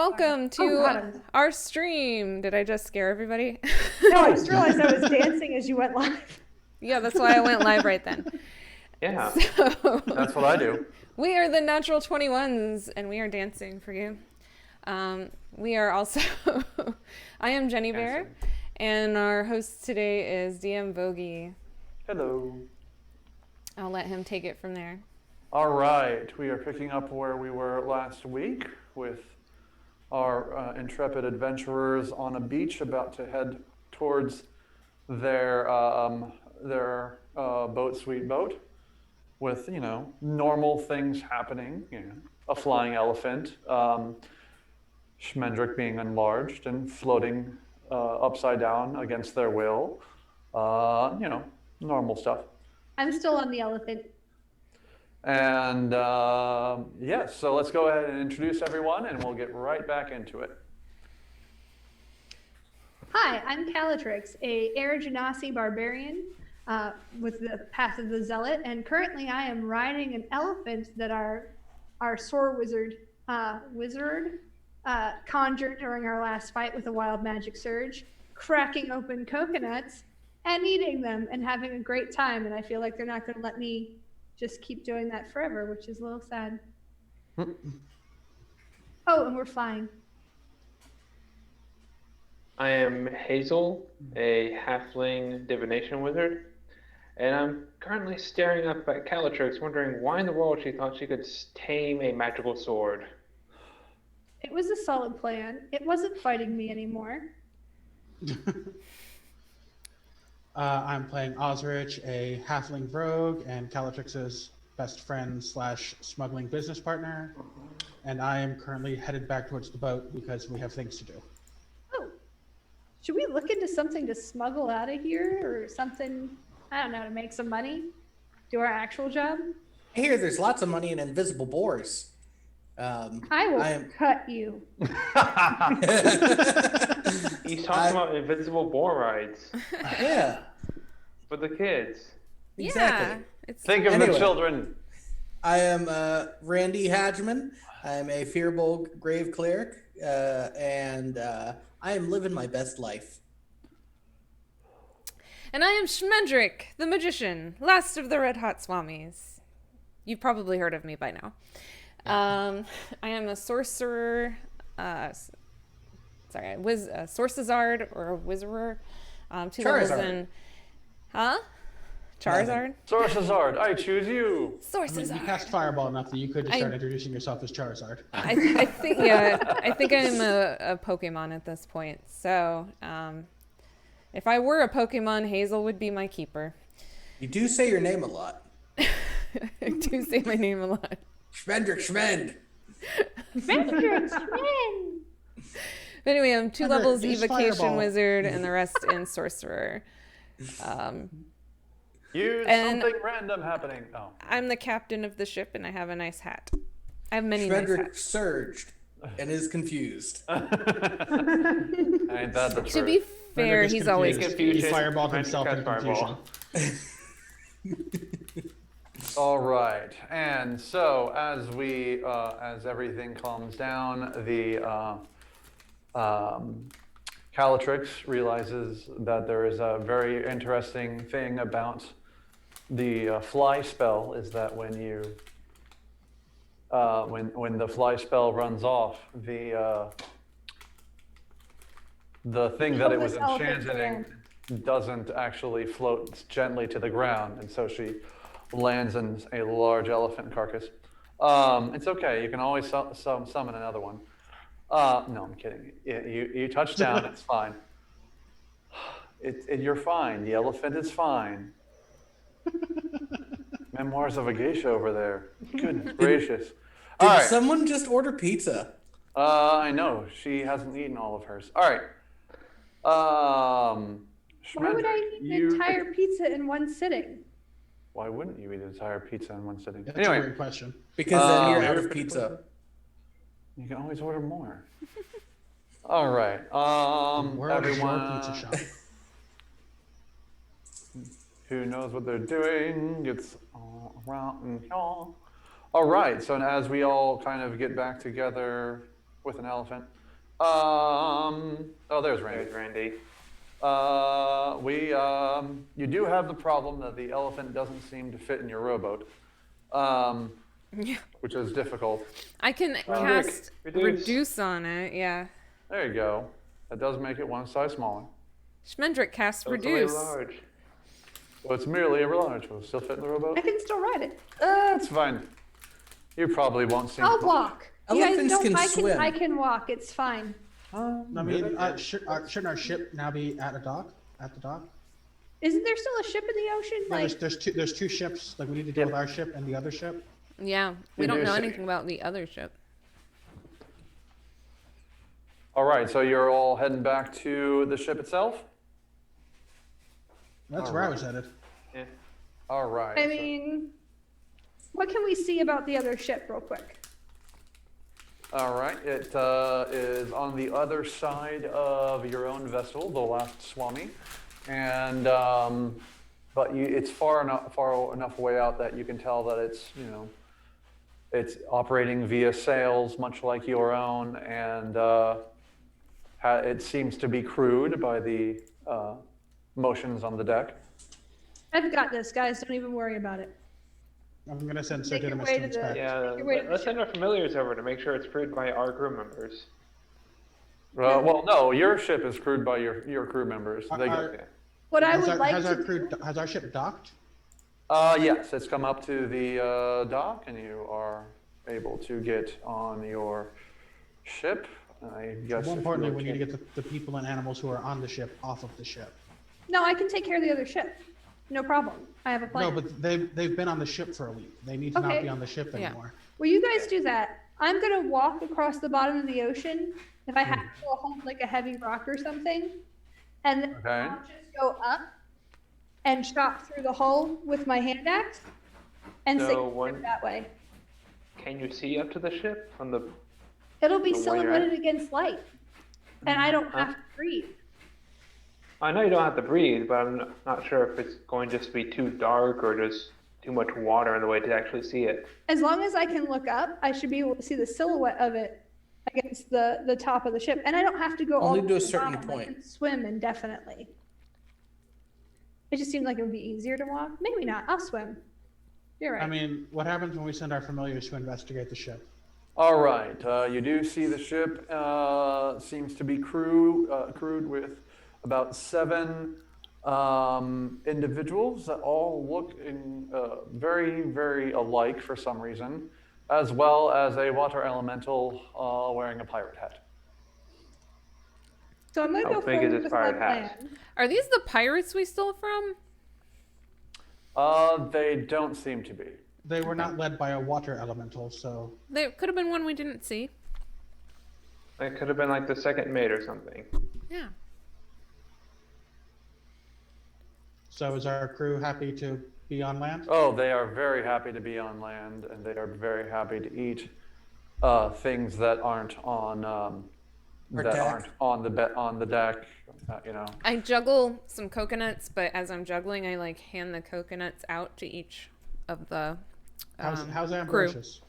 welcome to our stream. Did I just scare everybody? No, I just realized I was dancing as you went live. Yeah, that's why I went live right then. Yeah, So, that's what I do. we are the Natural 21s, and we are dancing for you. We are also... I am Jenny Bear, and our host today is DM Vogie. Hello. I'll let him take it from there. All right, we are picking up where we were last week with our intrepid adventurers on a beach about to head towards their boat, sweet boat, with, you know, normal things happening, you know, a flying elephant, Schmendrick being enlarged and floating upside down against their will, you know, normal stuff. I'm still on the elephant. And yes, so let's go ahead and introduce everyone, and we'll get right back into it. Hi, I'm Calatrix, a Air Genasi barbarian with the Path of the Zealot, and currently I am riding an elephant that our sword wizard conjured during our last fight with a wild magic surge, cracking open coconuts and eating them and having a great time. And I feel like they're not going to let me just keep doing that forever, which is a little sad. Oh, and we're flying. I am Hazel, a halfling divination wizard, and I'm currently staring up at Calatrix, wondering why in the world she thought she could tame a magical sword. It was a solid plan. It wasn't fighting me anymore. I'm playing Osrich, a halfling rogue, and Calatrix's best friend / smuggling business partner. And I am currently headed back towards the boat because we have things to do. Oh, should we look into something to smuggle out of here or something, I don't know, to make some money? Do our actual job? I hear there's lots of money in invisible boars. I will cut you. He's talking about invisible boar rides Yeah, for the kids. exactly. Yeah, Think of the children. I am Randy Hadgeman. I am a fearful grave cleric, and I am living my best life. And I am Schmendrick, the magician, last of the Red Hot Swamis. You've probably heard of me by now. I am a sorcerer, a sorcezard or a wizard. Two levels in. Huh? Charizard? Sorcezard, I choose you. Sorcezard. You cast Fireball enough that you could just start introducing yourself as Charizard. I think, yeah, I think I'm a Pokemon at this point. So, if I were a Pokemon, Hazel would be my keeper. You do say your name a lot. I do say my name a lot. Schmendrick Schmend. Schmendrick Schmend. But anyway, I'm 2 levels use evocation Fireball. wizard and the rest in sorcerer. Something random happening. Oh. I'm the captain of the ship and I have a nice hat. I have many nice Schmendrick hats. surged and is confused. Ain't that the truth? To be fair, Renegades he's always confused. confused. He fireballed Magic himself cast in confusion. fireball. All right, and so as we, as everything calms down, the Calatrix realizes that there is a very interesting thing about the fly spell. Is that when you, when the fly spell runs off, the thing that it was enchanted in doesn't actually float gently to the ground, and so she lands in a large elephant carcass. It's okay. You can always summon another one. No, I'm kidding. You touch down. It's fine. You're fine. The elephant is fine. Memoirs of a geisha over there. Goodness gracious. All Did right. someone just order pizza? I know. She hasn't eaten all of hers. All right. Why would I eat an entire pizza in one sitting? Why wouldn't you eat an entire pizza in one sitting? That's Anyway. a great question. Because then you're out of pizza. You can always order more. All right. We're Everyone a pizza shop. who knows what they're doing gets all around and all. All right. So as we all kind of get back together, with an elephant. Oh, there's Randy. There's Randy. You do have the problem that the elephant doesn't seem to fit in your rowboat, which is difficult. I can cast reduce on it. Yeah. There you go. That does make it one size smaller. Schmendrick casts So it's a reduce. large. Well, it's merely a large. Will it still fit in the rowboat? I can still ride it. That's fine. You probably won't see. I'll walk. You guys Elephants don't. can I swim. I can walk. It's fine. I mean, shouldn't our ship now be at a dock? At the dock? Isn't there still a ship in the ocean? No, Like, there's two ships. Like we need to deal with our ship and the other ship. Yeah, we You don't do know see. anything about the other ship. All right, so you're all heading back to the ship itself? That's where I was headed. Yeah. All right. I so- mean, what can we see about the other ship, real quick? All right, it is on the other side of your own vessel, the last Swami, and but it's far enough way out that you can tell that it's it's operating via sails, much like your own, and it seems to be crewed by the motions on the deck. I've got this, guys. Don't even worry about it. I'm gonna send Sir Make your Didymus way to to the- inspect. Yeah, You're waiting let's for send our familiars over to make sure it's crewed by our crew members. Well, no, your ship is crewed by your crew members. They go. Okay. What I Has would like our to crew, do, has our ship docked? Yes, it's come up to the dock, and you are able to get on your ship. I guess. More if importantly, you we need to can- get the people and animals who are on the ship off of the ship. no, I can take care of the other ship. No problem. I have a plan. No, but they've been on the ship for a week. They need to not Okay. be on the ship Yeah. anymore. Well, you guys do that. I'm gonna walk across the bottom of the ocean. If I have to go hold like a heavy rock or something, and then Okay. I'll just go up and chop through the hull with my hand axe and So sink the one- ship that way. Can you see up to the ship from the? It'll be So when you're silhouetted against light, and I don't Huh? have to breathe. I know you don't have to breathe, but I'm not sure if it's going to just be too dark or just too much water in the way to actually see it. As long as I can look up, I should be able to see the silhouette of it against the top of the ship, and I don't have to go all Only the to way a to the certain bottom. I point. can swim indefinitely. It just seemed like it would be easier to walk. Maybe not. I'll swim. You're right. I mean, what happens when we send our familiars to investigate the ship? All right, you do see the ship seems to be crewed with about 7 individuals that all look very, very alike for some reason, as well as a water elemental wearing a pirate hat. So I'm gonna How go big is forward this with my pirate hat? plan. Are these the pirates we stole from? They don't seem to be. They were not led by a water elemental, so There could have been one we didn't see. It could have been like the second mate or something. Yeah. is our crew happy to be on land? Oh, they are very happy to be on land, and they are very happy to eat things that aren't on deck. on the deck. I juggle some coconuts, but as I'm juggling, I like hand the coconuts out to each of the How's crew. Ambrosius?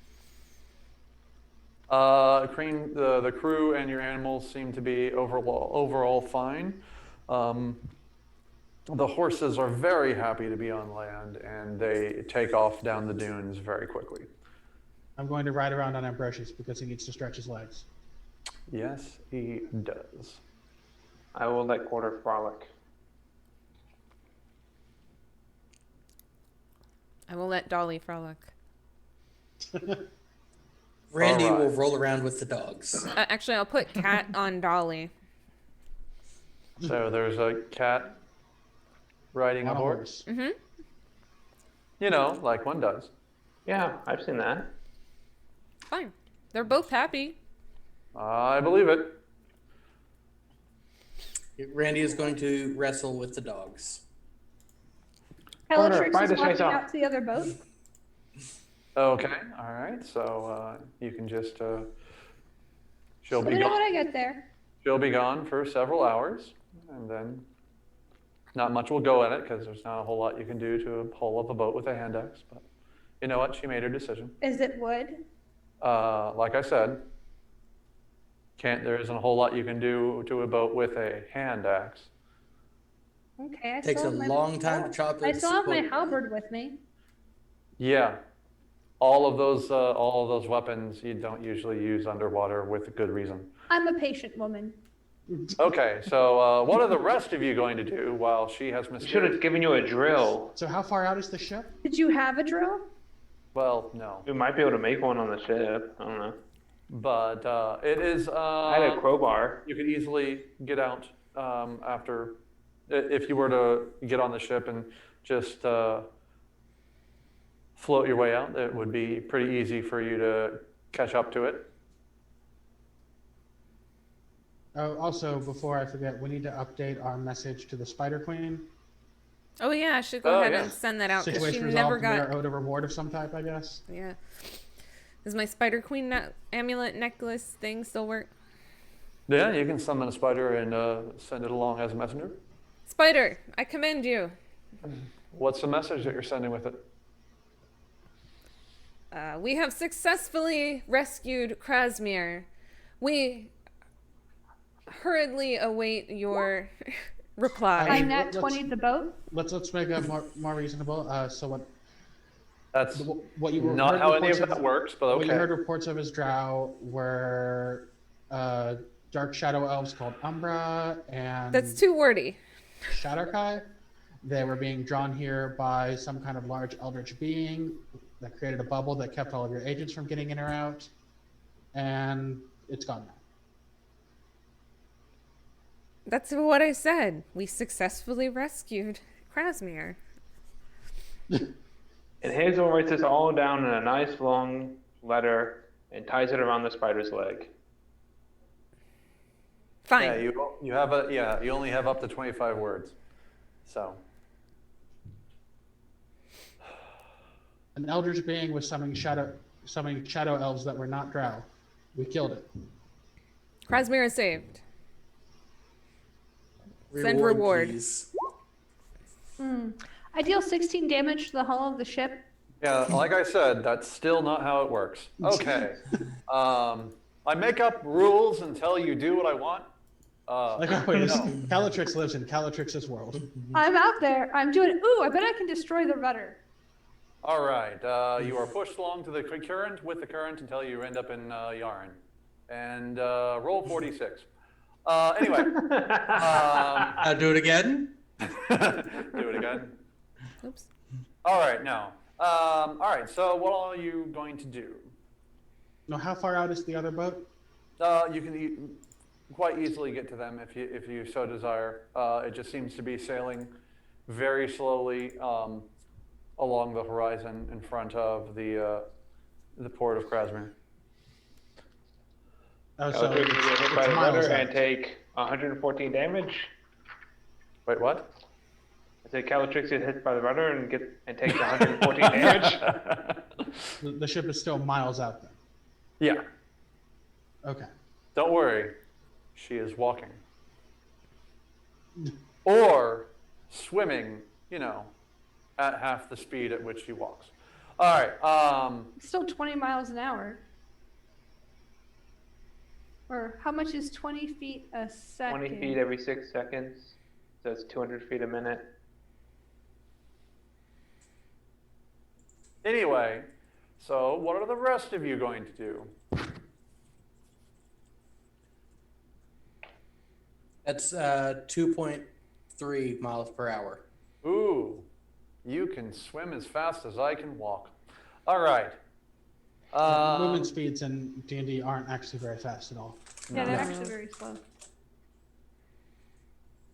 The crew and your animals seem to be overall fine. The horses are very happy to be on land, and they take off down the dunes very quickly. I'm going to ride around on Ambrosius because he needs to stretch his legs. Yes, he does. I will let Quarter frolic. I will let Dolly frolic. Randy All right. will roll around with the dogs. Actually, I'll put Cat on Dolly. So there's a cat riding On a horse. Mm-hmm. Like one does. Yeah, I've seen that. Fine. They're both happy. I believe it. Randy is going to wrestle with the dogs. Bellatrix bite is his face walking off. out to the other boat. Okay, all right. So you can just she'll Let be me know when gone. I get there. She'll be gone for several hours, and then not much will go in it because there's not a whole lot you can do to pull up a boat with a hand axe. But you know what? She made her decision. Is it wood? Like I said, There isn't a whole lot you can do to a boat with a hand axe. Okay, I Takes still a have my- long time to chop I it. still have my halberd with me. Yeah, all of those weapons you don't usually use underwater with good reason. I'm a patient woman. Okay, so what are the rest of you going to do while she has We should mysterious? have given you a drill. So how far out is the ship? Did you have a drill? Well, no, We might be able to make one on the ship. I don't know. but it is. I had a crowbar. You could easily get out after, if you were to get on the ship and just float your way out. It would be pretty easy for you to catch up to it. Oh, also, before I forget, we need to update our message to the Spider Queen. Oh yeah, I should go ahead yeah. and send that out because she Situation never resolved. We got. are owed a reward of some type, I guess. Yeah. Does my Spider Queen amulet necklace thing still work? Yeah, you can summon a spider and send it along as a messenger. Spider, I commend you. What's the message that you're sending with it? We have successfully rescued Krasmir. We hurriedly await your reply. I- I'm at let's- 20 the boat. Let's make it more reasonable. So That's what you not heard how any reports of that works, but What you heard okay. reports of as drow were dark shadow elves called Umbra and That's too wordy. Shadowkai. They were being drawn here by some kind of large eldritch being that created a bubble that kept all of your agents from getting in or out, and it's gone now. That's what I said. We successfully rescued Krasmir. And Hazel writes this all down in a nice long letter and ties it around the spider's leg. Fine. Yeah, you only have up to 25 words. So, An eldritch being was summoning shadow elves that were not drow. We killed it. Krasmir is saved. Send reward. Please. I deal 16 damage to the hull of the ship. yeah, like I said, that's still not how it works. Okay. I make up rules until you do what I want. Like always, no. Calatrix lives in Calatrix's world. I'm out there. I'm doing. Ooh, I bet I can destroy the rudder. All right, you are pushed along to the current with the current until you end up in Yarn. And roll 46. Anyway. Do it again. Do it again. Oops. All right, now. All right, so what are you going to do? No, how far out is the other boat? You can quite easily get to them if you so desire. It just seems to be sailing very slowly along the horizon in front of the port of Krasmir. Oh, so Eldritch will get hit by it's the miles rudder out. and take 114 damage. Wait, what? I say Calatrix gets hit by the rudder and takes 114 damage. The ship is still miles out then. Yeah, Okay. don't worry. She is walking. Or swimming, at half the speed at which she walks. All right, Still 20 miles an hour. Or how much is 20 feet a second? 20 feet every 6 seconds. So it's 200 feet a minute. anyway, so what are the rest of you going to do? That's 2.3 miles per hour. Ooh, you can swim as fast as I can walk. All right. Movement speeds in D&D aren't actually very fast at all. Yeah, they're No. actually very slow.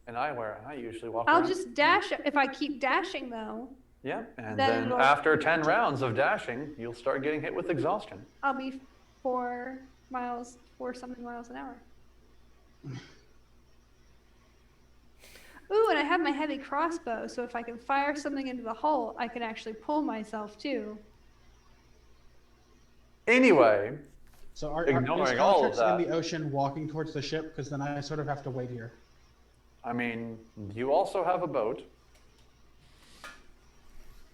And I usually walk I'll around. just dash if I keep dashing though. Yeah, and Then then it'll- after 10 rounds of dashing, you'll start getting hit with exhaustion. I'll be 4 something miles an hour. Ooh, and I have my heavy crossbow, so if I can fire something into the hull, I can actually pull myself too. Anyway, So is Ignoring all of Calatrix that. in the ocean walking towards the ship? Because then I sort of have to wait here. I mean, you also have a boat.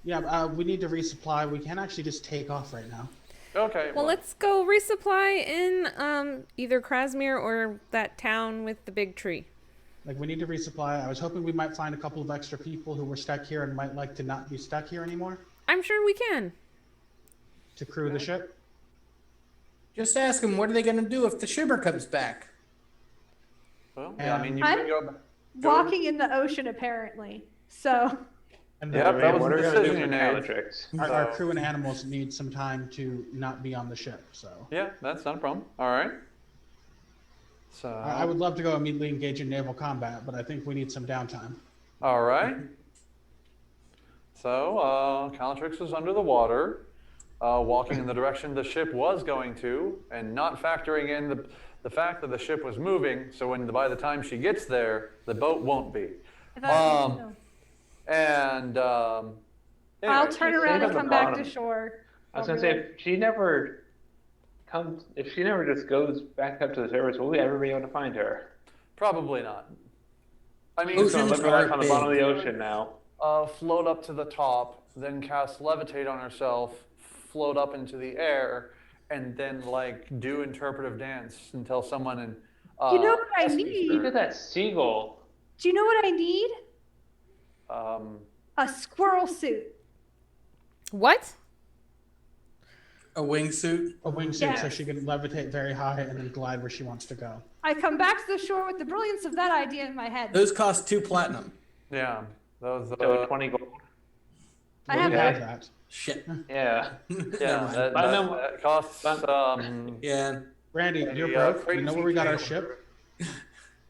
Yeah, we need to resupply. We can't actually just take off right now. Okay. Well, let's go resupply in either Krasmir or that town with the big tree. Like, we need to resupply. I was hoping we might find a couple of extra people who were stuck here and might like to not be stuck here anymore I'm sure we can. to crew the ship. Just ask them, what are they going to do if the Shimmer comes back? Well, yeah, I mean, you I'm can go. Walking in the ocean, apparently. So, And Yep, that was what the are we gonna do decision for you made. Calatrix? our crew and animals need some time to not be on the ship, so. Yeah, that's not a problem. All right. So. I would love to go immediately engage in naval combat, but I think we need some downtime. All right. So, Calatrix is under the water, walking in the direction the ship was going to, and not factoring in the fact that the ship was moving. So by the time she gets there, the boat won't be. I thought Um, And I'll anyway, turn she around stayed and on the come back to bottom. shore. I was I'll gonna be say, like, if she never just goes back up to the surface, will we ever be able to find her? probably not. I mean, She's gonna Oceans live her life are on the bottom of the big. ocean now. float up to the top, then cast levitate on herself, float up into the air, and then like do interpretive dance until someone in. you know what I rescues need? Look her. at that seagull. Do you know what I need? Um, A squirrel suit. What? A wingsuit? A wingsuit so Yes. she can levitate very high and then glide where she wants to go. I come back to the shore with the brilliance of that idea in my head. Those cost 2 platinum. yeah, those. So 20 gold. I We have have that. that. Shit. Yeah. Never Yeah, mind. that costs. Yeah. Randy, you're The, broke. You know crazy where we got our tail. ship?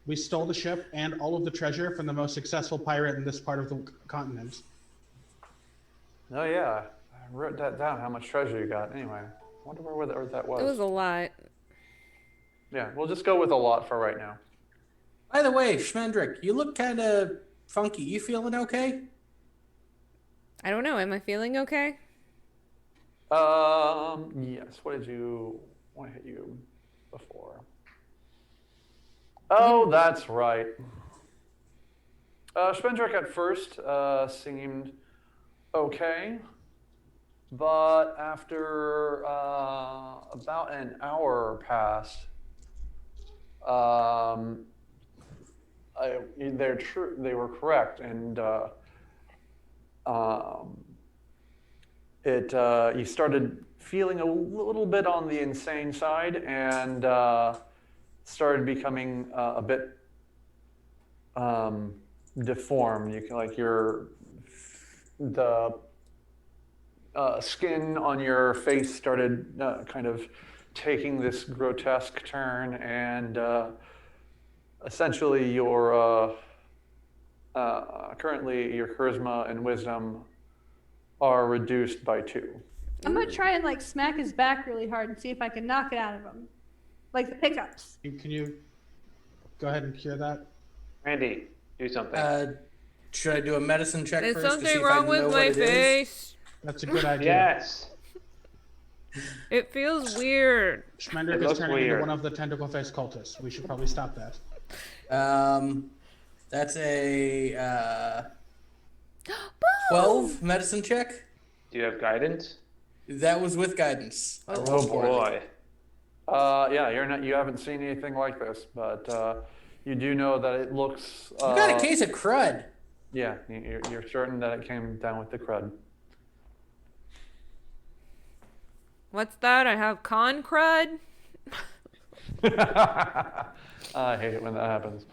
We stole the ship and all of the treasure from the most successful pirate in this part of the continent. Oh yeah, I wrote that down. How much treasure you got? Anyway, I wonder where that was. It was a lot. Yeah, we'll just go with a lot for right now. By the way, Schmendrick, you look kind of funky. You feeling okay? I don't know. Am I feeling okay? Yes. What hit you before? Oh, that's right. Spendrick at first seemed okay, but after about an hour passed, they were correct, and you started feeling a little bit on the insane side, and started becoming a bit deformed. You can the skin on your face started kind of taking this grotesque turn, and essentially your currently your charisma and wisdom are reduced by 2. I'm gonna try and like smack his back really hard and see if I can knock it out of him, like the pickups. Can you go ahead and cure that? Randy, do something. Should I do a medicine check There's first to see something if I wrong know with what my it is? face. That's a good idea. Yes. It feels weird. Schmendrick It is looks turning into weird. one of the tentacle face cultists. We should probably stop that. That's a 12 medicine check. Do you have guidance? That was with guidance. I Oh rolled poorly. boy. Yeah, you haven't seen anything like this, but you do know that it looks. You got a case of crud. Yeah, you're certain that it came down with the crud. What's that? I have con crud. I hate it when that happens.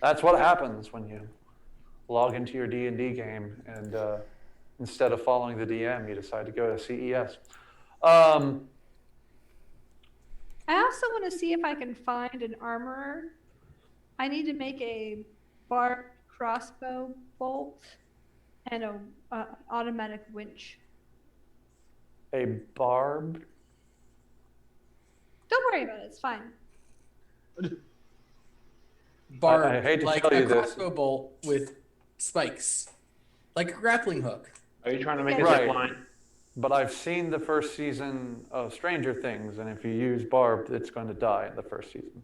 That's what happens when you log into your D&D game and instead of following the DM, you decide to go to CES. I also want to see if I can find an armorer. I need to make a barbed crossbow bolt and a automatic winch. A barb? Don't worry about it. It's fine. Barb, I hate to like tell a you this. crossbow bolt with spikes, like a grappling hook. Are you trying to make a Right. zip line? But I've seen the first season of Stranger Things, and if you use barb, it's going to die in the first season.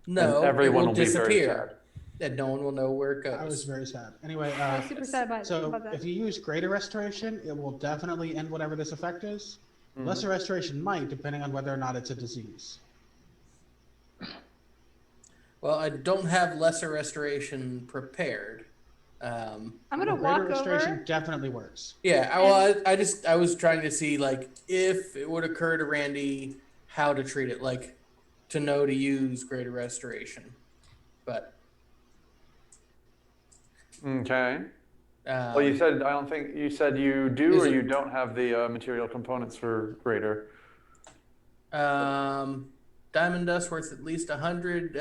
No, And everyone it will will be very disappear. sad. and no one will know where it goes. I was very sad. Anyway, I was super sad about so that. if you use Greater Restoration, it will definitely end whatever this effect is. Lesser Restoration might, depending on whether or not it's a disease. Well, I don't have Lesser Restoration prepared. I'm gonna Greater walk Restoration over. definitely works. Yeah, I was trying to see like if it would occur to Randy how to treat it, like to know to use Greater Restoration, but Okay. Well, you said, I don't think, you said you do Is or it- you don't have the material components for greater. Diamond dust worth at least 100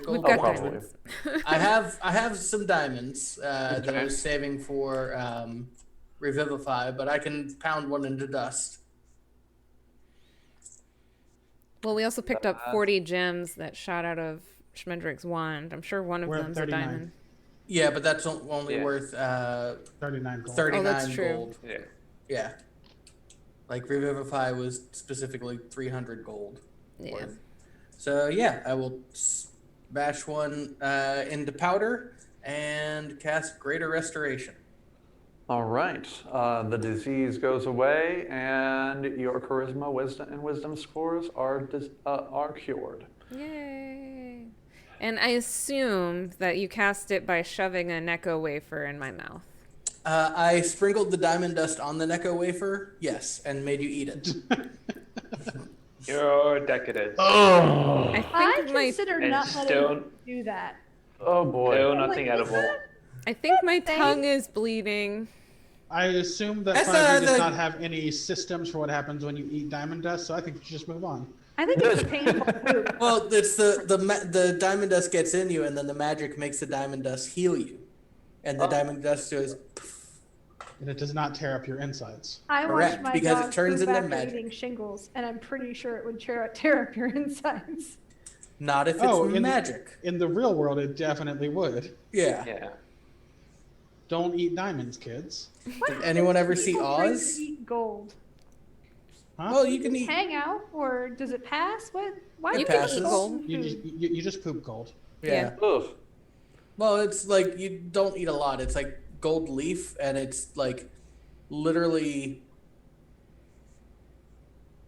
gold. We've got probably. diamonds. I have some diamonds that I was saving for Revivify, but I can pound one into dust. Well, we also picked up 40 gems that shot out of Schmendrick's wand. I'm sure one of We're at them's a 39. diamond. Yeah, but that's only Yeah. worth 39 gold. 39 Oh, that's true. gold. Yeah. Yeah. Like Revivify was specifically 300 gold. Yeah. worth. So yeah, I will smash one into powder and cast Greater Restoration. All right. The disease goes away, and your charisma, wisdom scores are cured. Yay. And I assume that you cast it by shoving a Necco wafer in my mouth. I sprinkled the diamond dust on the Necco wafer, yes, and made you eat it. You're decadent. I think my consider And not letting still- you do that. Oh boy. Still Like, nothing is edible. that- I think my Thank- tongue is bleeding. I assume that That's 5e does the- not have any systems for what happens when you eat diamond dust, so I think you should just move on. I think it's a painful poop. Well, it's the diamond dust gets in you, and then the magic makes the diamond dust heal you, and the diamond dust goes. And it does not tear up your insides. I Correct, watched my because it dog turns poop into after magic. eating shingles, and I'm pretty sure it would tear up your insides. Not if it's Oh, in the- magic. In the real world, it definitely would. Yeah. Yeah. Don't eat diamonds, kids. Did anyone ever see People drink Oz? to eat gold. Huh? Well, you can eat. Hang out, or does it pass? What? Why It do you passes. eat gold in You just, food? you just poop gold. Yeah. Ugh. Well, it's like you don't eat a lot. It's like gold leaf, and it's like literally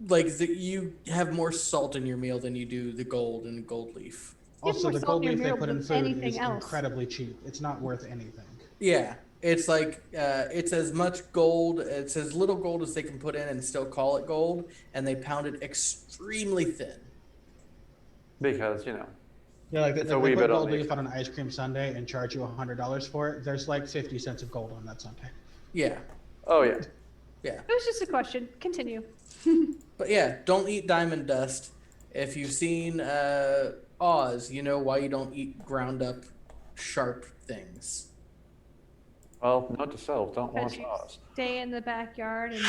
like you have more salt in your meal than you do the gold and gold leaf. You have Also, more the salt gold in your leaf they meal put in than food anything is else. incredibly cheap. It's not worth anything. Yeah, it's like it's as much gold, it's as little gold as they can put in and still call it gold, and they pound it extremely thin. Because, you know. Yeah, like It's they a wee put bit on gold the leaf on an ice cream sundae and charge you $100 for it. There's like 50 cents of gold on that sundae. Yeah, Oh yeah. yeah. It was just a question. Continue. But yeah, don't eat diamond dust. If you've seen Oz, you know why you don't eat ground up sharp things. Well, note to self, don't Because watch you Oz. stay in the backyard and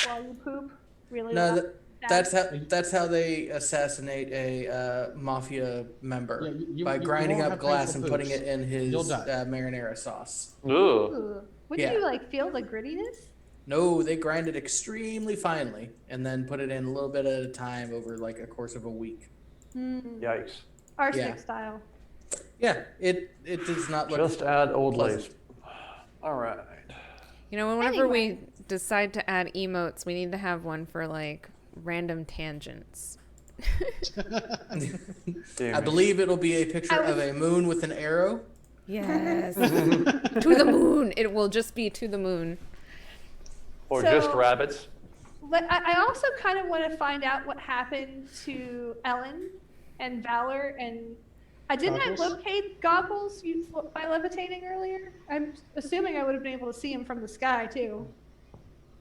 while you poop, really No, loud. that's how they assassinate a mafia member Yeah, by you grinding won't up have glass painful and putting poops. it in his You'll die. marinara sauce. Ugh. Ooh. Wouldn't Yeah. you like feel the grittiness? No, they grind it extremely finely and then put it in a little bit at a time over like a course of a week. Yikes. Arsenic Yeah. style. Yeah, it does not look. Just add old pleasant. lace. All right. You know, whenever Anyway. we decide to add emotes, we need to have one for like random tangents. Dear I me. believe it'll be a picture I was- of a moon with an arrow. Yes. To the moon. It will just be to the moon. Or So- just rabbits. I also kind of want to find out what happened to Ellen and Valor and didn't I Goggles? locate Goggles by levitating earlier? I'm assuming I would have been able to see him from the sky too.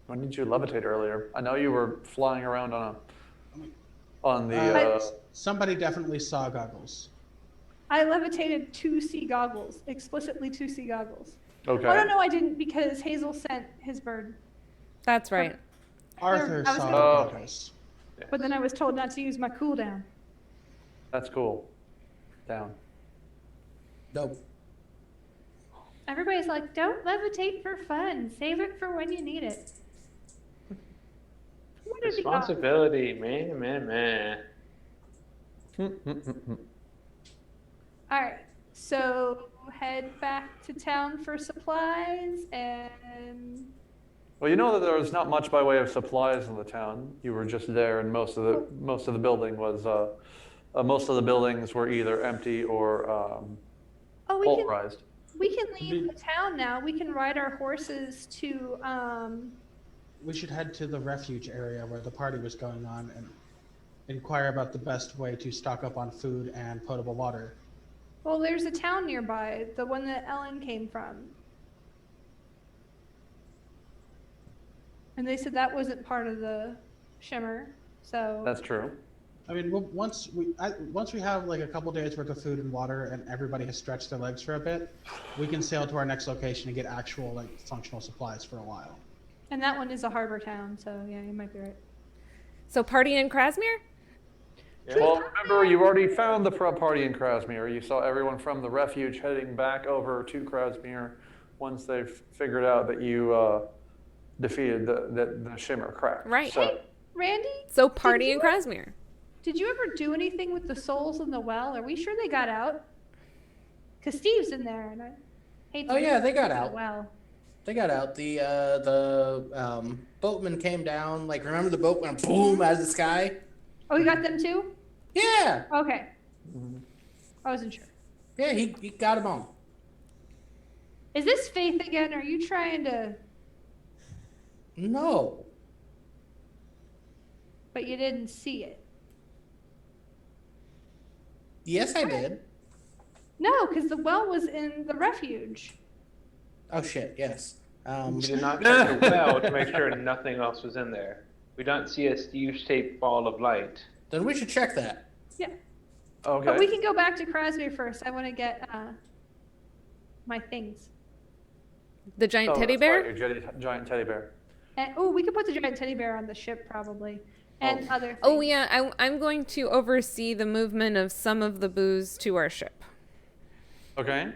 When did you levitate earlier? I know you were flying around on the. Somebody definitely saw Goggles. I levitated to see Goggles, explicitly to see Goggles. Okay. Oh no, I didn't because Hazel sent his bird, That's right. Arthur I was saw gonna- Oh. Goggles. but then I was told not to use my cooldown. That's cool. Down. Nope. Everybody's like, don't levitate for fun. Save it for when you need it. What is the odds? Responsibility, man. All right. So head back to town for supplies and. Well, you know that there was not much by way of supplies in the town. You were just there, and most of the building was most of the buildings were either empty or Oh, pulverized. we can leave the town now. We can ride our horses to. We should head to the refuge area where the party was going on and inquire about the best way to stock up on food and potable water. Well, there's a town nearby, the one that Ellen came from. And they said that wasn't part of the Shimmer, so. That's true. I mean, once we have like a couple days worth of food and water, and everybody has stretched their legs for a bit, we can sail to our next location and get actual like functional supplies for a while. And that one is a harbor town, so yeah, you might be right. So party in Krasmir? Well, remember, you already found the party in Krasmir. You saw everyone from the refuge heading back over to Krasmir once they've figured out that you defeated the Shimmer crack. Right. So, Hey, Randy? So party in Krasmir. Did you ever do anything with the souls in the well? Are we sure they got out? Because Steve's in there, and I hate to Oh yeah, they got the out. well. They got out. The boatman came down. Like, remember the boat went boom out of the sky? Oh, you got them too? Yeah. Okay. I wasn't sure. Yeah, he got them all. Is this Faith again? Are you trying to... No. But you didn't see it? Yes, I did. No, because the well was in the refuge. Oh shit. Yes. We did not check the well to make sure nothing else was in there. We don't see a U-shaped ball of light. Then we should check that. Yeah. okay. But we can go back to Crosby first. I want to get my things. The giant Oh, teddy that's bear? right, your giant teddy bear. And we could put the giant teddy bear on the ship probably. And other things. Oh yeah, I'm going to oversee the movement of some of the booze to our ship. Okay.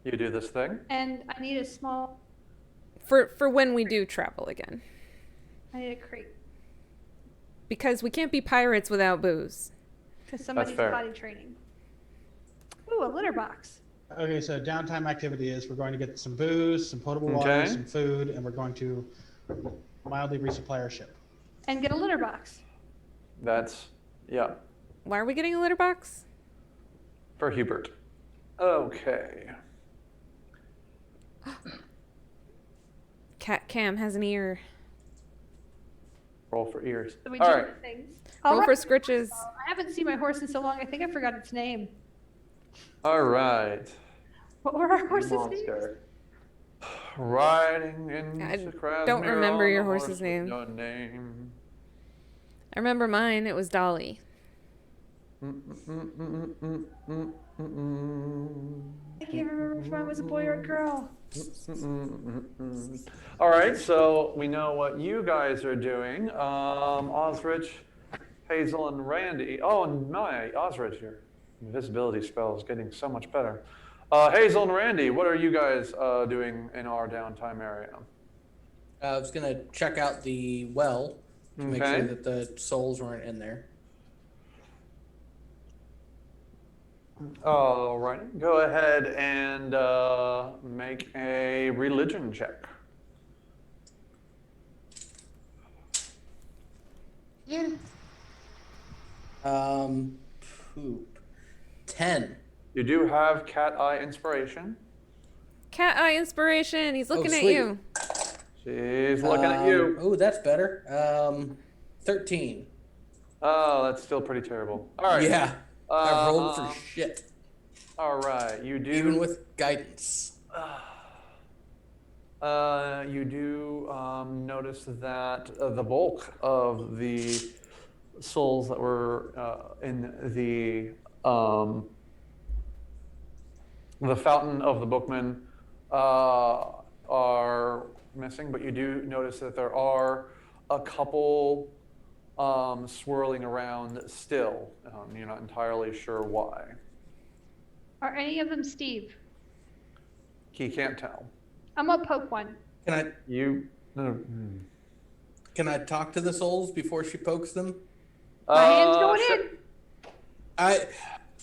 You do this thing. And I need a small... For when we do travel again. I need a crate. Because we can't be pirates without booze. Because somebody's fair. potty training. Ooh, a litter box. Okay, so downtime activity is we're going to get some booze, some potable water, Okay. some food, and we're going to mildly resupply our ship. And get a litter box. That's, yeah, Why are we getting a litter box? for Hubert. Okay. Cat Cam has an ear. Roll for ears. So we All do right. the things. Roll All for right. scritches. I haven't seen my horse in so long. I think I forgot its name. All right. What were our horses' names? Monster. Riding into I Krasmir don't remember on your a horse's horse with name. no name. I remember mine. It was Dolly. I can't remember if mine was a boy or a girl. All right, so we know what you guys are doing. Osrich, Hazel, and Randy. Oh, and my Osrich, your invisibility spell is getting so much better. Hazel and Randy, what are you guys doing in our downtime area? I was gonna check out the well to make Okay. sure that the souls weren't in there. All right, go ahead and make a religion check. Yeah. Poop. 10. You do have cat eye inspiration. Cat eye inspiration. He's looking at sweet. you. She's looking at you. Oh, that's better. 13. Oh, that's still pretty terrible. All right. Yeah. I rolled Um, for shit. All right, you do. Even with guidance. You do notice that the bulk of the souls that were in the fountain of the bookman are missing, but you do notice that there are a couple swirling around still. You're not entirely sure why. Are any of them Steve? He can't tell. I'm gonna poke one. You. Can I talk to the souls before she pokes them? My hand's going sure. in.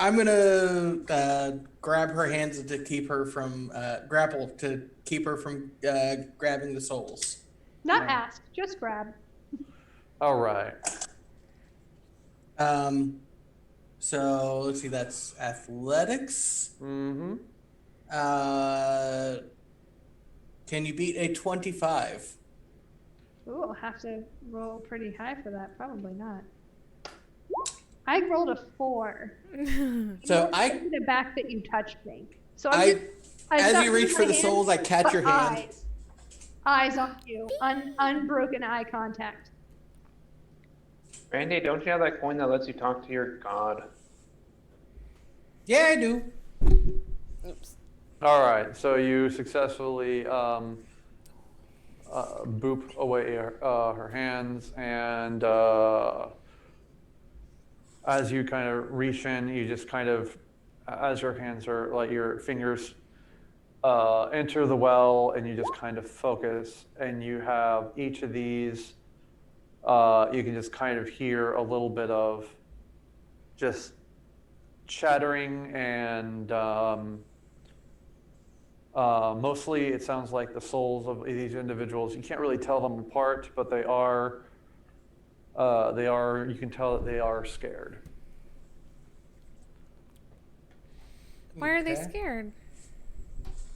I'm gonna grab her hands to keep her from grapple to keep her from grabbing the souls. Not ask, just grab. All right. So let's see. That's athletics. Mm-hmm. Can you beat a 25? Ooh, I'll have to roll pretty high for that. Probably not. I rolled a 4. So I taken it back that you touched me. So as not you reach with for my the hands, souls, I catch but your hand. Eyes on you. Unbroken eye contact. Randy, don't you have that coin that lets you talk to your god? Yeah, I do. Oops. All right. So you successfully boop away her hands, and as you kind of reach in, you just kind of, as your hands are like your fingers enter the well, and you just kind of focus, and you have each of these. You can just kind of hear a little bit of just chattering, and mostly it sounds like the souls of these individuals. You can't really tell them apart, but they are, you can tell that they are scared. Why are they Okay. scared?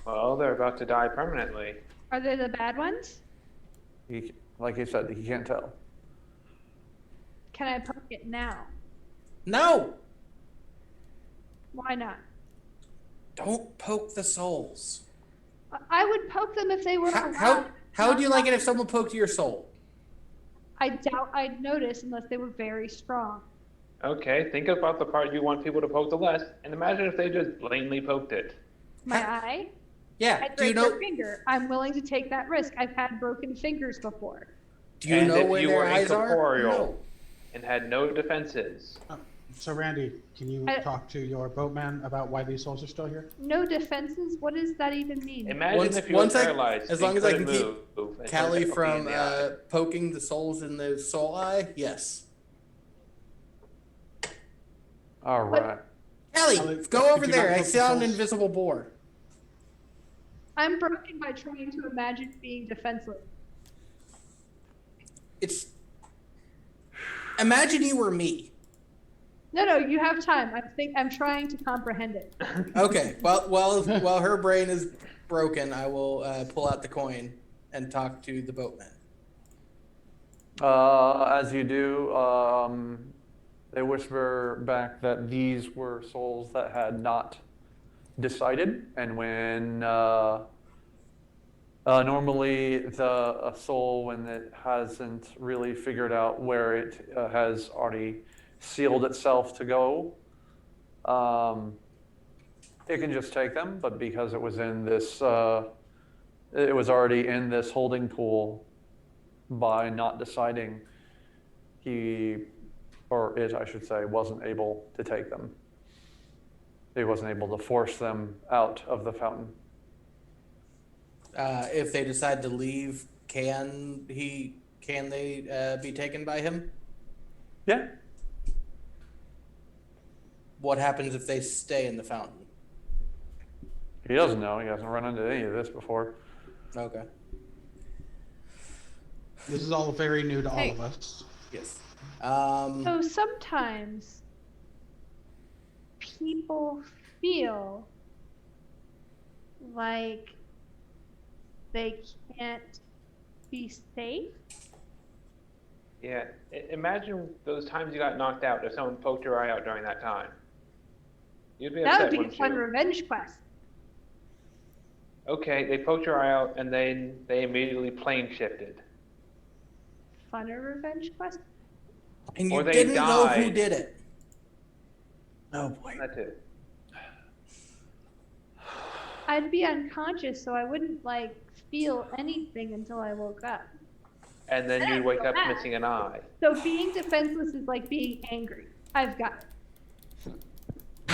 Well, they're about to die permanently. Are they the bad ones? Like you said, you can't tell. Can I poke it now? No, Why not? don't poke the souls. I would poke them if they were How would you like it if someone poked your soul? I doubt I'd notice unless they were very strong. Okay, think about the part you want people to poke the less, and imagine if they just blatantly poked it. My eye? Yeah. I'd Do you break their know? finger. I'm willing to take that risk. I've had broken fingers before. Do you And know if where you their were eyes are? incorporeal No. and had no defenses. So Randy, can you talk to your boatman about why these souls are still here? No defenses? What does that even mean? Imagine if you were paralyzed. as and long as I couldn't can keep move, and Callie something from in the eye. poking the souls in the soul eye, yes. All right. Callie, Callie, go over could you there. not I poke the saw an souls? invisible boar. I'm broken by trying to imagine being defenseless. It's. Imagine you were me. No, you have time. I'm trying to comprehend it. Okay. While her brain is broken, I will pull out the coin and talk to the boatman. As you do, they whisper back that these were souls that had not decided, and when normally a soul, when it hasn't really figured out where it has already sealed itself to go, it can just take them. But because it was in this, it was already in this holding pool. By not deciding, he, or it, I should say, wasn't able to take them. He wasn't able to force them out of the fountain. If they decide to leave, can they be taken by him? Yeah. What happens if they stay in the fountain? He doesn't know. He hasn't run into any of this before. Okay. This is all very new to all of us. Yes. So sometimes people feel like they can't be safe. Yeah, imagine those times you got knocked out if someone poked your eye out during that time. You'd be That upset, would be a wouldn't fun you? revenge quest. Okay, they poked your eye out and then they immediately plane shifted. Funner revenge quest. And you Or they didn't know who died. did it. Oh boy. That too. I'd be unconscious, so I wouldn't feel anything until I woke up. And then Then you'd I'd wake go up back. missing an eye. So being defenseless is like being angry. I've got it.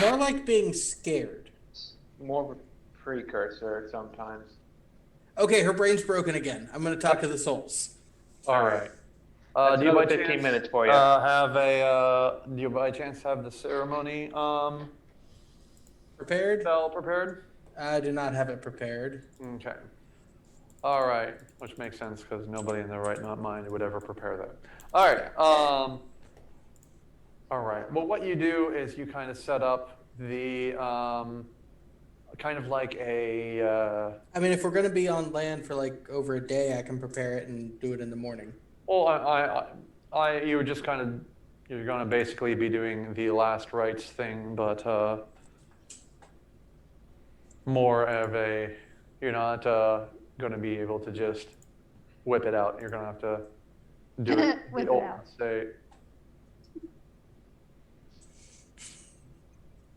More like being scared. More of a precursor sometimes. Okay, her brain's broken again. I'm going to talk to the souls. All right. That's Do you by another 15 chance minutes for you. do you by chance have the ceremony Prepared? spell prepared? I do not have it prepared. Okay. All right, which makes sense because nobody in their right mind would ever prepare that. All right. All right. Well, what you do is you kind of set up the kind of like a. I mean, if we're going to be on land for like over a day, I can prepare it and do it in the morning. Well, you were just kind of, you're going to basically be doing the last rites thing, but more of a, you're not going to be able to just whip it out. You're going to have to do it. Whip the it old out. Say,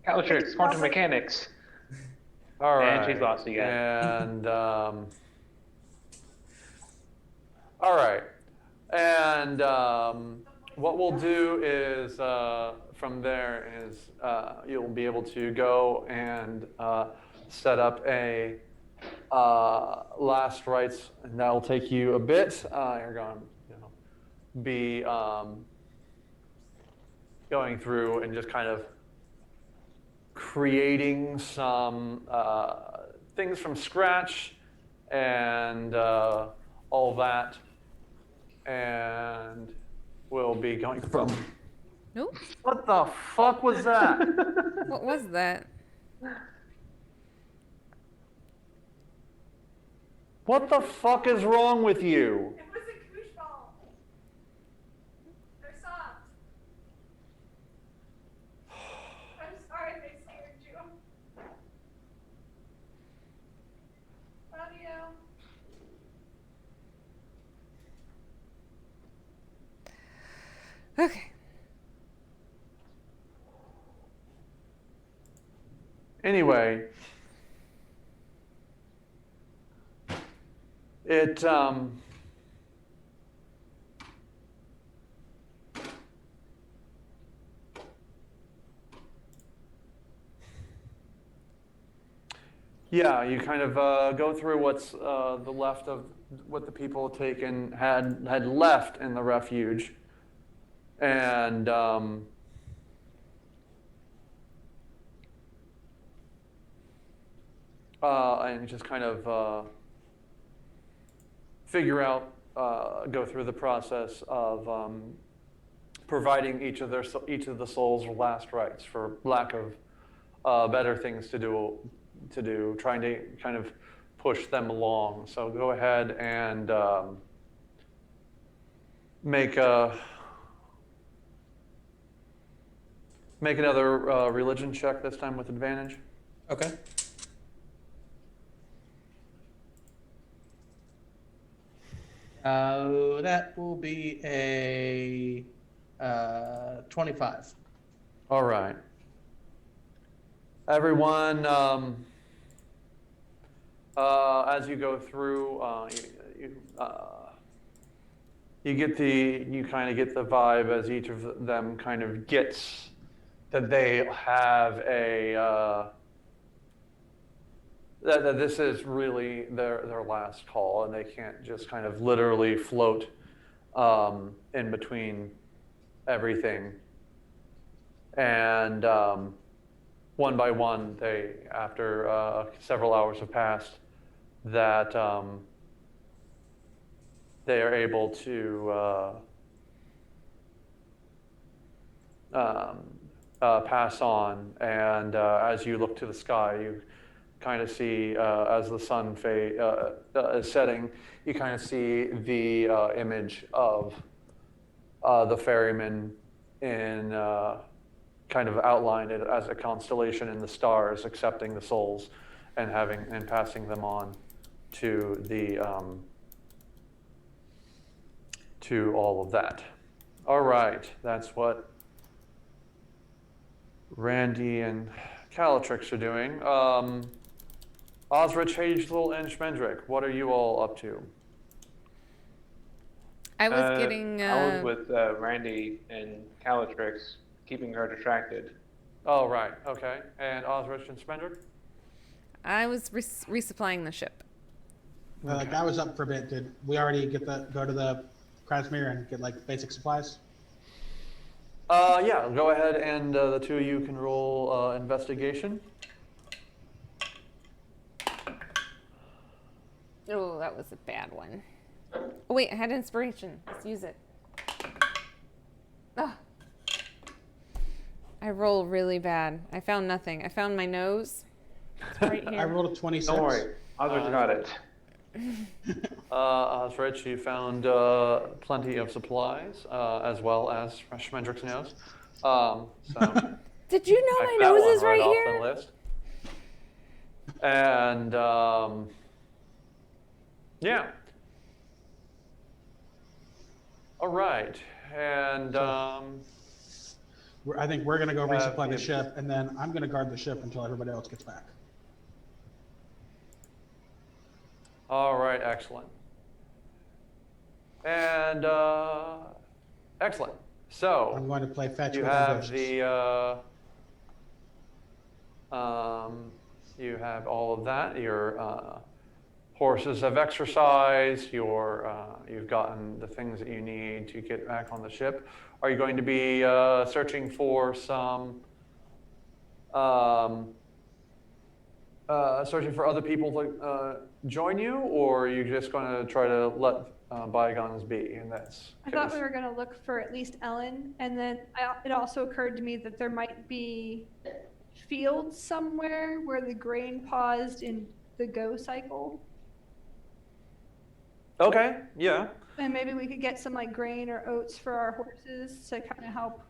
Caltrix, quantum mechanics. all right. And she's lost again. And all right. And what we'll do is from there is you'll be able to go and set up a last rites, and that'll take you a bit. You're going to be going through and just kind of creating some things from scratch and all that. And we'll be going from. Nope. What the fuck was that? What was that? What the fuck is wrong with you? It was a koosh ball. They're soft. I'm sorry they scared you. Love you. Okay. Anyway, it yeah, you kind of go through what's the left of what the people had left in the refuge, and just kind of figure out, go through the process of providing each of the souls last rites, for lack of better things to do, trying to kind of push them along. So go ahead and make another religion check, this time with advantage. Okay. That will be a 25. All right. Everyone, as you go through, you kind of get the vibe as each of them kind of gets that they have that this is really their last call, and they can't just kind of literally float in between everything. And one by one, after several hours have passed, that they are able to pass on. And as you look to the sky, you kind of see, as the sun is setting, you kind of see the image of the ferryman in kind of outlined it as a constellation in the stars, accepting the souls and passing them on to the to all of that. All right, that's what Randy and Calatrix are doing. Osrich, Hazel, and Schmendrick, what are you all up to? I was getting. I was with Randy and Calatrix, keeping her distracted. Oh, right. Okay. And Osrich and Schmendrick? I was resupplying the ship. Like I was up for a bit. Did we already go to the Krasmir and get like basic supplies? Yeah. Go ahead, and the two of you can roll investigation. Oh, that was a bad one. Oh, wait, I had inspiration. Let's use it. Oh. I roll really bad. I found nothing. I found my nose. It's right here. I rolled a 26. Don't worry, Oswald's got it. Osrich, you found plenty of supplies, as well as Schmendrick's nose. So Did you know my check that nose one is right off here? the list. And yeah. All right. And I think we're going to go resupply the ship, and then I'm going to guard the ship until everybody else gets back. all right, excellent. And excellent. So I'm going to play fetch you with have ambitious. you have all of that. Your horses have exercised. You've gotten the things that you need to get back on the ship. Are you going to be searching for some searching for other people to join you, or are you just going to try to let bygones be? And I thought we were going to look for at least Ellen, and then it also occurred to me that there might be fields somewhere where the grain paused in the go cycle. Okay, yeah. And maybe we could get some like grain or oats for our horses to kind of help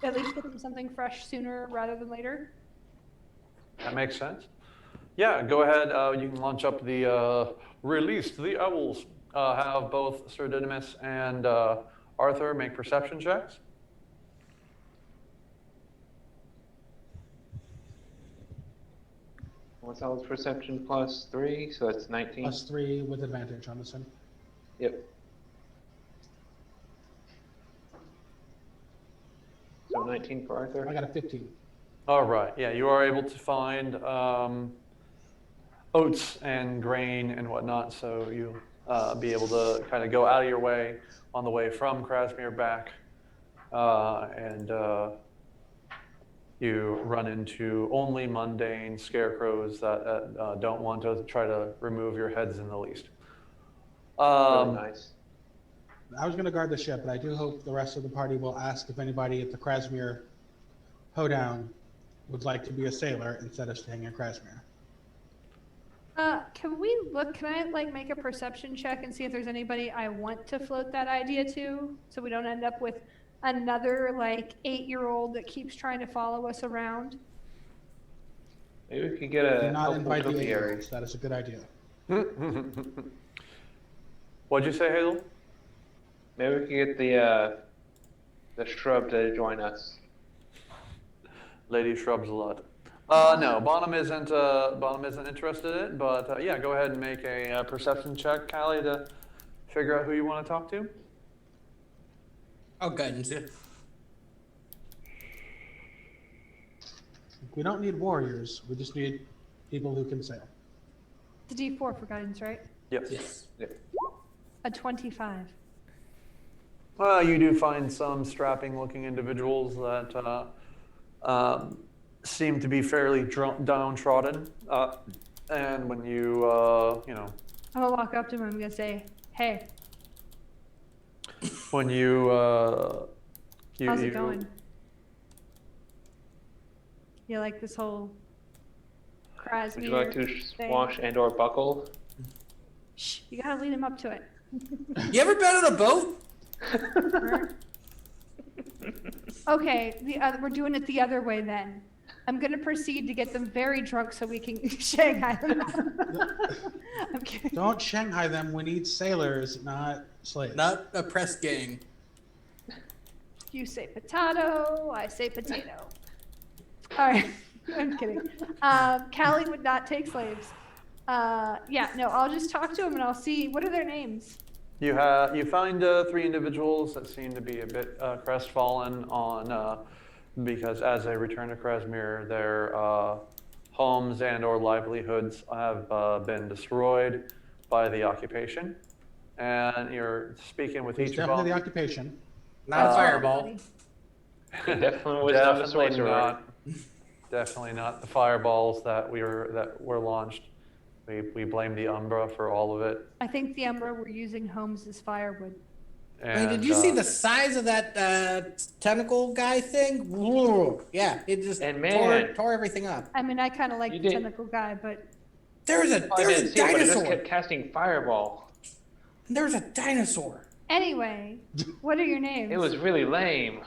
at least get them something fresh sooner rather than later. That makes sense. Yeah, go ahead. You can launch up the release the owls. Have both Sir Didymus and Arthur make perception checks. What's Al's perception plus 3? So that's 19. +3 with advantage on this one. Yep. So 19 for Arthur. I got a 15. All right. Yeah, you are able to find oats and grain and whatnot, so you'll be able to kind of go out of your way on the way from Krasmir back, and you run into only mundane scarecrows that don't want to try to remove your heads in the least. Really nice. I was going to guard the ship, but I do hope the rest of the party will ask if anybody at the Krasmir hoedown would like to be a sailor instead of staying in Krasmir. Can we look? Can I like make a perception check and see if there's anybody I want to float that idea to, so we don't end up with another like 8-year-old that keeps trying to follow us around? Maybe we could get a Do not helpful invite the topiary. 8-year-olds. That is a good idea. What'd you say, Hazel? Maybe we could get the shrub to join us. Lady Shrubs a lot. No, Bonham isn't interested in it, but yeah, go ahead and make a perception check, Callie, to figure out who you want to talk to. I'll guidance you. We don't need warriors. We just need people who can sail. The D4 for guidance, right? Yes. Yes. A 25. Well, you do find some strapping-looking individuals that seem to be fairly downtrodden, and when you I'm gonna walk up to him and I'm gonna say, "Hey, when you how's it going? You like this whole Krasmir Would you like to thing? swash and/or buckle? Shh, you gotta lead him up to it." You ever been on a boat? Okay, we're doing it the other way then. I'm gonna proceed to get them very drunk so we can Shanghai them. I'm kidding. Don't Shanghai them. We need sailors, not slaves. Not a press gang. You say potato, I say potato. All right, I'm kidding. Callie would not take slaves. Yeah, no, I'll just talk to them and I'll see, what are their names? you find 3 individuals that seem to be a bit crestfallen on because as they return to Krasmir, their homes and/or livelihoods have been destroyed by the occupation, and you're speaking with It's each of definitely them. the occupation. Not a fireball. He definitely was not a Definitely sorcerer. not. Definitely not the fireballs that were launched. We blame the Umbra for all of it. I think the Umbra were using Holmes as firewood. And, I mean, did you see the size of that tentacle guy thing? Whoa. Yeah, it just And man, tore everything up. I mean, I kind of like You the did- tentacle guy, but There's a I didn't dinosaur. see it, but it just kept casting fireball. There's a dinosaur. anyway, what are your names? It was really lame.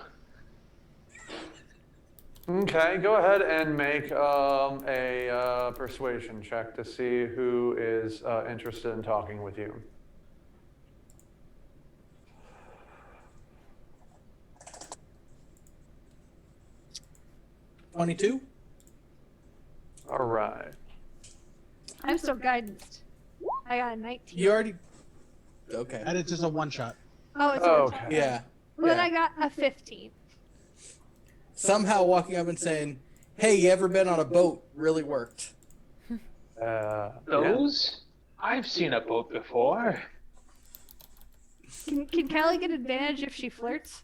Okay, go ahead and make a persuasion check to see who is interested in talking with you. $22. All right. I'm still guidance. I got a 19. You already. Okay. And it's just a one shot. Oh, it's Oh, one okay. shot. Yeah. Well, then yeah. I got a 15. Somehow walking up and saying, "Hey, you ever been on a boat?" really worked. Yeah. Those? I've seen a boat before. Can Callie get advantage if she flirts?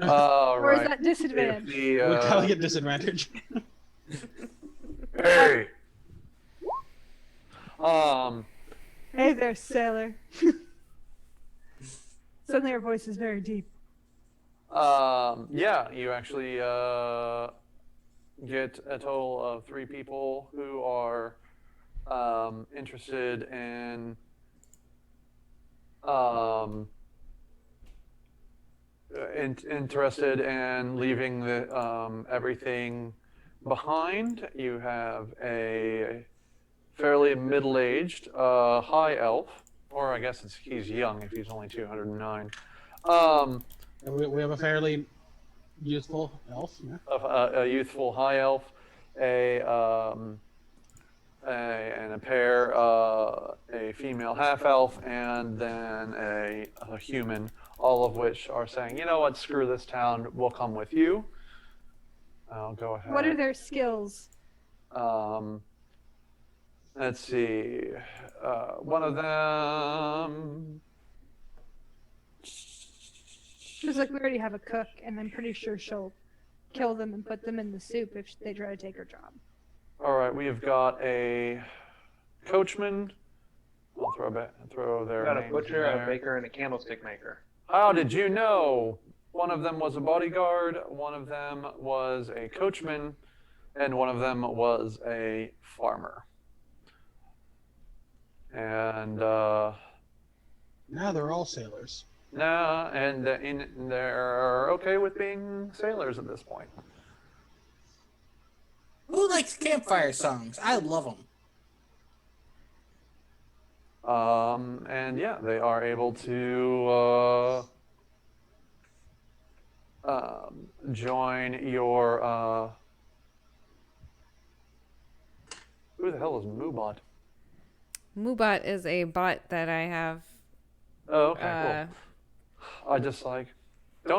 All Or is right. that disadvantage? The, Would Callie get disadvantage? hey. Hey there, sailor. Suddenly her voice is very deep. Yeah, you actually get a total of 3 people who are interested in interested in leaving the everything behind. You have a fairly middle-aged high elf, or I guess he's young if he's only 209. We have a fairly youthful elf. Yeah. A youthful high elf, and a pair, a female half elf, and then a human, all of which are saying, you know what, screw this town, we'll come with you. I'll go ahead. What are their skills? Let's see. One of them. Just like we already have a cook, and I'm pretty sure she'll kill them and put them in the soup if they try to take her job. All right, we have got a coachman. I'll throw their Got a names butcher, in there. a baker, and a candlestick maker. How did you know? One of them was a bodyguard, one of them was a coachman, and one of them was a farmer. And Now they're all sailors. they're okay with being sailors at this point. Who likes campfire songs? I love them. And yeah, they are able to join your. Who the hell is Moobot? Moobot is a bot that I have Oh, okay, cool. I just don't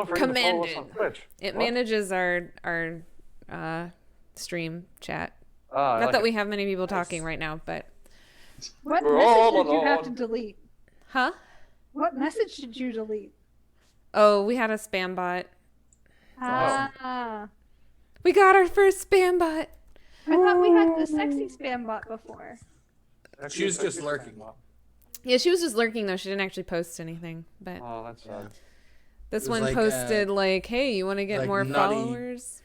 forget to follow us on commanded. Twitch. It What? manages our stream chat. I Not like that it. we have many people talking right now, but What We're all message did you have to alone. delete? huh? What message did you delete? Oh, we had a spam bot. Ah. We got our first spam bot. I thought we had the sexy spam bot before. She was just lurking. Yeah, she was just lurking though. She didn't actually post anything. But Oh, that's sad. this was one like, posted like, "Hey, you want to get like more naughty- followers?"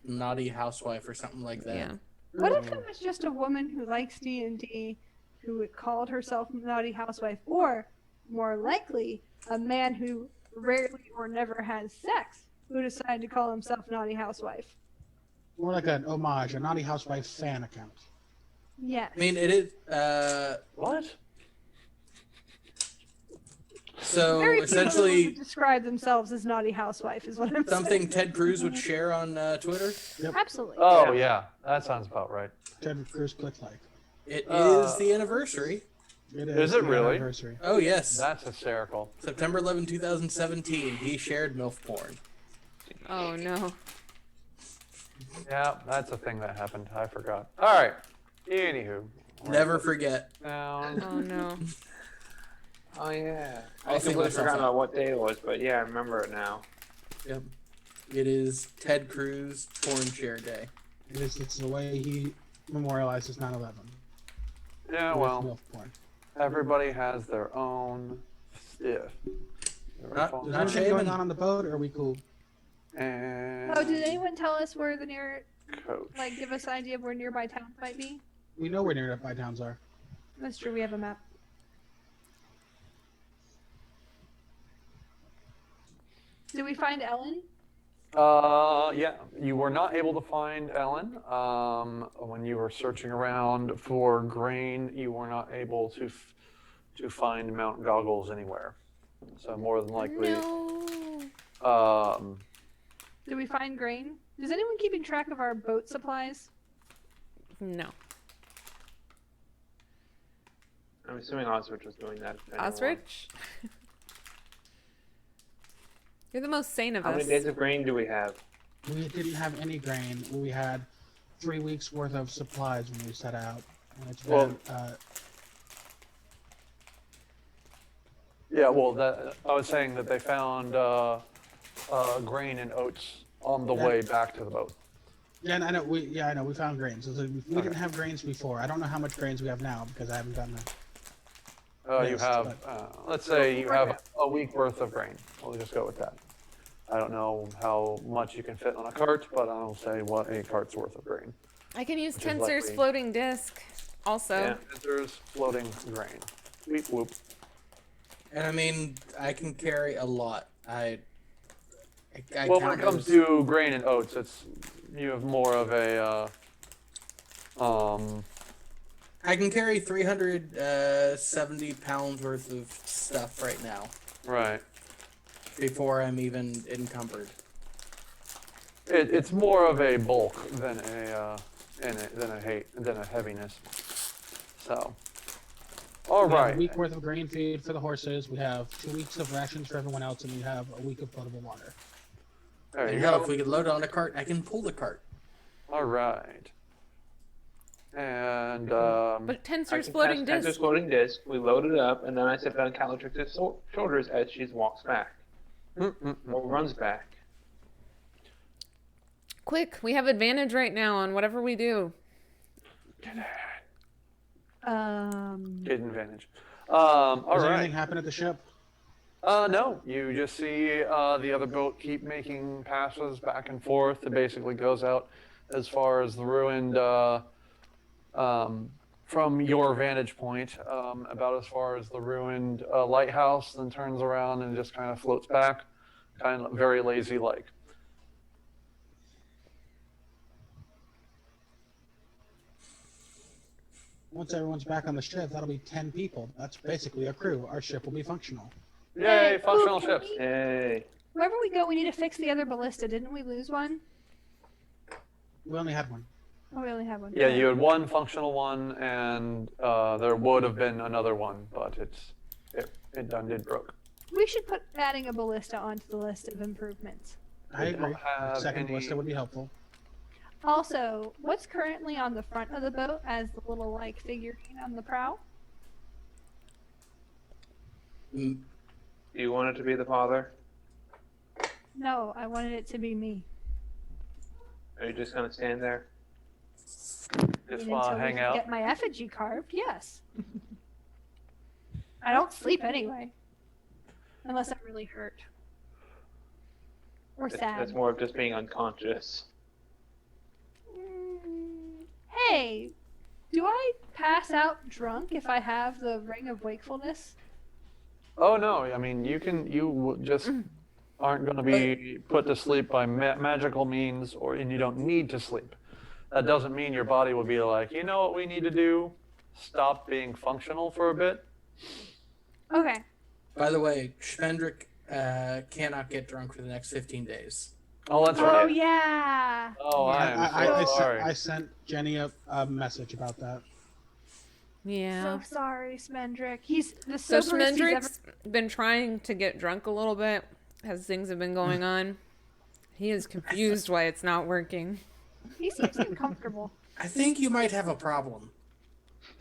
Naughty housewife or something like that. Yeah. What if it was just a woman who likes D&D who called herself Naughty Housewife, or more likely, a man who rarely or never has sex who decided to call himself Naughty Housewife? More like an homage, a naughty housewife fan account. Yes. I mean, it is. What? So Very few people who essentially, describe themselves as Naughty Housewife is what I'm something saying. Ted Cruz would share on Twitter. Absolutely. Oh, yeah. That sounds about right. Ted Cruz click like. It is the anniversary. It Is it the really? Anniversary. Oh yes, That's hysterical. September 11, 2017. He shared MILF porn. Oh no. Yeah, that's a thing that happened. I forgot. All right. Anywho. Never forget. Down. Oh no. Oh yeah. I'll I think completely myself forgot out. about what day it was, but yeah, I remember it now. Yep. It is Ted Cruz porn share day. It's the way he memorializes 9/11. Yeah, with well, milk corn. everybody has their own stuff. Not Is there anything shaving. going on the boat, or are we cool? And Oh, did anyone tell us where the coach. like, give us an idea of where nearby towns might be? We know where nearby towns are. That's true. We have a map. Did we find Ellen? Yeah, you were not able to find Ellen. When you were searching around for grain, you were not able to find Mount Goggles anywhere. So more than likely, No. Did we find grain? Is anyone keeping track of our boat supplies? No. I'm assuming Osrich was doing that. if anyone was. Osrich? You're the most sane of How us. many days of grain do we have? We didn't have any grain. We had 3 weeks worth of supplies when we set out. And it's been, yeah, well, I was saying that they found grain and oats on the way back to the boat. yeah, I know. I know. We found grains. So we didn't have grains before. I don't know how much grains we have now because I haven't gotten that. You Yes, have, let's say you have a week worth of grain. We'll just go with that. I don't know how much you can fit on a cart, but I'll say what a cart's worth of grain. I can use Which is Tensor's likely- floating disc also. Yeah. There's floating grain. Whoop whoop. And I mean, I can carry a lot. I Well, when count it comes those- to grain and oats, you have more of a I can carry 370 pounds worth of stuff right now right. before I'm even encumbered. It's more of a bulk than a heaviness. So, all We have right. a week worth of grain feed for the horses. We have 2 weeks of rations for everyone else, and we have a week of potable water. There you And hell, go. if we could load it on a cart, I can pull the cart. All right. And But Tensor's floating Tensor's disc. floating disc. We load it up, and then I sit on Calatrix's shoulders as she walks back or runs back. Quick, we have advantage right now on whatever we do. Get advantage. All Does right. anything happen at the ship? No, you just see the other boat keep making passes back and forth. It basically goes out as far as the ruined, from your vantage point, about as far as the ruined lighthouse, then turns around and just kind of floats back, kind of very lazy-like. Once everyone's back on the ship, that'll be 10 people. That's basically a crew. Our ship will be functional. Yay, functional ships. Yay. Wherever we go, we need to fix the other ballista. Didn't we lose one? We only had one. Oh, we only have one. Yeah, you had one functional one, and there would have been another one, but it done did broke. We should put adding a ballista onto the list of improvements. I We don't agree. have A second any- ballista would be helpful. Also, what's currently on the front of the boat as the little like figurine on the prow? Mm, Do you want it to be the father? No, I wanted it to be me. Are you just gonna stand there? Just And want until to we hang can out. get my effigy carved, yes. I don't sleep anyway. Unless I'm really hurt. Or sad. That's more of just being unconscious. Hey, do I pass out drunk if I have the Ring of Wakefulness? Oh no, I mean just aren't going to be put to sleep by magical means, and you don't need to sleep. That doesn't mean your body will be like, you know what we need to do? Stop being functional for a bit. Okay. By the way, Schmendrick cannot get drunk for the next 15 days. Oh, that's Oh right. yeah. Oh, I am so sorry. I sent Jenny a message about that. Yeah. So sorry, Smendrick. He's the So soberest he's ever. Schmendrick's been trying to get drunk a little bit as things have been going on. He is confused why it's not working. He seems uncomfortable. I think you might have a problem.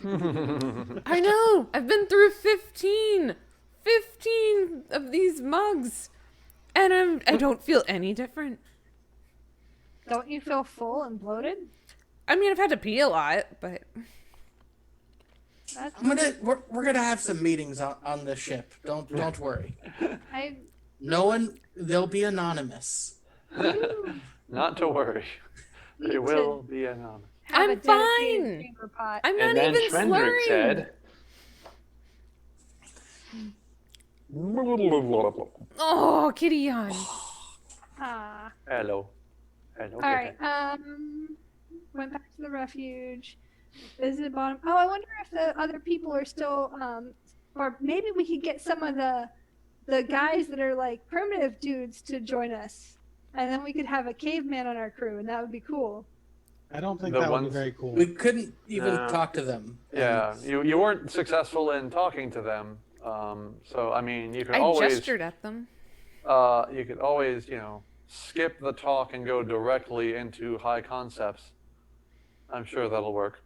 I know! I've been through 15 of these mugs! And I don't feel any different. Don't you feel full and bloated? I mean, I've had to pee a lot, but That's we're gonna have some meetings on the ship. Don't worry. I. No one. They'll be anonymous. Not to worry. need They to will be anonymous. have a I'm dedicated fine. chamber pot. I'm And not then even Schmendrick slurring. said, Oh, kitty yawn. Ah. Hello. Hello. All right. Went back to the refuge. Visited bottom. Oh, I wonder if the other people are still. Or maybe we could get some of the guys that are like primitive dudes to join us, and then we could have a caveman on our crew, and that would be cool. I don't think The that would be ones- very cool. We couldn't even No. talk to them. Yeah, you weren't successful in talking to them. So I mean, you could I always gestured at them. you could always skip the talk and go directly into high concepts. I'm sure that'll work.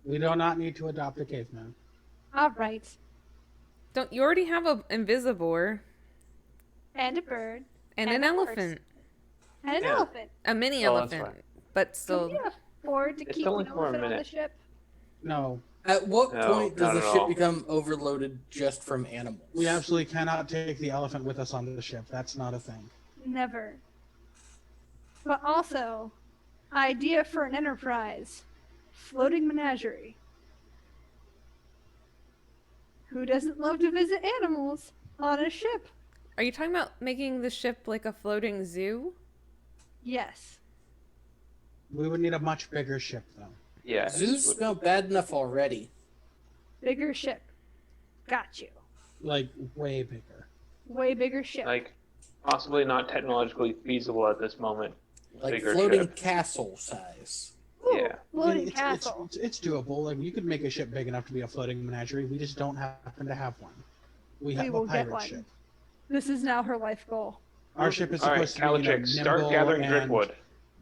We do not need to adopt a caveman. All right. Don't you already have a invisibore And a bird. and And an a horse. elephant, And an Yeah. elephant. a mini Oh, that's elephant, fine. but Can still. we afford to It's keep only an for a elephant on the minute. ship? No, At what No, point not does the at ship all. become overloaded just from animals? we absolutely cannot take the elephant with us on the ship. That's not a thing. Never. But also, idea for an enterprise. Floating menagerie. Who doesn't love to visit animals on a ship? Are you talking about making the ship like a floating zoo? Yes. We would need a much bigger ship, though. yeah. Zoos smell bad enough already. Bigger ship. Got you. Like, way bigger. Way bigger ship. Like, possibly not technologically feasible at this moment. Like Bigger floating ship. castle size. Ooh, yeah. Floating It's castle. doable. Like, you could make a ship big enough to be a floating menagerie. We just don't happen to have one. We have will a get pirate one. ship. This is now her life goal. Our ship is All right, supposed to be Calitrix, start nimble gathering and driftwood.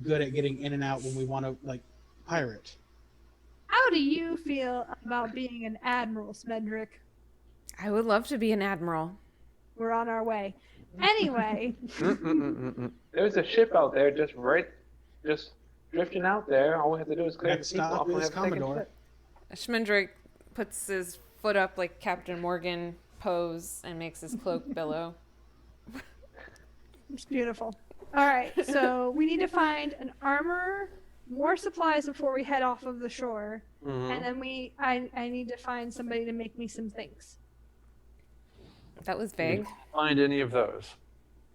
good at getting in and out when we want to, like, pirate. How do you feel about being an admiral, Smedrick? I would love to be an admiral. We're on our way. Anyway, There's a ship out there just drifting out there. All we have to do is clear the Next people stop off and we is have a second Commodore. ship. Schmendrick puts his foot up like Captain Morgan pose and makes his cloak billow. it's beautiful. All right, so we need to find an armor, more supplies before we head off of the shore, and then I need to find somebody to make me some things. That was vague. Find any of those.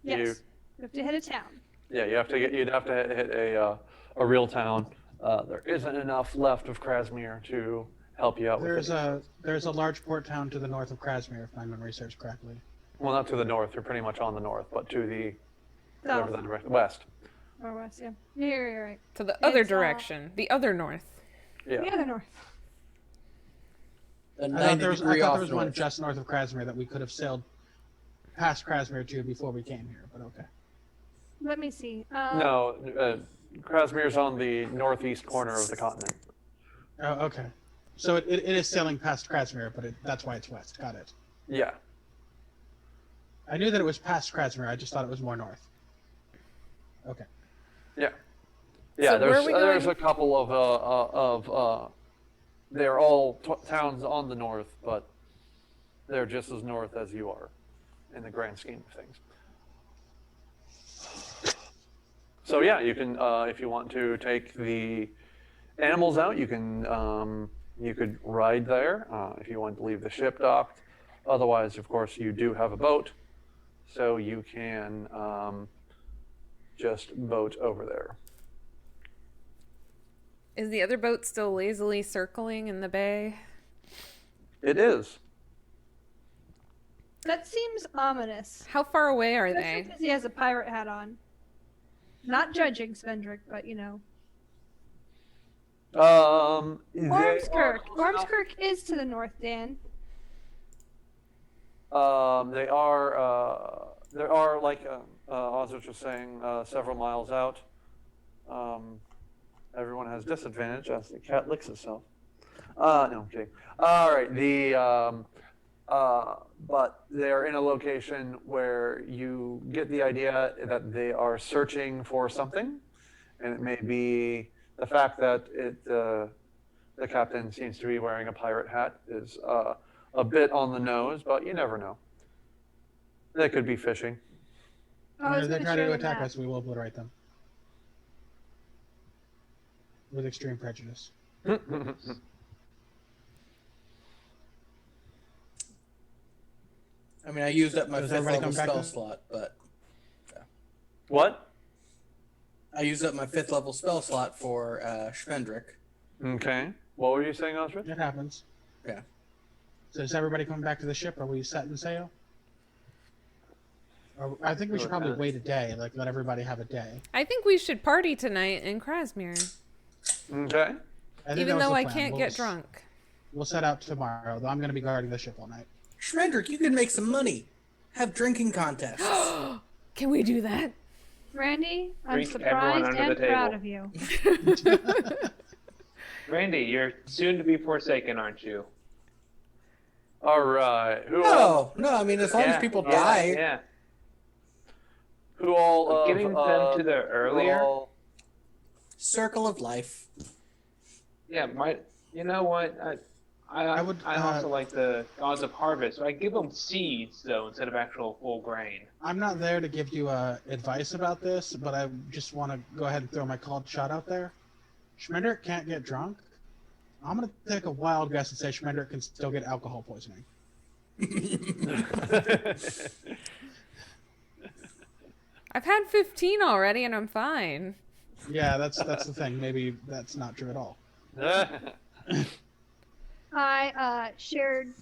Yes, we have to hit a town. Yeah, you'd have to hit a real town. There isn't enough left of Krasmir to help you out with it. There's a large port town to the north of Krasmir, if my memory serves correctly. Well, not to the north. You're pretty much on the north, but to the South whatever the direct west. or west, yeah. You're right. To the other It's, direction, the other north. Yeah. The other north. A I 90 thought degree there off was one north. just north of Krasmir that we could have sailed past Krasmir to before we came here, but okay. Let me see. No, Krasmir's on the northeast corner of the continent. Oh, okay. So it is sailing past Krasmir, but that's why it's west. Got it. Yeah. I knew that it was past Krasmir. I just thought it was more north. Okay. Yeah, So where are we there's going? a couple of they're all towns on the north, but they're just as north as you are in the grand scheme of things. So yeah, you can if you want to take the animals out, you could ride there if you want to leave the ship docked. Otherwise, of course, you do have a boat, so you can just boat over there. Is the other boat still lazily circling in the bay? It is. That seems ominous. How far away are Especially they? because he has a pirate hat on. Not judging Svendrick, but Ormskirk. Ormskirk is to the north, Dan. They are like Ozrich was saying, several miles out. Everyone has disadvantage as the cat licks itself. No, I'm kidding. All right, but they're in a location where you get the idea that they are searching for something, and it may be The fact that the captain seems to be wearing a pirate hat is a bit on the nose, but you never know. They could be fishing. I was If they gonna try share to the attack map. us, we will obliterate them. With extreme prejudice. I mean, I used up my Does fifth everybody level come back spell to- slot, but What? I used up my 5th level spell slot for Schmendrick. Okay. What were you saying, Osrid? It happens. Yeah. So is everybody coming back to the ship? Are we setting sail? Or, I think we should probably wait a day, like let everybody have a day. I think we should party tonight in Krasmir, Okay. I think that even was though the I plan. can't We'll get s- drunk. We'll set out tomorrow, though I'm going to be guarding the ship all night. Schmendrick, you can make some money. Have drinking contests. Can we do that? Randy, I'm Drink everyone surprised under and the table. proud of you. Randy, you're soon to be forsaken, aren't you? All right. Who all? No, I mean, as long as people yeah, die. Yeah. Who all? Getting them to the earlier. Circle of life. Yeah, you know what? I would, also like the gods of harvest. So I give them seeds though instead of actual full grain. I'm not there to give you advice about this, but I just want to go ahead and throw my called shot out there. Schmendrick can't get drunk. I'm going to take a wild guess and say Schmendrick can still get alcohol poisoning. I've had 15 already and I'm fine. Yeah, that's the thing. Maybe that's not true at all. I shared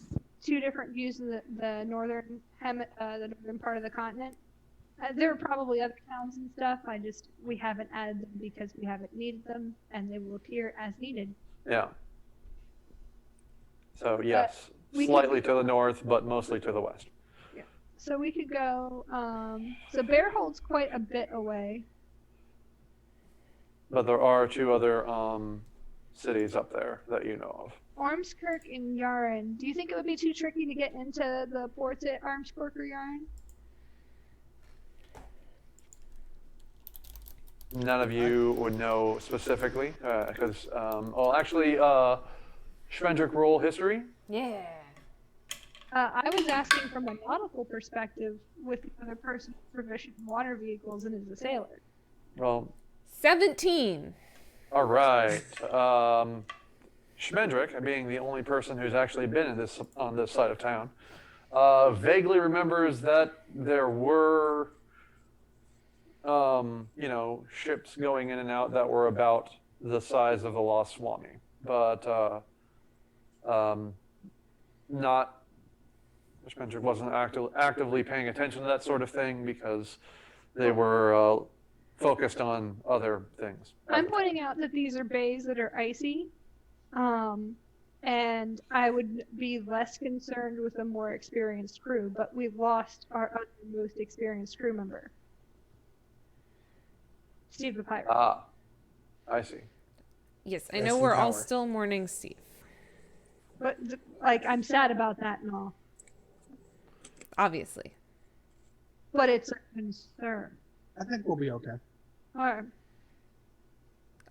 2 different views of the northern the northern part of the continent. There are probably other towns and stuff. We haven't added them because we haven't needed them, and they will appear as needed. Yeah. So yes, we slightly to the north, but mostly to the west. So we could go. So Bearhold's quite a bit away. But there are 2 other cities up there that you know of. Ormskirk and Yarn. Do you think it would be too tricky to get into the ports at Ormskirk or Yarn? None of you would know specifically, because, Schmendrick roll history. Yeah. I was asking from a nautical perspective with the other person proficient in water vehicles and is a sailor. Well, 17. all right. Schmendrick, being the only person who's actually been on this side of town, vaguely remembers that there were, ships going in and out that were about the size of the Lost Swami, but Schmendrick wasn't actively paying attention to that sort of thing because they were focused on other things. I'm pointing out that these are bays that are icy, and I would be less concerned with a more experienced crew, but we've lost our other most experienced crew member, Steve the Pirate. Ah, I see. Yes, I Rest know in we're all power. still mourning Steve. But, I'm sad about that and all, Obviously. but it's a concern. I think we'll be okay. Alright.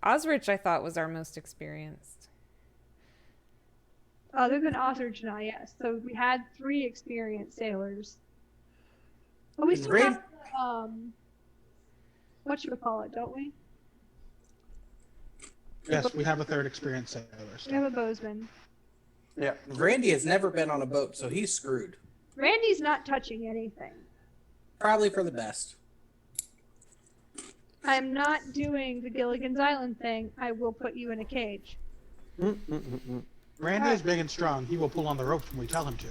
Osrich, I thought, was our most experienced. Other than Osrich and I, yes. So we had 3 experienced sailors. But we still Great. have, whatchamacallit, don't we? Yes, we have a 3rd experienced sailor. We So. have a bowsman. Yeah. Randy has never been on a boat, so he's screwed. Randy's not touching anything. Probably for the best. I'm not doing the Gilligan's Island thing. I will put you in a cage. Randy is big and strong. He will pull on the ropes when we tell him to.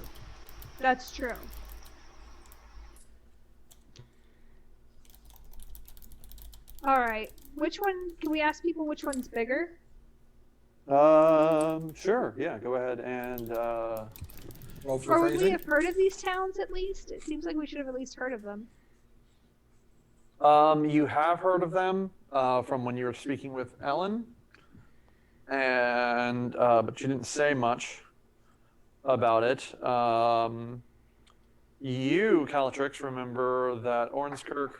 That's true. Alright. Which one, can we ask people which one's bigger? Sure. Yeah. Go ahead and. Roll for Or would we phrasing. have heard of these towns at least? It seems like we should have at least heard of them. You have heard of them from when you were speaking with Ellen, and but you didn't say much about it. You, Calatrix, remember that Ormskirk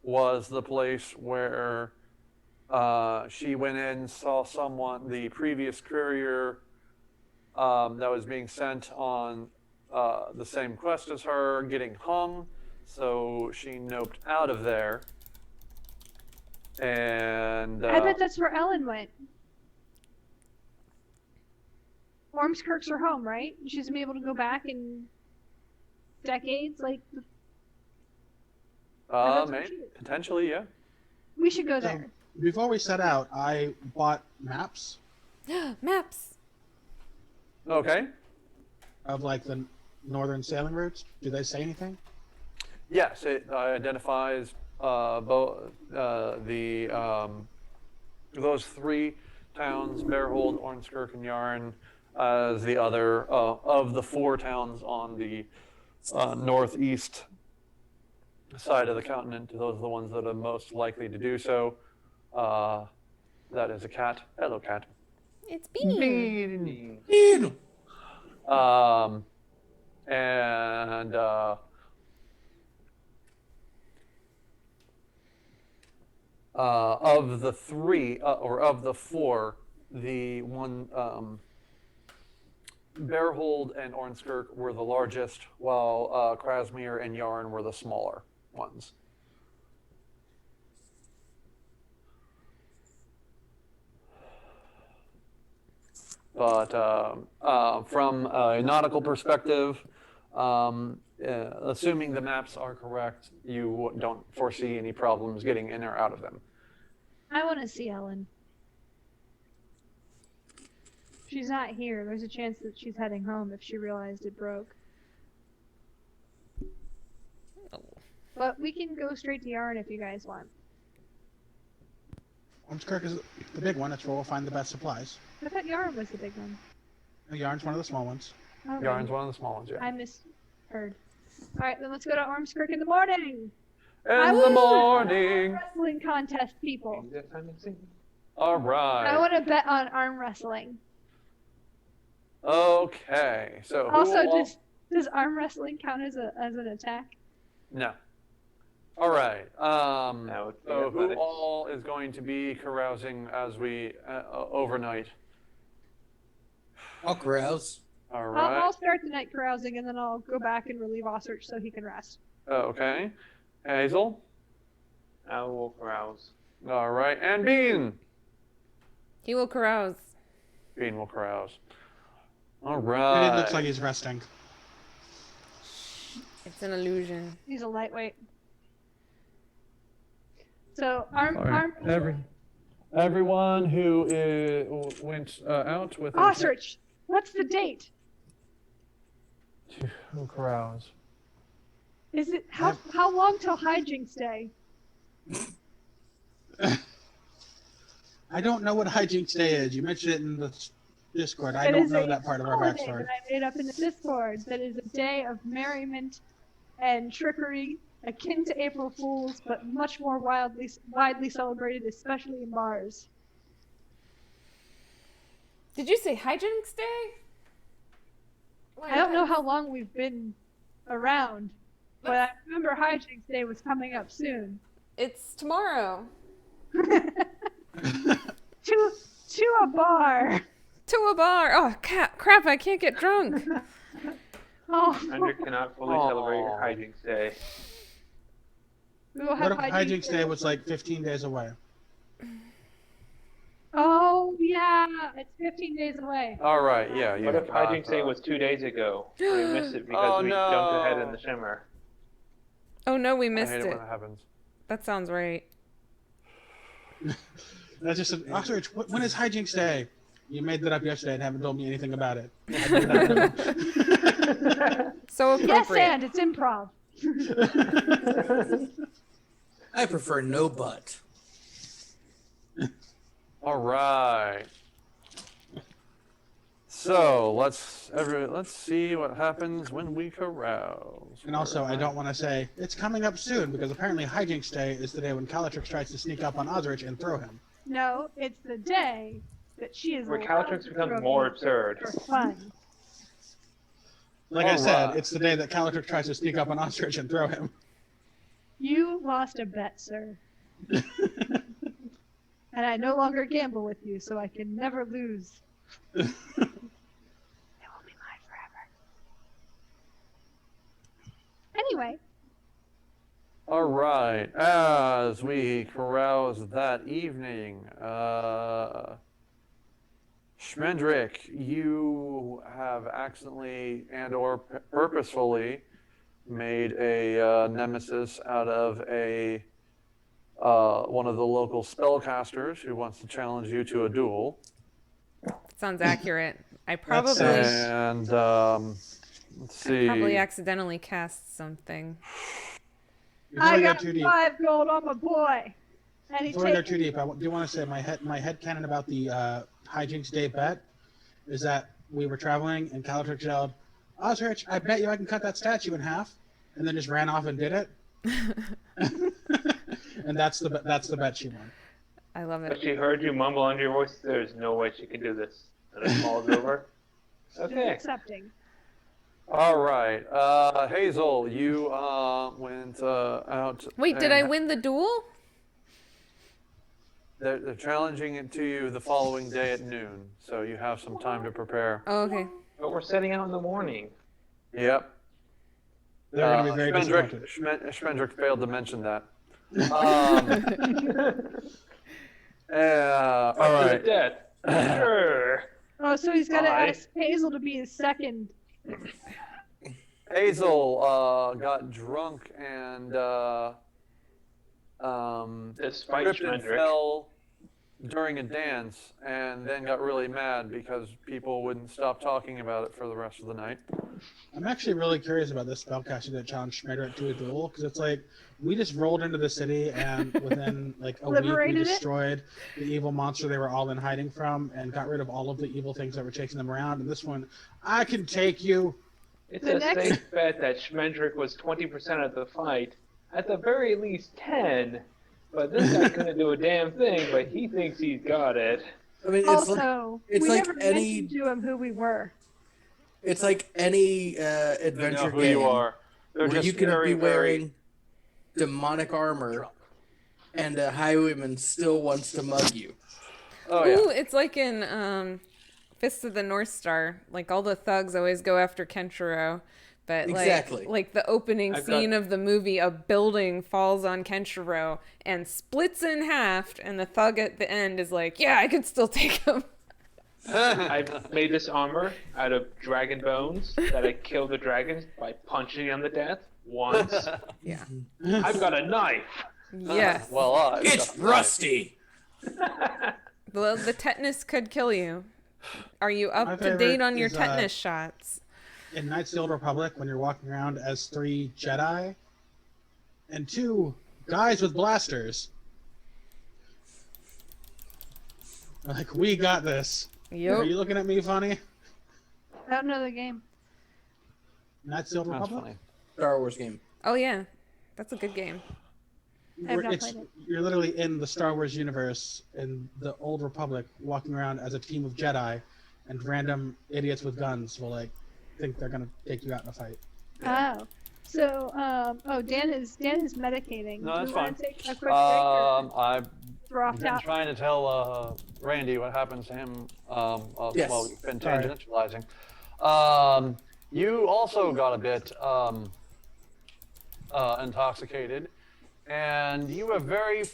was the place where She went in, saw someone, the previous courier that was being sent on the same quest as her, getting hung. So she noped out of there. And I bet that's where Ellen went. Ormskirk's her home, right? She's gonna be able to go back in decades, like. maybe, potentially, yeah. We should go there. Before we set out, I bought maps Maps. Okay. of like the northern sailing routes. Do they say anything? Yes, it identifies both those three towns, Bearhold, Ormskirk, and Yarn, as the other of the four towns on the northeast side of the continent. Those are the ones that are most likely to do so. That is a cat. Hello, cat. It's Bean. And of the three, or of the four, the one, Bearhold and Ormskirk were the largest, while Krasmere and Yarn were the smaller ones. But from a nautical perspective, assuming the maps are correct, you don't foresee any problems getting in or out of them. I want to see Ellen. She's not here. There's a chance that she's heading home if she realized it broke. But we can go straight to Yarn if you guys want. Ormskirk is the big one. That's where we'll find the best supplies. I thought Yarn was the big one. Yarn's one of the small ones. Okay. Yarn's one of the small ones, yeah. I misheard. Alright, then let's go to Ormskirk in the morning! In the morning. Wrestling contest, people. All right. I want to bet on arm wrestling. Okay. So who Also, all... does arm wrestling count as an attack? No. All right. That would be So who athletics. all is going to be carousing as we overnight? I'll carouse. All I'll right. start the night carousing and then I'll go back and relieve Osrich so he can rest. Okay. Hazel. I will carouse. All right. And Bean. He will carouse. Bean will carouse. All And right. it looks like he's resting. It's an illusion. He's a lightweight. So arm. Everyone who went out with Osrich, what's the date? who carouse. Is it how long till hijinks day? I don't know what Hijinks Day is. You mentioned it in the Discord. I It don't is know a that part of our holiday backstory. that I made up in the Discord. That is a day of merriment and trickery, akin to April Fools, but much more widely celebrated, especially in bars. Did you say hijinks day? I don't know how long we've been around, but I remember hijinks day was coming up soon. It's tomorrow. To a bar. To a bar. Oh, crap, I can't get drunk. Oh, Andrew cannot fully celebrate your hijinks day. we will What have if Hijinks Day was like 15 days away? Oh, yeah, it's 15 days away. All right. Yeah. What if hijinks day was 2 days ago? We missed it because we jumped ahead in the Shimmer. Oh no, we I missed hate it it. when that happens. That sounds right. That's just Osrich, when is Hijinks Day? You made that up yesterday and haven't told me anything about it. So Yes, appropriate. and it's improv. I prefer no butt. All right. So let's see what happens when we carouse. And also, I don't want to say it's coming up soon because apparently Hijinks Day is the day when Calatrix tries to sneak up on Osrich and throw him. No, it's the day that she is Where allowed Calatrix to becomes throw more me absurd. for fun. Like I said, Alright. it's the day that Calatrix tries to sneak up on Osrich and throw him. You lost a bet, sir. and I no longer gamble with you, so I can never lose. It will be mine forever. Anyway. All right. As we carouse that evening, Schmendrick, you have accidentally and/or purposefully made a nemesis out of one of the local spellcasters who wants to challenge you to a duel. Sounds accurate. I That's probably And let's see. probably accidentally cast something. You're I going there got too deep. 5 gold on my boy. And he's Going there taking too deep. I do want to say my head canon about the hijinks day bet is that we were traveling and Calatrix yelled, "Osrich, I bet you I can cut that statue in half," and then just ran off and did it. And that's the bet she won. I love But it. she heard you mumble under your voice, there's no way she can do this. And it falls over. Okay. accepting. All right. Hazel, you went out. Wait, did I and win the duel? They're challenging it to you the following day at noon, so you have some time to prepare. Oh, okay. But we're setting out in the morning. Yep. They're going to be very disappointed. Schmendrick failed to mention that. All right. Death. Sure. Oh, so he's got to Hi. ask Hazel to be his second. Hazel got drunk and Despite tripped and Schmendrick. fell during a dance, and then got really mad because people wouldn't stop talking about it for the rest of the night. I'm actually really curious about this spellcaster that challenged Schmendrick to a duel, because it's like we just rolled into the city and within like a week we Liberated it? destroyed the evil monster they were all in hiding from and got rid of all of the evil things that were chasing them around. And this one, I can take you. It's The a next- safe bet that Schmendrick was 20% of the fight. At the very least 10. But this guy couldn't do a damn thing, but he thinks he's got it. I mean, Also, it's we like never any- mentioned to him who we were. it's like any They adventure know who game you are. They're where just you can very, be wearing demonic armor and a highwayman still wants to mug you. Oh yeah. Ooh, it's like in Fist of the North Star. Like all the thugs always go after Kenshiro. But Exactly. like the opening I've scene got- of the movie, a building falls on Kenshiro and splits in half, and the thug at the end is like, "Yeah, I could still take him." I've made this armor out of dragon bones that I killed the dragons by punching them to death once. Yeah. I've got a knife. Yes. Well, It's rusty. Well, the tetanus could kill you. Are you My up to favorite date on your is, tetanus shots? In Knights of the Old Republic, when you're walking around as 3 Jedi and 2 guys with blasters, like, we got this. Are Yep. you looking at me funny? I don't know the game. Knights of the Old That's Republic? funny. Star Wars game. Oh yeah, that's a good game. I've not It's, played it. you're literally in the Star Wars universe in the Old Republic, walking around as a team of Jedi, and random idiots with guns will like think they're gonna take you out in a fight. Oh. So, Dan is medicating. No, that's Do you wanna fine. take a quick break or I've drop been out? trying to tell Randy what happens to him Yes. while we've been Sorry. tangentializing. You also got a bit intoxicated, and you have very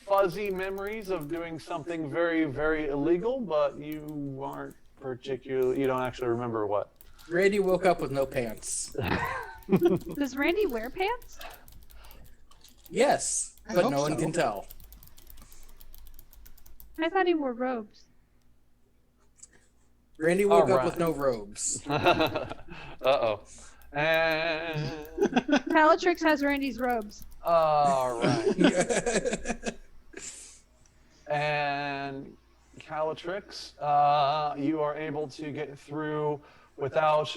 fuzzy memories of doing something very, very illegal, but you aren't particularly, you don't actually remember what. Randy woke up with no pants. Does Randy wear pants? Yes, I but hope no one so. can tell. I thought he wore robes. Randy woke All up with no robes. Uh-oh. And, Palatrix has Randy's robes. all right. And Calatrix, you are able to get through without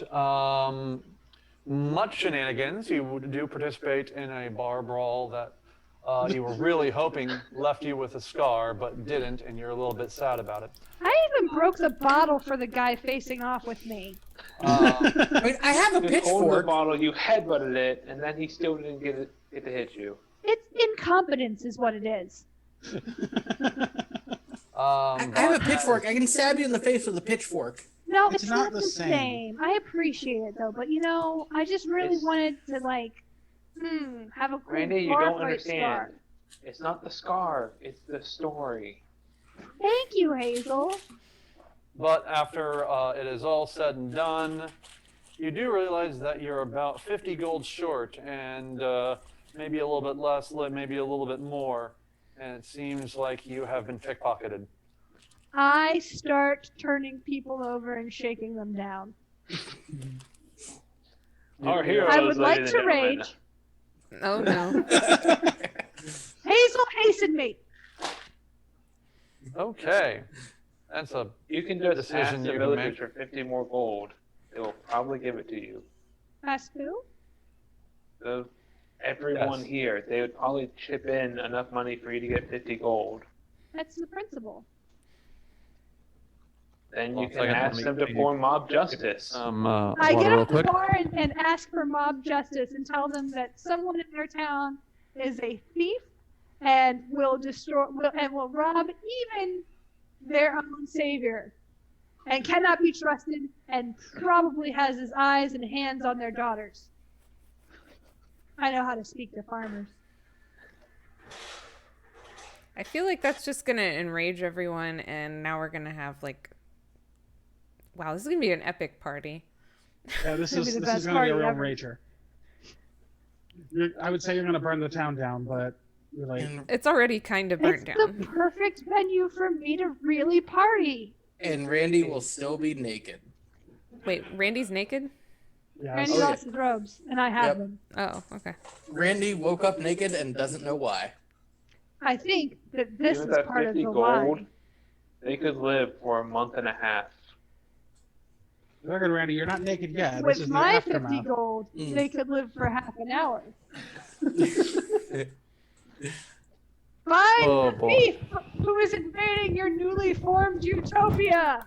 much shenanigans. You do participate in a bar brawl that you were really hoping left you with a scar, but didn't, and you're a little bit sad about it. I even broke the bottle for the guy facing off with me. I mean, I have a You hold the pitchfork. bottle, you headbutted it, and then he still didn't get to hit you. It's incompetence, is what it is. I have a pitchfork. I can stab you in the face with a pitchfork. No, It's it's not not the the same. same. I appreciate it though, but I just really wanted to have a cool Randy, you bar don't fight understand. scar. It's not the scar, it's the story. Thank you, Hazel. But after it is all said and done, you do realize that you're about 50 gold short, and maybe a little bit less, maybe a little bit more, and it seems like you have been pickpocketed. I start turning people over and shaking them down. Our heroes, I would like ladies to and gentlemen. rage. Oh no. Hazel, hasten me. Okay. That's a You can just decision ask the you can villagers make. for 50 more gold. They will probably give it to you. Ask who? Everyone Yes. here, they would probably chip in enough money for you to get 50 gold. That's the principal. Then Well, you can second, let ask me- them to form mob justice. I get real up the quick. bar and ask for mob justice and tell them that someone in their town is a thief and will rob even their own savior and cannot be trusted and probably has his eyes and hands on their daughters. I know how to speak to farmers. I feel like that's just gonna enrage everyone, and now we're gonna have wow, this is gonna be an epic party. Yeah, this Maybe is the this best is going to be a party real ever. rager. I would say you're going to burn the town down, but you're like, It's already kind of burnt It's down. the perfect venue for me to really party. And Randy will still be naked. Wait, Randy's naked? yeah, Randy Oh, yeah. lost his robes, and I have Yep. them. Oh, okay. Randy woke up naked and doesn't know why. I think that this Even is that part of 50 the gold, lie. they could live for a month and a half. look at Randy, you're not naked yet. This With is the my 50 aftermath. gold, Mm. they could live for half an hour. Find Oh, the boy. thief who is invading your newly formed utopia.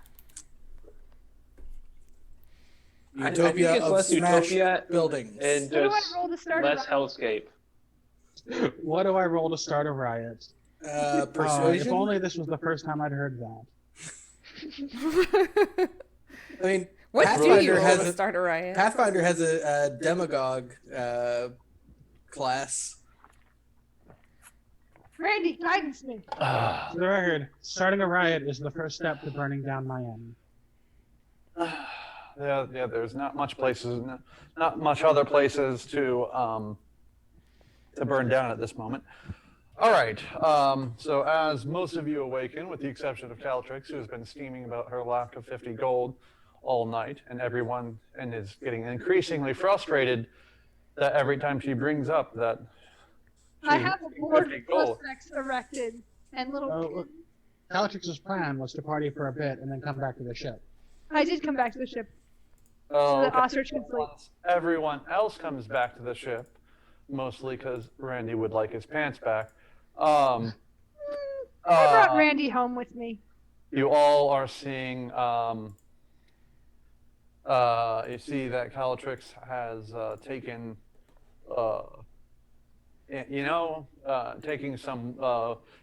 I think Utopia it's of less smashed utopia buildings. and What do I just roll to start a less riot? hellscape. What do I roll to start a riot? If Persuasion. only this was the first time I'd heard that. I mean, What do Pathfinder you roll has to a- start a riot? Pathfinder has a demagogue class. Randy, guidance me. Ah. For the record, starting a riot is the first step to burning down my inn. Yeah, there's not much other places to burn down at this moment. All right, so as most of you awaken, with the exception of Calatrix, who has been steaming about her lack of 50 gold all night, and is getting increasingly frustrated that every time she brings up that I she have a needs board 50 of gold. suspects erected and little. Oh, look. Calatrix's plan was to party for a bit and then come back to the ship. I did come back to the ship. Oh, the okay. ostrich can sleep. Once everyone else comes back to the ship, mostly because Randy would like his pants back. I brought uh, Randy home with me. You all are seeing. You see that Calatrix has taken, taking some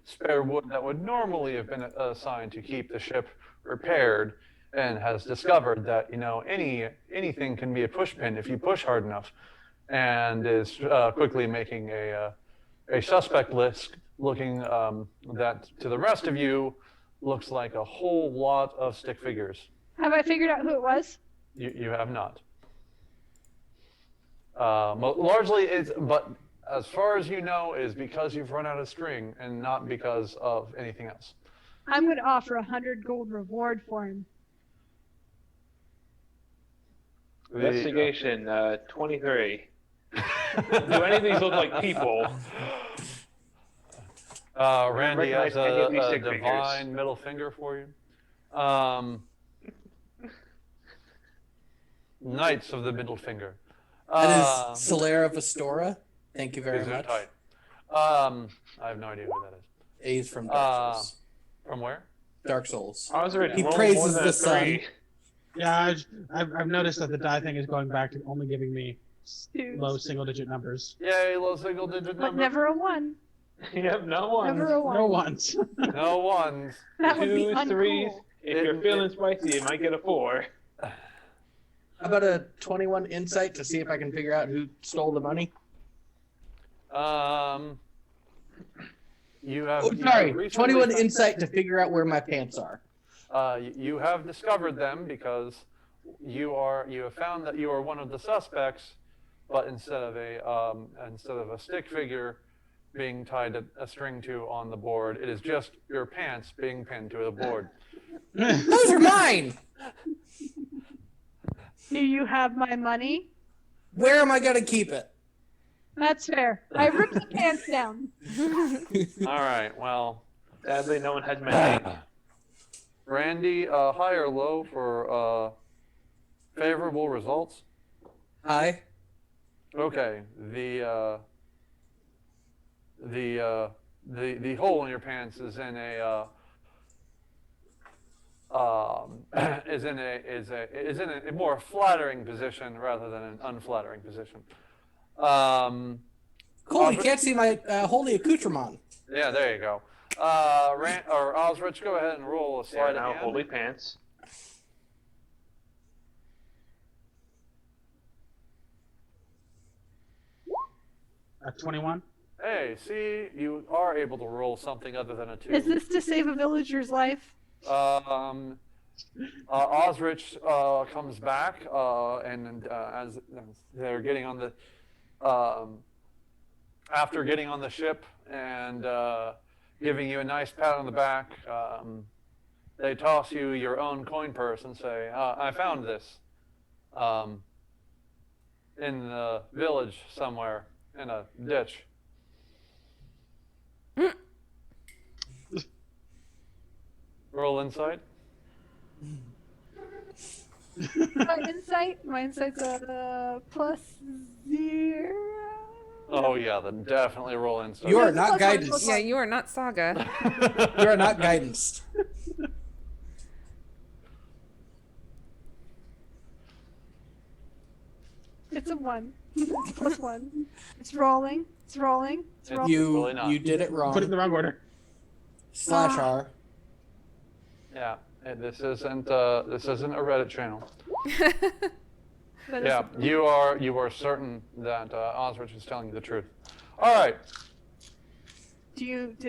spare wood that would normally have been assigned to keep the ship repaired, and has discovered that anything can be a pushpin if you push hard enough, and is quickly making a suspect list, looking that to the rest of you looks like a whole lot of stick figures. Have I figured out who it was? You have not. Largely, but as far as you know, is because you've run out of string and not because of anything else. I'm going to offer 100 gold reward for him. Investigation 23. Do any of these look like people? Randy has recognize any of these a stick figures. divine middle finger for you. Knights of the middle finger. That is Solera Vestora. Thank you very much. Gesundheit. I have no idea who that is. A's from Dark Souls. From where? Dark Souls. Ozrid, He roll praises more than the a sun. 3. Yeah, I've noticed that the die thing is going back to only giving me Dude. low single-digit numbers. Yay, low single digit But number. never a 1. Yep, no ones. Never a one. No ones. No ones. That would be 2s, 3s. uncool. If you're feeling spicy, you might get a 4. How about a 21 insight to see if I can figure out who stole the money? You have. Oh, you sorry, have recently 21 found- insight to figure out where my pants are. You have discovered them because you have found that you are one of the suspects, but instead of a stick figure being tied a string to on the board, it is just your pants being pinned to the board. Those are mine. Do you have my money? Where am I gonna keep it? That's fair. I ripped the pants down. All right. Well, Sadly, no one has my name. Randy, high or low for favorable results? Hi. Okay. The hole in your pants is in a is in a more flattering position rather than an unflattering position. Cool. You can't see my holy accoutrement. Yeah, there you go. Osrich, go ahead and roll a They are sleight of now hand. holy pants. At 21. Hey, see, you are able to roll something other than a 2. Is this to save a villager's life? Osrich comes back, and as they're getting on the, after getting on the ship and giving you a nice pat on the back, they toss you your own coin purse and say, "I found this in the village somewhere in a ditch." Roll insight. My insight's a +0. Oh yeah, then definitely roll insight. You are Plus not one, guidance. plus Yeah, one. you are not Saga. You are not guidance. It's a 1. +1. It's rolling. It's rolling. It's rolling. Really not. You did it wrong. Put it in the wrong order. /R. Yeah, and this isn't a Reddit channel. That Yeah, is- you are certain that Osrich is telling you the truth. All right.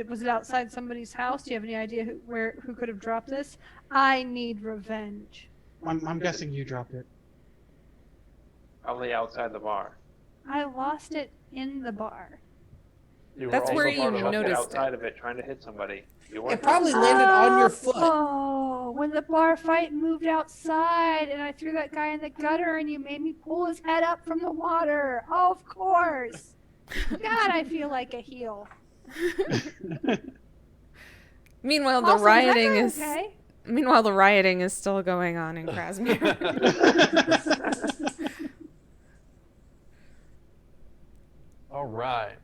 Was it outside somebody's house? Do you have any idea who could have dropped this? I need revenge. I'm guessing you dropped it. Probably outside the bar. I lost it in the bar. You were That's also where you part of it. noticed outside of it, trying to hit somebody. You weren't It probably landed on your foot. Oh, when the bar fight moved outside and I threw that guy in the gutter and you made me pull his head up from the water. Oh, of course. God, I feel like a heel. Meanwhile, the Also, rioting remember, is okay? meanwhile the rioting is still going on in Krasmir. All right.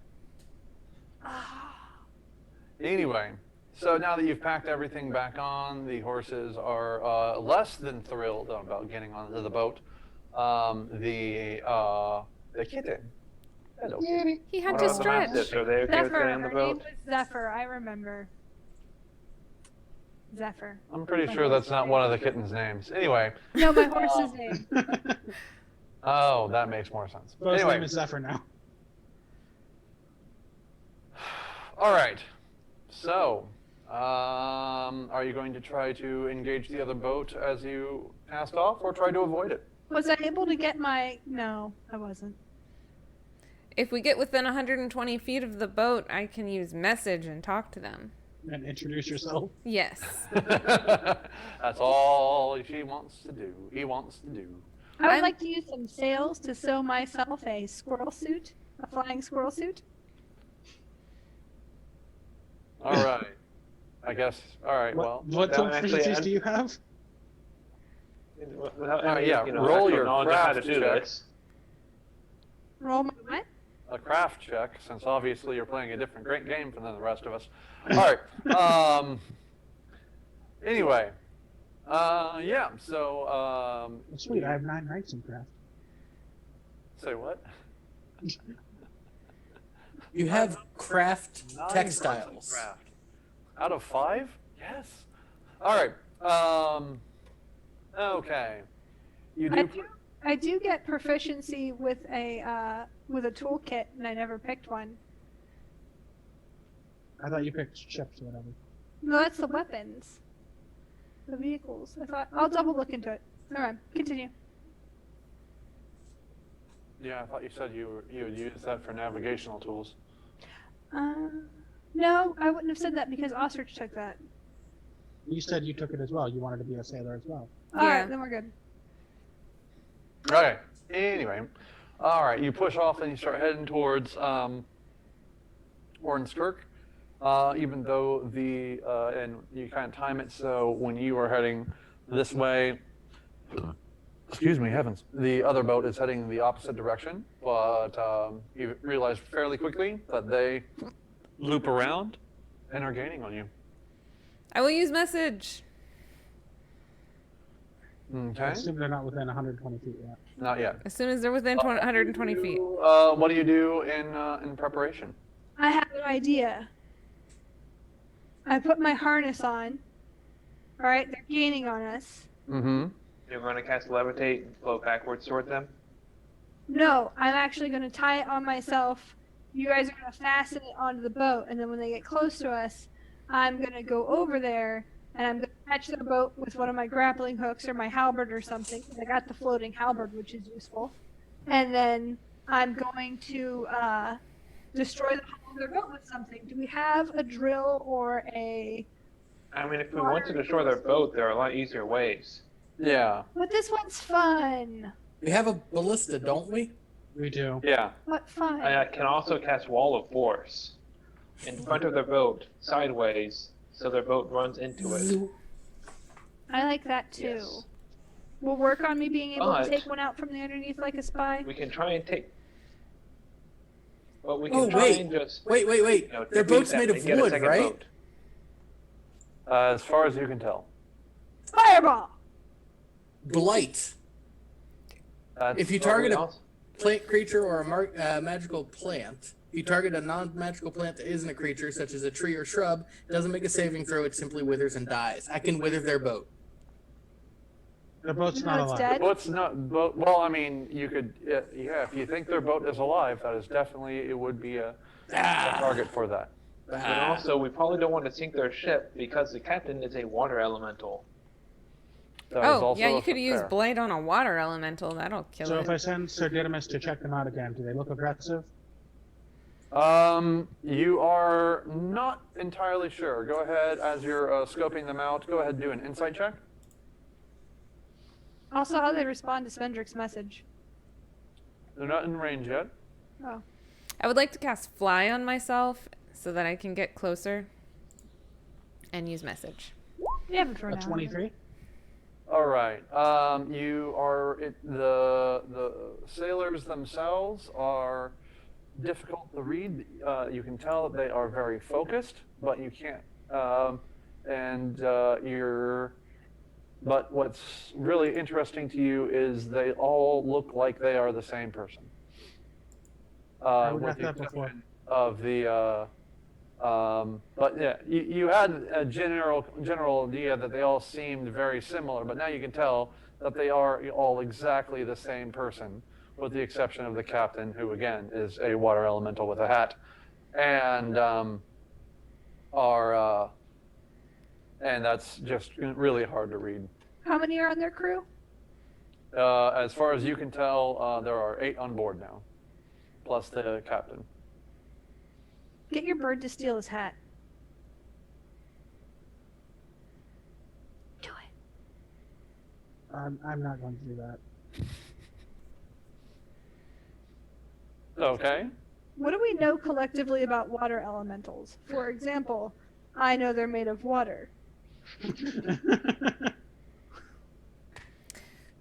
Anyway, so now that you've packed everything back on, the horses are less than thrilled about getting onto the boat. The kitten. Hello. He had What to about the stretch. mastiffs? Are they okay with Zephyr. getting on the Her name boat? was Zephyr. I remember. Zephyr. I'm pretty sure that's not one of the kitten's names. Anyway. No, my horse's name. Oh, that makes more sense. Bo's name Anyway. is Zephyr now. All right. So, are you going to try to engage the other boat as you cast off, or try to avoid it? Was I able to get my... No, I wasn't. If we get within 120 feet of the boat, I can use message and talk to them. And introduce yourself. Yes. That's all she wants to do. He wants to do. I would I'm- like to use some sails to sew myself a squirrel suit. A flying squirrel suit. All right. I guess. All right. Well. What that one actually proficiencies adds- do you have? Without Oh, any, yeah, roll actual your knowledge of how to craft do check. this. Roll my what? A craft check, since obviously you're playing a different great game from the rest of us. All right. Anyway. Yeah. So. Sweet, I have 9 ranks in craft. Say what? You have craft 9% textiles. craft. Out of 5? Yes. All right. Okay. You do. I do get proficiency with a toolkit, and I never picked one. I thought you picked ships or whatever. No, that's the weapons. The vehicles. I thought I'll double look into it. All right, continue. Yeah, I thought you said you would use that for navigational tools. No, I wouldn't have said that because Ostrich took that. You said you took it as well. You wanted to be a sailor as well. All right, then we're good. Okay. Anyway, all right. You push off and you start heading towards Ornskirk. Even though and you kind of time it so when you are heading this way, excuse me, heavens, the other boat is heading the opposite direction. But you realize fairly quickly that they loop around and are gaining on you. I will use message. Okay. I assume they're not within 120 feet yet. Not yet. As soon as they're within 120 feet. What do you do in preparation? I have an idea. I put my harness on. All right, they're gaining on us. Mm-hmm. You're going to cast Levitate and float backwards toward them? No, I'm actually going to tie it on myself. You guys are going to fasten it onto the boat, and then when they get close to us, I'm going to go over there, and I'm going to catch the boat with one of my grappling hooks or my halberd or something. I got the floating halberd, which is useful. And then I'm going to destroy the hull of their boat with something. Do we have a drill or a... I mean, if we want to destroy their boat, there are a lot easier ways. Yeah. But this one's fun. We have a ballista, don't we? We do. Yeah. What fun? I can also cast Wall of Force in front of their boat, sideways, so their boat runs into it. I like that too. Yes. We'll work on me being able But- to take one out from the underneath like a spy. We can try and take... But we can Oh, try wait. and just... Wait. you know, Their defeat boat's them made of and get a wood, second right? boat. As far as you can tell. Fireball! Blight. If you That's target a else? plant creature or a magical plant, if you target a non-magical plant that isn't a creature, such as a tree or shrub, it doesn't make a saving throw, it simply withers and dies. I can wither their boat. The boat's not No, it's alive. dead. Boat's not. Boat. Well, I mean, you could. Yeah. If you think their boat is alive, that is definitely. It would be a target for that. But also, we probably don't want to sink their ship because the captain is a water elemental. That is Oh, also yeah, you a could use fair. Blade on a water elemental. That'll kill So it. if I send Sir Didymus to check them out again, do they look aggressive? You are not entirely sure. Go ahead, as you're scoping them out, go ahead and do an insight check. Also, how they respond to Svendrik's message. They're not in range yet. Oh. I would like to cast Fly on myself so that I can get closer and use message. Yeah, but for A now. 23? All right. You are the sailors themselves are difficult to read. You can tell that they are very focused, but you can't. But what's really interesting to you is they all look like they are the same person. would With have the that before. exception of the. But yeah, you had a general idea that they all seemed very similar, but now you can tell that they are all exactly the same person, with the exception of the captain, who again is a water elemental with a hat, and and that's just really hard to read. How many are on their crew? As far as you can tell, there are 8 on board now, plus the captain. Get your bird to steal his hat. Do it. I'm not going to do that. Okay. What do we know collectively about water elementals? For example, I know they're made of water.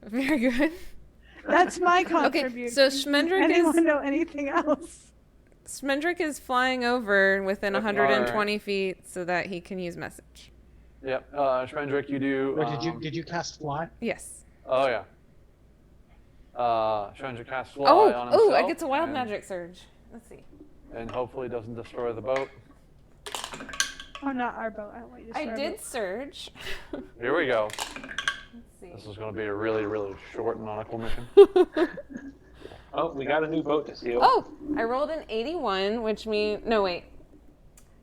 Very good. That's my Okay, contribution. so Schmendrick Anyone know anything else? flying over within Yep, 120 feet so that he can use message. Yep. Schmendrick, you do. Wait, did you cast fly? Yes. Oh yeah. Schmendrick casts fly on himself. Oh, I get to wild and- magic surge. Let's see. and hopefully doesn't destroy the boat. Oh, not our boat. I don't want you to I destroy our did boat. surge. Here we go. Let's see. This is going to be a really, really short nautical mission. Oh, we got a new boat to steal. Oh, I rolled an 81, which means no wait.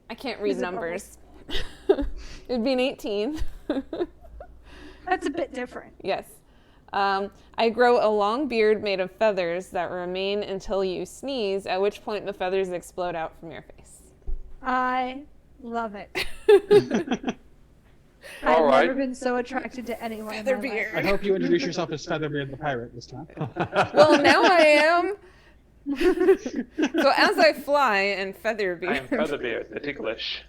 I can't read Is it numbers. It'd be an 18. That's a bit different. Yes. I grow a long beard made of feathers that remain until you sneeze, at which point the feathers explode out from your face. I love it. All I've right. never been so attracted to anyone in my life. Featherbeard. I hope you introduce yourself as Featherbeard the Pirate this time. Well, now I am. So as I fly and Featherbeard. I am Featherbeard, the ticklish.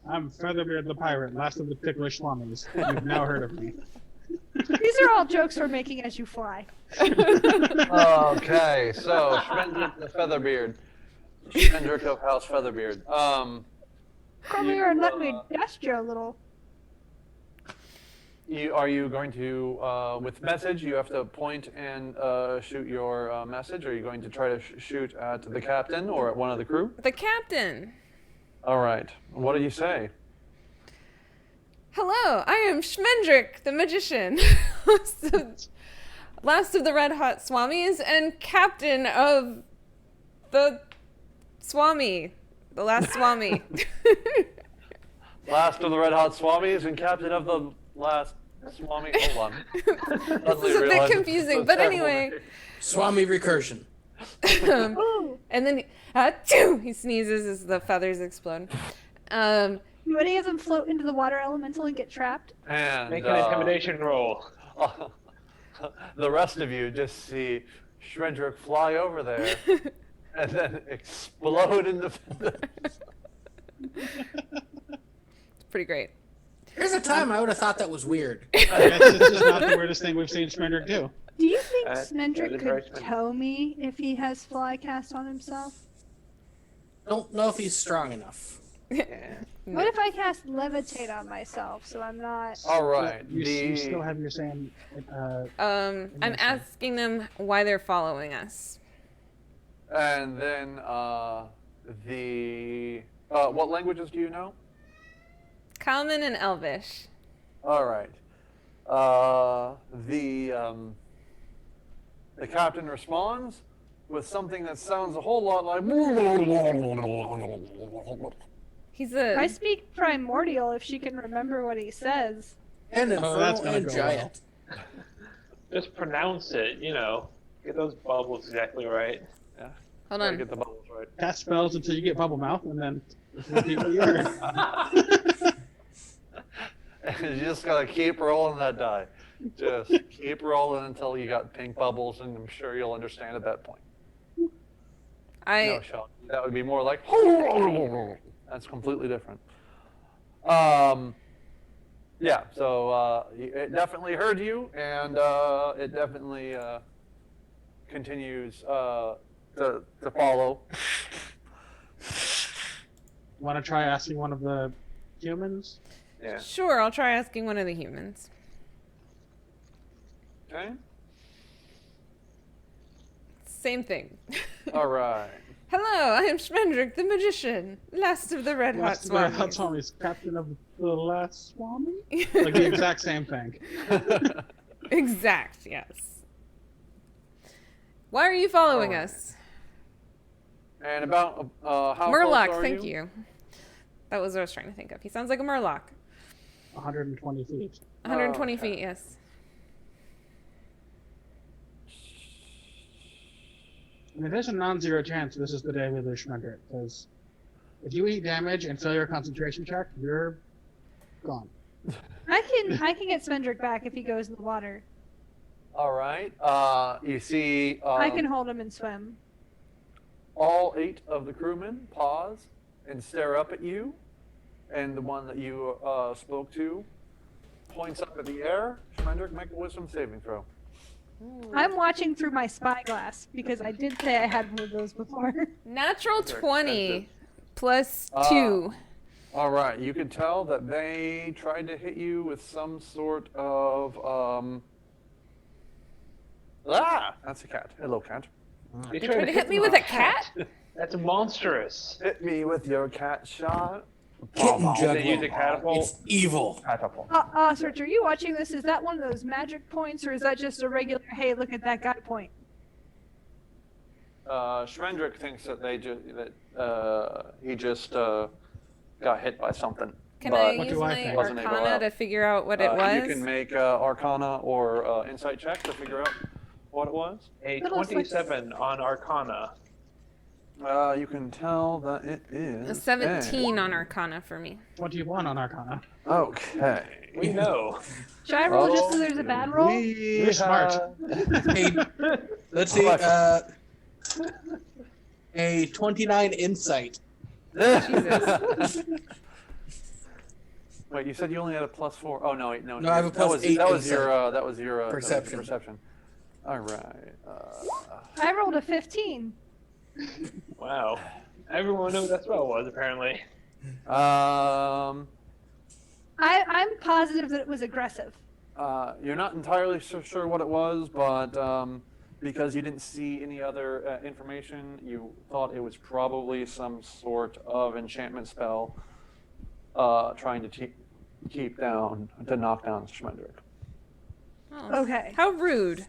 I'm Featherbeard the Pirate, last of the ticklish swamis. You've now heard of me. These are all jokes we're making as you fly. Okay, so Schmendrick the Featherbeard. Schmendrick of House Featherbeard. Come here and let me dust you a little. Are you going to, with message, you have to point and shoot your message? Are you going to try to shoot at the captain or at one of the crew? The captain. All right. What did you say? Hello, I am Schmendrick, the magician, last of the Red Hot Swamis and captain of the Swami, the last Swami. Last of the Red Hot Swamis and captain of the last Swami. Hold on. This is a bit confusing, but anyway. Swami recursion. And then achoo, he sneezes as the feathers explode. Do any of them float into the water elemental and get trapped? And Make an intimidation roll. the rest of you just see Schmendrick fly over there and then explode into feathers. It's pretty great. There's a time I would have thought that was weird. That's just not the weirdest thing we've seen Schmendrick do. Do you think that Smendrick is very could Smendrick. tow me if he has fly cast on himself? Don't know if he's strong enough. What if I cast levitate on myself so I'm not... All right. You still have your same. I'm asking them why they're following us. And then what languages do you know? Common and Elvish. All right. The captain responds with something that sounds a whole lot like. He's I a speak primordial if she can remember what he says. And that's infernal gonna and go giant. Just pronounce it, Get those bubbles exactly right. Yeah. hold Gotta on. get the bubbles right. Cast spells until you get bubble mouth, and then repeat what you heard. You just gotta keep rolling that die. Just keep rolling until you got pink bubbles, and I'm sure you'll understand at that point. No, Sean, that would be more like. That's completely different. Yeah. So it definitely heard you, and it definitely continues to follow. Want to try asking one of the humans? Yeah. Sure, I'll try asking one of the humans. Okay. Same thing. All right. Hello, I am Schmendrick, the magician, last of the Red Hot Last of the Red Hot Swamis. Swamis, captain of the last Swami? Like the exact same thing. Exact, yes. Why are you following Alright. us? And about how Murloc, close are thank you. That was what I was trying to think of. He sounds like a Murloc. 120 feet. 120 okay. feet, yes. I mean, there's a non-zero chance this is the day we lose Schmendrick, because if you eat damage and fail your concentration check, you're gone. I can get Smendrick back if he goes in the water. All right. You see. I can hold him and swim. All 8 of the crewmen pause and stare up at you, and the one that you spoke to points up at the air. Schmendrick, make a wisdom saving throw. I'm watching through my spyglass because I did say I had one of those before. Natural Very 20 plus 2. All right. You could tell that they tried to hit you with some sort of. That's a cat. Hello, cat. You They tried to hit me with a cat? That's monstrous. Hit me with your cat shot. Kitten Did they use a juggling. catapult? It's evil. Catapult. Search, are you watching this? Is that one of those magic points, or is that just a regular, hey, look at that guy point? Schmendrick thinks that he just got hit by something. Can but I What use do I my think? Wasn't able to Arcana help. to figure out what it was? You can make Arcana or Insight check to figure out what it was. A That looks like- 27 on Arcana. You can tell that it is A 17 on Arcana for me. 21 on Arcana. Okay. We know. Should I roll just so there's a bad roll? You're smart. Hey, let's see. A 29 insight. Jesus. Wait, you said you only had a +4. Oh no, wait, no. No, I have a plus 8 That was insight. your Perception. Perception. All right. I rolled a 15. Wow. Everyone knew what that spell was, apparently. Um. I'm positive that it was aggressive. You're not entirely sure what it was, but because you didn't see any other information, you thought it was probably some sort of enchantment spell trying to knock down Schmendrick. Oh. Okay. How rude.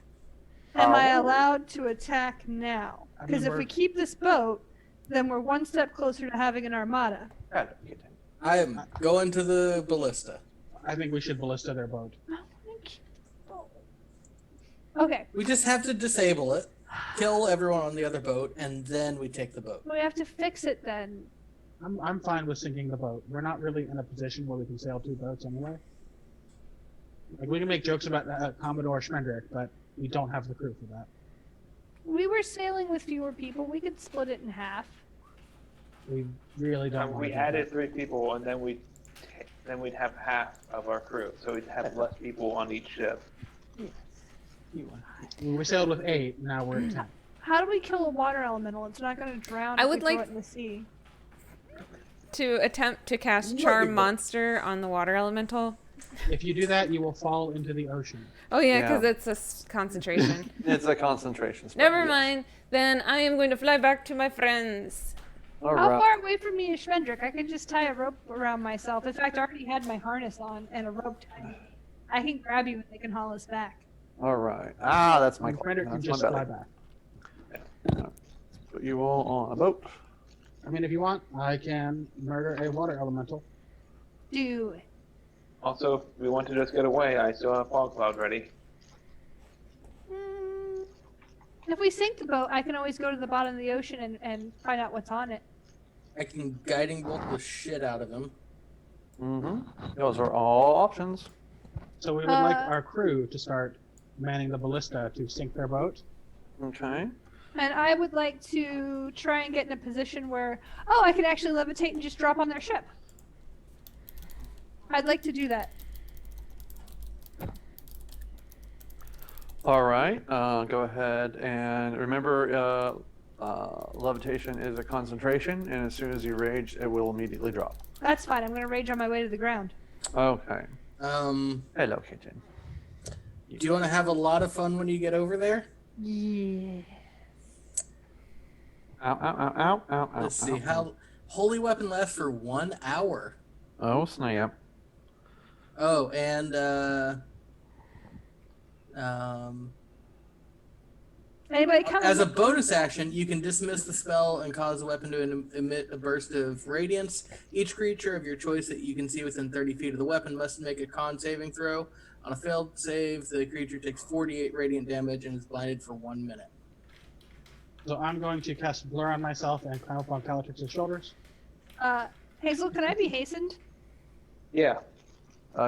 Am I allowed to attack now? I mean, Because if we keep this boat, then we're one step closer to having an armada. I am going to the ballista. I think we should ballista their boat. Okay, We just have to disable it, kill everyone on the other boat, and then we take the boat. we have to fix it then. I'm fine with sinking the boat. We're not really in a position where we can sail 2 boats anyway. Like, we can make jokes about Commodore Schmendrick, but we don't have the crew for that. We were sailing with fewer people. We could split it in half. We really don't want We to do added that. 3 people, and then we'd have half of our crew, so we'd have less people on each ship. We sailed with 8, now we're at 10. How do we kill a water elemental? It's not going to drown I if would we throw like- it in the sea. To attempt to cast What Charm you- Monster on the water elemental. If you do that, you will fall into the ocean. Oh yeah, Yeah. because it's a concentration. It's a concentration spell. Never yes. mind. Then I am going to fly back to my friends. All How right. far away from me is Schmendrick? I can just tie a rope around myself. In fact, I already had my harness on and a rope tied. I can grab you and they can haul us back. All right. That's my And Schmendrick can that's just my fly belly. back. Put you all on a boat. I mean, if you want, I can murder a water elemental. Do it. Also, if we want to just get away, I still have Fog Cloud ready. If we sink the boat, I can always go to the bottom of the ocean and find out what's on it. I can guiding bolt the shit out of him. Mm-hmm. Those are all options. So we would like our crew to start manning the ballista to sink their boat. Okay. And I would like to try and get in a position where, I can actually levitate and just drop on their ship. I'd like to do that. All right. Go ahead and remember, levitation is a concentration, and as soon as you rage, it will immediately drop. That's fine. I'm going to rage on my way to the ground. Okay. Do Hello, kitten. you want to have a lot of fun when you get over there? Yeah. Ow, ow, ow, ow, ow, ow. Let's see. ow. How holy weapon lasts for 1 hour. Oh, snap. Oh, and Anybody come? as a bonus action, you can dismiss the spell and cause the weapon to emit a burst of radiance. Each creature of your choice that you can see within 30 feet of the weapon must make a con saving throw. On a failed save, the creature takes 48 radiant damage and is blinded for 1 minute. So I'm going to cast Blur on myself and climb up on Calatrix's shoulders. Hazel, can I be hastened? Yeah.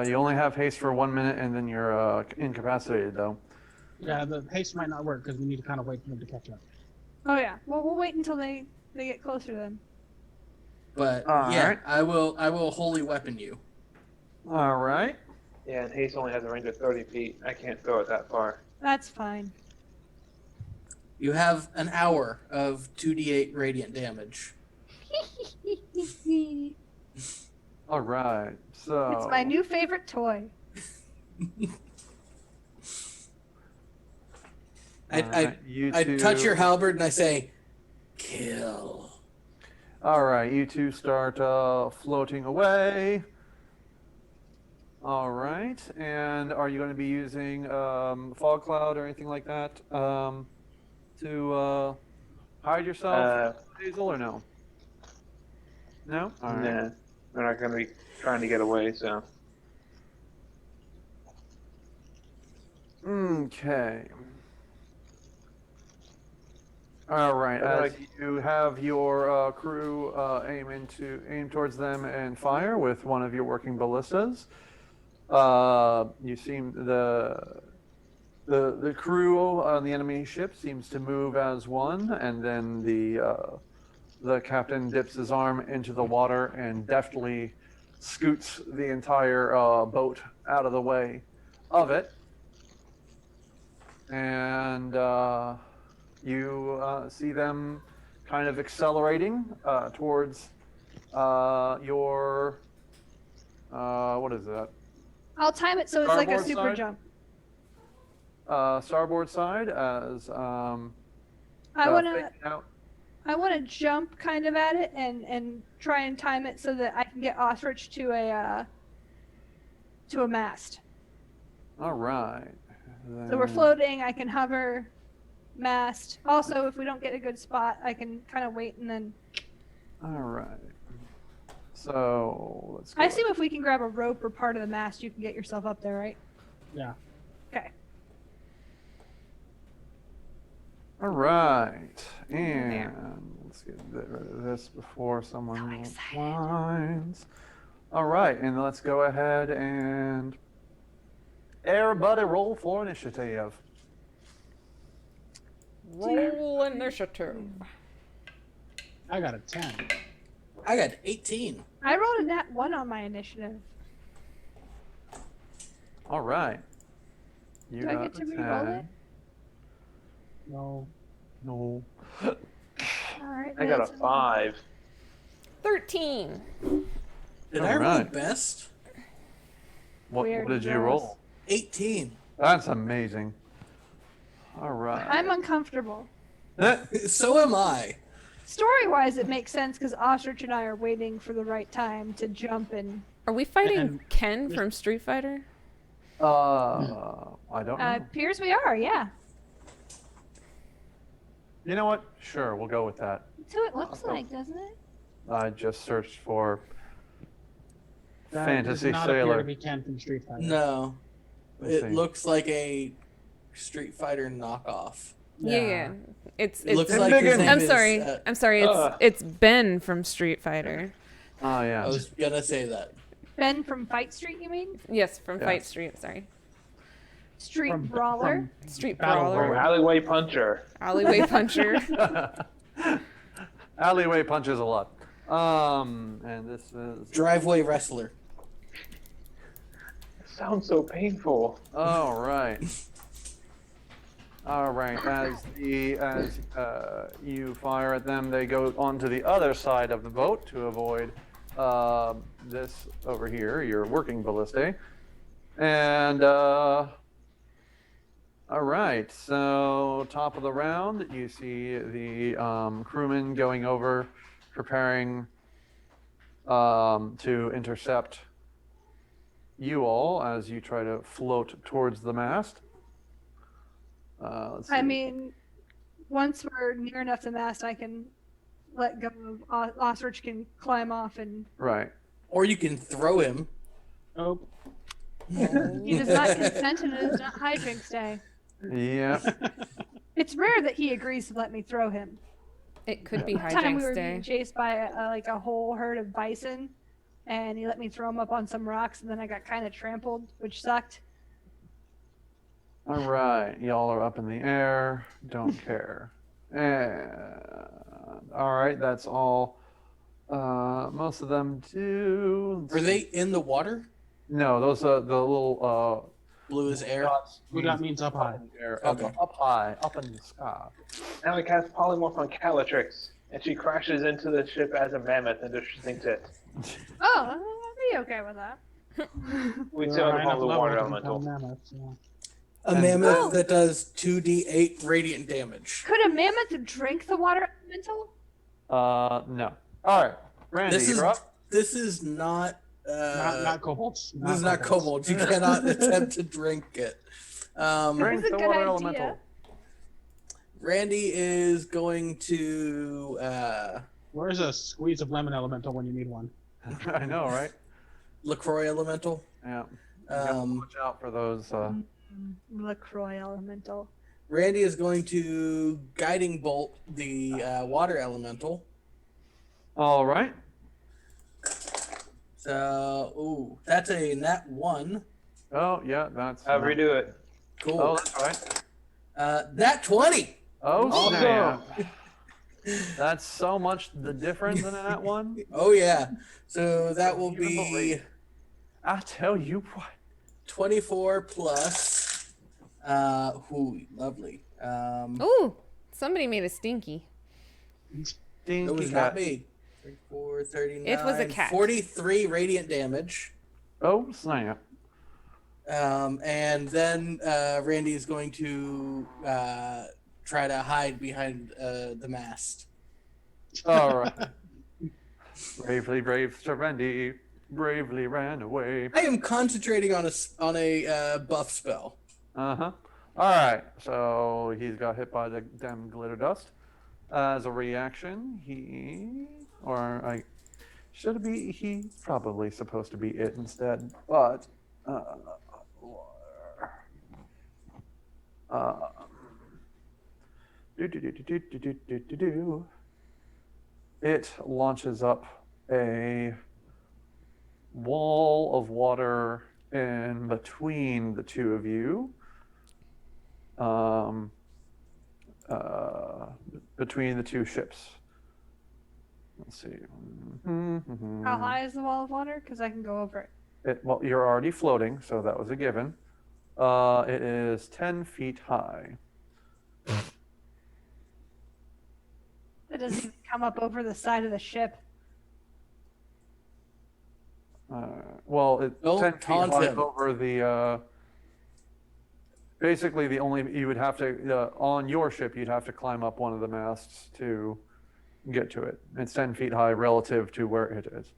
You only have haste for 1 minute, and then you're incapacitated, though. Yeah, the haste might not work because we need to kind of wait for them to catch up. Oh yeah. Well, we'll wait until they get closer then. But All yeah, right. I will holy weapon you. All right. Yeah, and Haste only has a range of 30 feet. I can't throw it that far. That's fine. You have an hour of 2d8 radiant damage. All right. So. It's my new favorite toy. I touch your halberd and I say, kill. All right, you two start floating away. All right, and are you going to be using fog cloud or anything like that to hide yourself, Hazel, or no? No? All right. Nah, they're not going to be trying to get away, so. Okay. All right. As you have your crew aim towards them and fire with one of your working ballistas, you seem the crew on the enemy ship seems to move as one, and then the captain dips his arm into the water and deftly scoots the entire boat out of the way of it. And you see them kind of accelerating towards your, what is that? I'll time it so it's like a Starboard super side? jump. Starboard side as I want to faking out. I want to jump kind of at it and try and time it so that I can get Ostrich to a mast. All right. So we're floating. I can hover, mast. Also, if we don't get a good spot, I can kind of wait and then. All right. So let's go. I assume if we can grab a rope or part of the mast, you can get yourself up there, right? Yeah. Okay. All right. And let's get rid of this before someone finds. All right. And let's go ahead and everybody roll for initiative. Roll initiative. I got a 10. I got 18. I rolled a nat 1 on my initiative. All right. You Do I got get to a re-roll 10. it? No. No. All right. I got a 5. 13. Did I roll Alright. best? What Weird did you gross. roll? 18. That's amazing. All right. I'm uncomfortable. So am I. Story-wise, it makes sense because Ostrich and I are waiting for the right time to jump and. Are we fighting And- Ken from Street Fighter? I don't know. Appears we are, yeah. You know what? Sure, we'll go with that. That's who it looks like, doesn't it? I just searched for That Fantasy does not appear Sailor. to be Ken from Street Fighter. No. Let's It see. looks like a Street Fighter knockoff. Yeah. It's It looks It's like big his and- name I'm is, sorry. I'm sorry. Ugh. It's Ben from Street Fighter. Oh, yeah. I was gonna say that. Ben from Fight Street, you mean? Yes, from Yeah. Fight Street. Sorry. Street From- Brawler. Street Battle Brawler. Or alleyway puncher. Alleyway Puncher. Alleyway punches a lot. And this is. Driveway wrestler. Sounds so painful. All right. All right. As you fire at them, they go onto the other side of the boat to avoid this over here, your working ballistae. And all right. So top of the round, you see the crewmen going over, preparing to intercept you all as you try to float towards the mast. Let's see. I mean, once we're near enough to the mast, I can let go of Ostrich can climb off and Right. Or you can throw him. Oh, he does not consent and it is not hijinks day. Yeah. It's rare that he agrees to let me throw him. It could be One time we were Hijinks being Day. chased by like a whole herd of bison, and he let me throw him up on some rocks, and then I got kind of trampled, which sucked. All right. Y'all are up in the air. Don't care. And all right. That's all. Most of them do. Let's Are see. they in the water? No, those are the little Blue as air. dots. blue dot means up high. Air, Okay. up high, up in the sky. Now we cast polymorph on Calatrix, and she crashes into the ship as a mammoth and just sinks it. Oh, I'd be okay with that. We They're sail high the enough the level water to elemental. become mammoths, yeah. A And- mammoth Oh. that does 2d8 radiant damage. Could a mammoth drink the water elemental? No. All right, Randy, you're up. This is not Not kobolds. this is not kobolds. You cannot attempt to drink it. Drink That's a the good water idea. elemental. Randy is going to Where's a squeeze of lemon elemental when you need one? I know, right? LaCroix elemental. Yeah. You gotta watch out for those. LaCroix elemental. Randy is going to guiding bolt the water elemental. All right. So, ooh, that's a nat 1. Oh yeah, that's. However you do it. Cool. Oh, that's right. Nat 20. Oh, Awesome. snap. That's so much the difference in that one. Oh yeah. So that will Even be believe. I tell you what. 24 plus. Ooh, lovely. Ooh, somebody made a stinky. It was not me. 34, 39. It was a cat. 43 radiant damage. Oh, snap. And then Randy is going to try to hide behind the mast. All right. Bravely brave Sir Randy bravely ran away. I am concentrating on a buff spell. Uh-huh. All right. So he's got hit by the damn glitter dust. As a reaction, he's probably supposed to be it instead, but it launches up a wall of water in between the two of you. Between the two ships. Let's see. How high is the wall of water? Because I can go over it. Well, you're already floating, so that was a given. It is 10 feet high. It doesn't even come up over the side of the ship. Well, it's Don't 10 feet taunt high him. over the. Basically, you would have to on your ship, you'd have to climb up one of the masts to get to it. It's 10 feet high relative to where it is.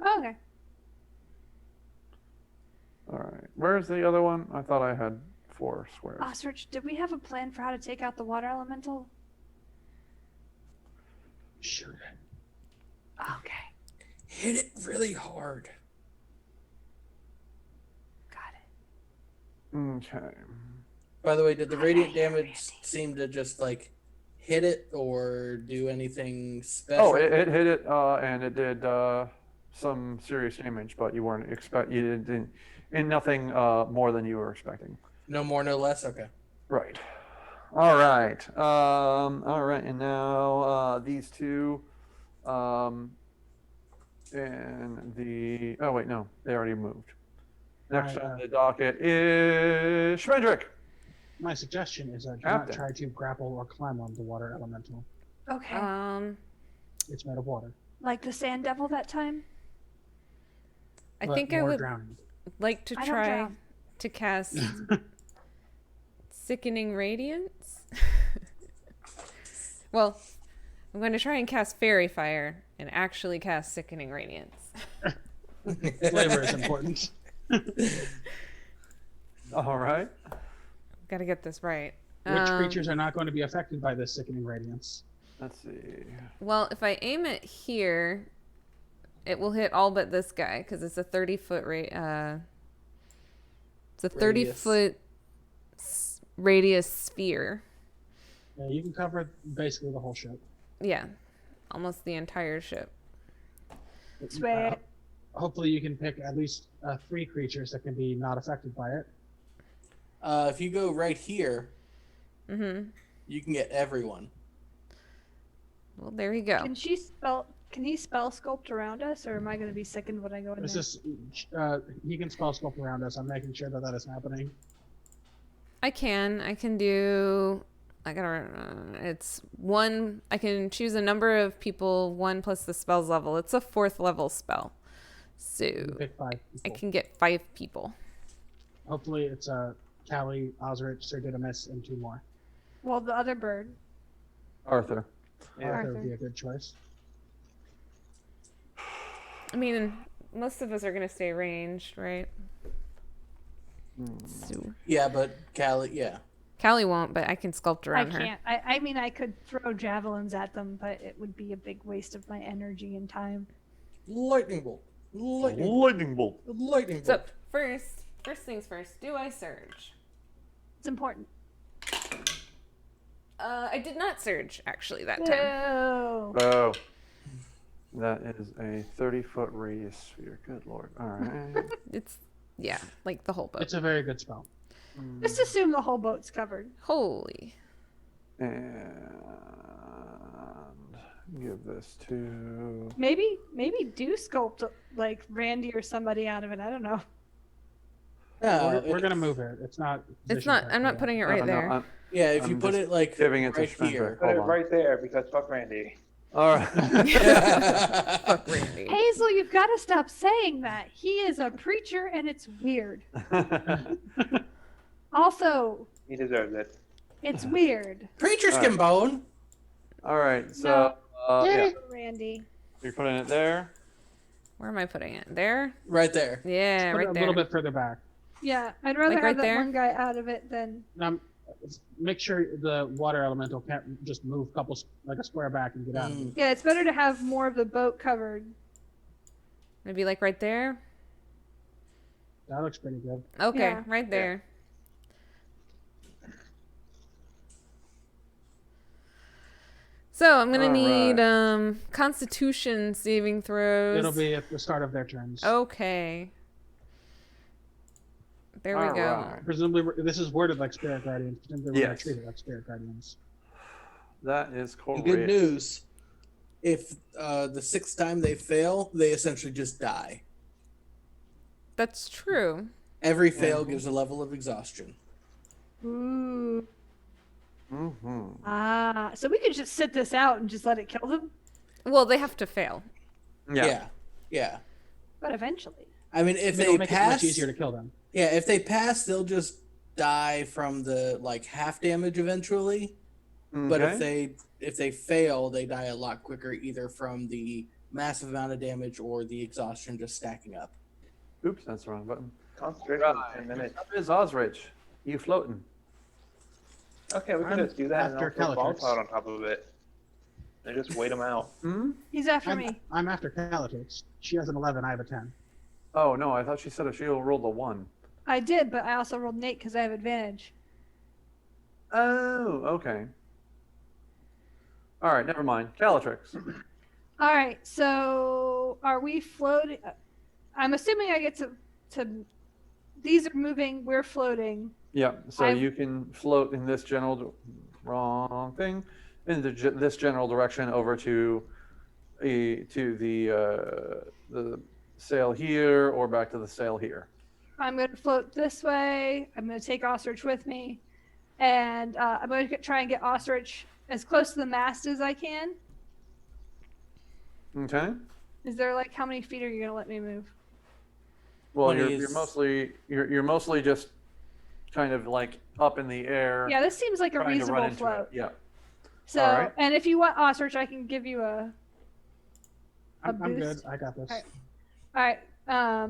Oh, okay. All right. Where's the other one? I thought I had 4 squares. Search, did we have a plan for how to take out the water elemental? Shoot. Okay. Hit it really hard. Got it. Okay. By the way, did the radiant damage seem to just like hit it or do anything special? Oh, it hit it, and it did some serious damage, but you didn't, and nothing more than you were expecting. No more, no less. Okay. Right. All right. All right, and now these two, and the. Oh wait, no, they already moved. Next on the docket is Schmendrick. My suggestion is that do not Captain. try to grapple or climb on the water elemental. Okay. It's made of water. Like the sand devil that time? I But think I more would drowning. like to I don't try drown. to cast Sickening Radiance. Well, I'm going to try and cast Fairy Fire and actually cast Sickening Radiance. Flavor is important. All right. Got to get this right. Which creatures are not going to be affected by this sickening radiance? Let's see. Well, if I aim it here, it will hit all but this guy because it's a 30-foot it's a 30-foot radius sphere. Yeah, you can cover basically the whole ship. Yeah, almost the entire ship. Sweet. Hopefully you can pick at least 3 creatures that can be not affected by it. If you go right here, Mm-hmm. you can get everyone. Well, there you go. Can he spell sculpt around us, or am I going to be sickened when I go in This there? is he can spell sculpt around us. I'm making sure that that is happening. I can do. It's 1. I can choose a number of people. 1 plus the spell's level. It's a 4th level spell, so You can pick 5 I people. can get 5 people. Hopefully it's Callie, Osrich, Sir Didymus, and 2 more. Well, the other bird. Arthur. Yeah. Arthur would be a good choice. I mean, most of us are gonna stay ranged, right? So Yeah, but Callie, yeah. Callie won't, but I can sculpt I around her. can't. I mean, I could throw javelins at them, but it would be a big waste of my energy and time. Lightning bolt. Lightning bolt. Lightning bolt. Lightning So bolt. first things first. Do I surge? It's important. I did not surge actually that time. No. Oh. That is a 30-foot radius sphere. Good lord. All right. It's like the whole boat. It's a very good spell. Just assume the whole boat's covered. Holy. And give this to. Maybe do sculpt like Randy or somebody out of it. I don't know. No, We're gonna move it. It's not. It's not. I'm not putting it right No, there. Yeah, if you I'm put just it like giving it to right Spencer. here. Put it Hold on. right there because fuck Randy. All right. Fuck Randy. Hazel, you've got to stop saying that. He is a preacher, and it's weird. Also, He deserves it. it's weird. Preacher All skin right. bone. All right. So, yeah, Randy. you're putting it there. Where am I putting it? There? Right there. Yeah, Put it right a there. little bit further back. Yeah, I'd rather Like have right that there? one guy out of it than. Make sure the water elemental can't just move like a square back and get out of it. Yeah, it's better to have more of the boat covered. Maybe like right there. That looks pretty good. Okay, Yeah. right there. So I'm gonna All need right. Constitution saving throws. It'll be at the start of their turns. Okay. There we All go. right. Presumably, this is worded like Spirit Guardians. Presumably, we're gonna Yes. treat it like Spirit Guardians. That is And correct. good news. If the 6th time they fail, they essentially just die. That's true. Every fail gives a level of exhaustion. Ooh. Mm-hmm. Ah, so we could just sit this out and just let it kill them, Well, they have to fail. Yeah. Yeah. but eventually. I mean, if It'll they make it pass, much easier to kill them. yeah, if they pass, they'll just die from the like half damage eventually. But if they fail, they die a lot quicker, either from the massive amount of damage or the exhaustion just stacking up. Oops, that's the wrong button. Concentration for 10 minutes. Up is Osrich. You floating? Okay, we can I'm just do that and after I'll throw Calatrix. balls out on top of it. And just wait them out. Hmm? He's after me. I'm after Calatrix. She has an 11. I have a 10. Oh no, I thought she said if she rolled a 1. I did, but I also rolled an 8 because I have advantage. Oh, okay. All right, never mind. Calatrix. All right, so are we floating? I'm assuming I get to. These are moving. We're floating. Yeah, so I'm- you can float in this wrong thing, in this general direction over to the sail here or back to the sail here. I'm going to float this way. I'm going to take Ostrich with me, and I'm going to try and get Ostrich as close to the mast as I can. Okay. Is there like how many feet are you going to let me move? Well, 20 you're is- mostly just kind of like up in the air. Yeah, this seems like a trying to run reasonable into float. it. Yeah. So, All right. and if you want Ostrich, I can give you a I'm good. boost. I got this. All right.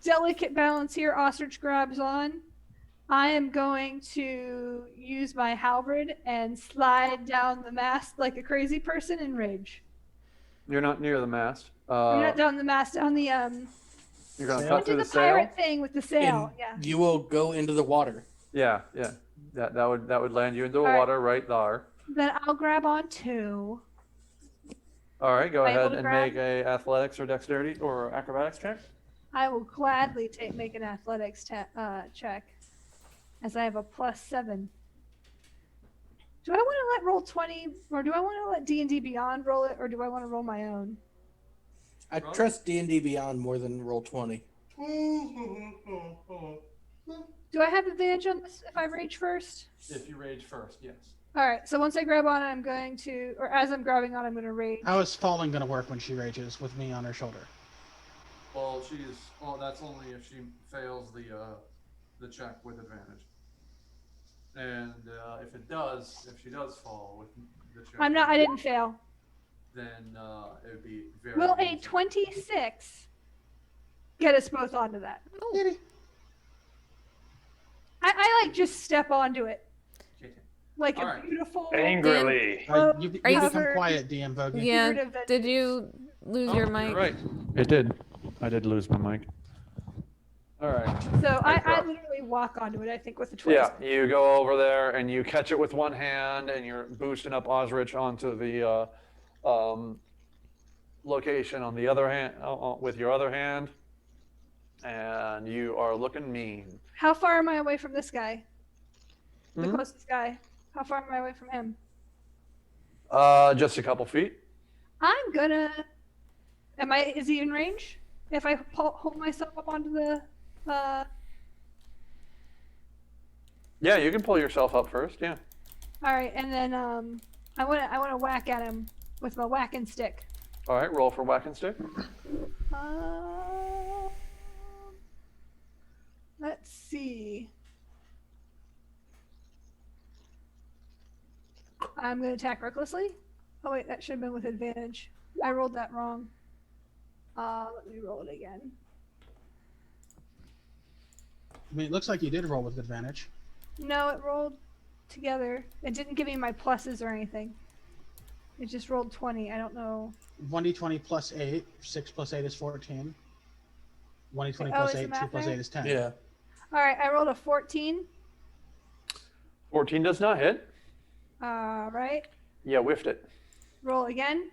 Delicate balance here. Ostrich grabs on. I am going to use my halberd and slide down the mast like a crazy person in rage. You're not near the mast. You're not down the mast, down the You're gonna Sail? cut do through the the sail. pirate thing with the sail. And Yeah. you will go into the water. Yeah. That would land you into the All right. water right there. Then I'll grab on two. All right, go Am I able ahead to and grab? make a athletics or dexterity or acrobatics check. I will gladly make an athletics check, as I have a +7. Do I want to let roll 20, or do I want to let D&D Beyond roll it, or do I want to roll my own? I trust D&D Beyond more than roll 20. Do I have advantage on this if I rage first? If you rage first, yes. All right, so once I grab on, I'm going to, or as I'm grabbing on, I'm going to rage. How is falling going to work when she rages with me on her shoulder? Well, that's only if she fails the check with advantage. And if she does fall with the check, I didn't fail. then it would be very Will a easy. 26 get us both onto that? Oh. I like just step onto it. Like All a right. beautiful Angrily. You Are you become covered- quiet, DM Bogey. Yeah. Weird event. Did you lose your mic? You're right. It did. I did lose my mic. All right. So Great I job. literally walk onto it, I think, with a 26. Yeah, you go over there and you catch it with one hand, and you're boosting up Osrich onto the location on the other hand with your other hand, and you are looking mean. How far am I away from this guy? The Hmm? closest guy. How far am I away from him? Just a couple feet. I'm gonna. Is he in range? If I hold myself up onto the. Yeah, you can pull yourself up first. Yeah. All right, and then I wanna whack at him with my whacking stick. All right, roll for whack and stick. Let's see. I'm gonna attack recklessly. Oh wait, that should have been with advantage. I rolled that wrong. Let me roll it again. I mean, it looks like you did roll with advantage. No, it rolled together. It didn't give me my pluses or anything. It just rolled 20. I don't know. 1d20 plus 8. 6 plus 8 is 14. 1d20 Oh, plus is the 8. 2 math plus right? 8 is 10. Yeah. All right, I rolled a 14. 14 does not hit. All right, Yeah, whiffed it. roll again.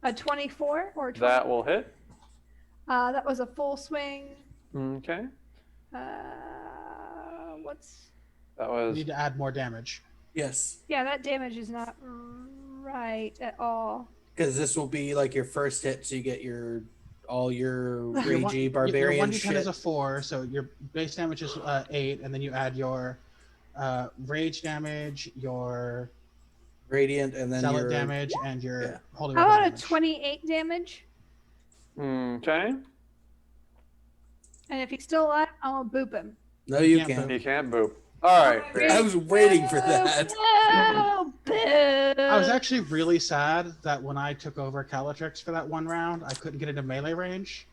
A 24 or 20. That will hit. That was a full swing. Okay. What's? That You was. need to add more damage. Yes. Yeah, that damage is not right at all. Because this will be like your first hit, so you get all your Your one- ragey your barbarian 1d10 shit. is a 4, so your base damage is 8, and then you add your rage damage, your Radiant, and then zealot your damage, and your yeah. holy How weapon about a damage. 28 damage? Okay. And if he's still alive, I'm gonna boop him. No, you can't can't. You can't boop. All right. I was waiting for that. Oh, boo! I was actually really sad that when I took over Calatrix for that one round, I couldn't get into melee range.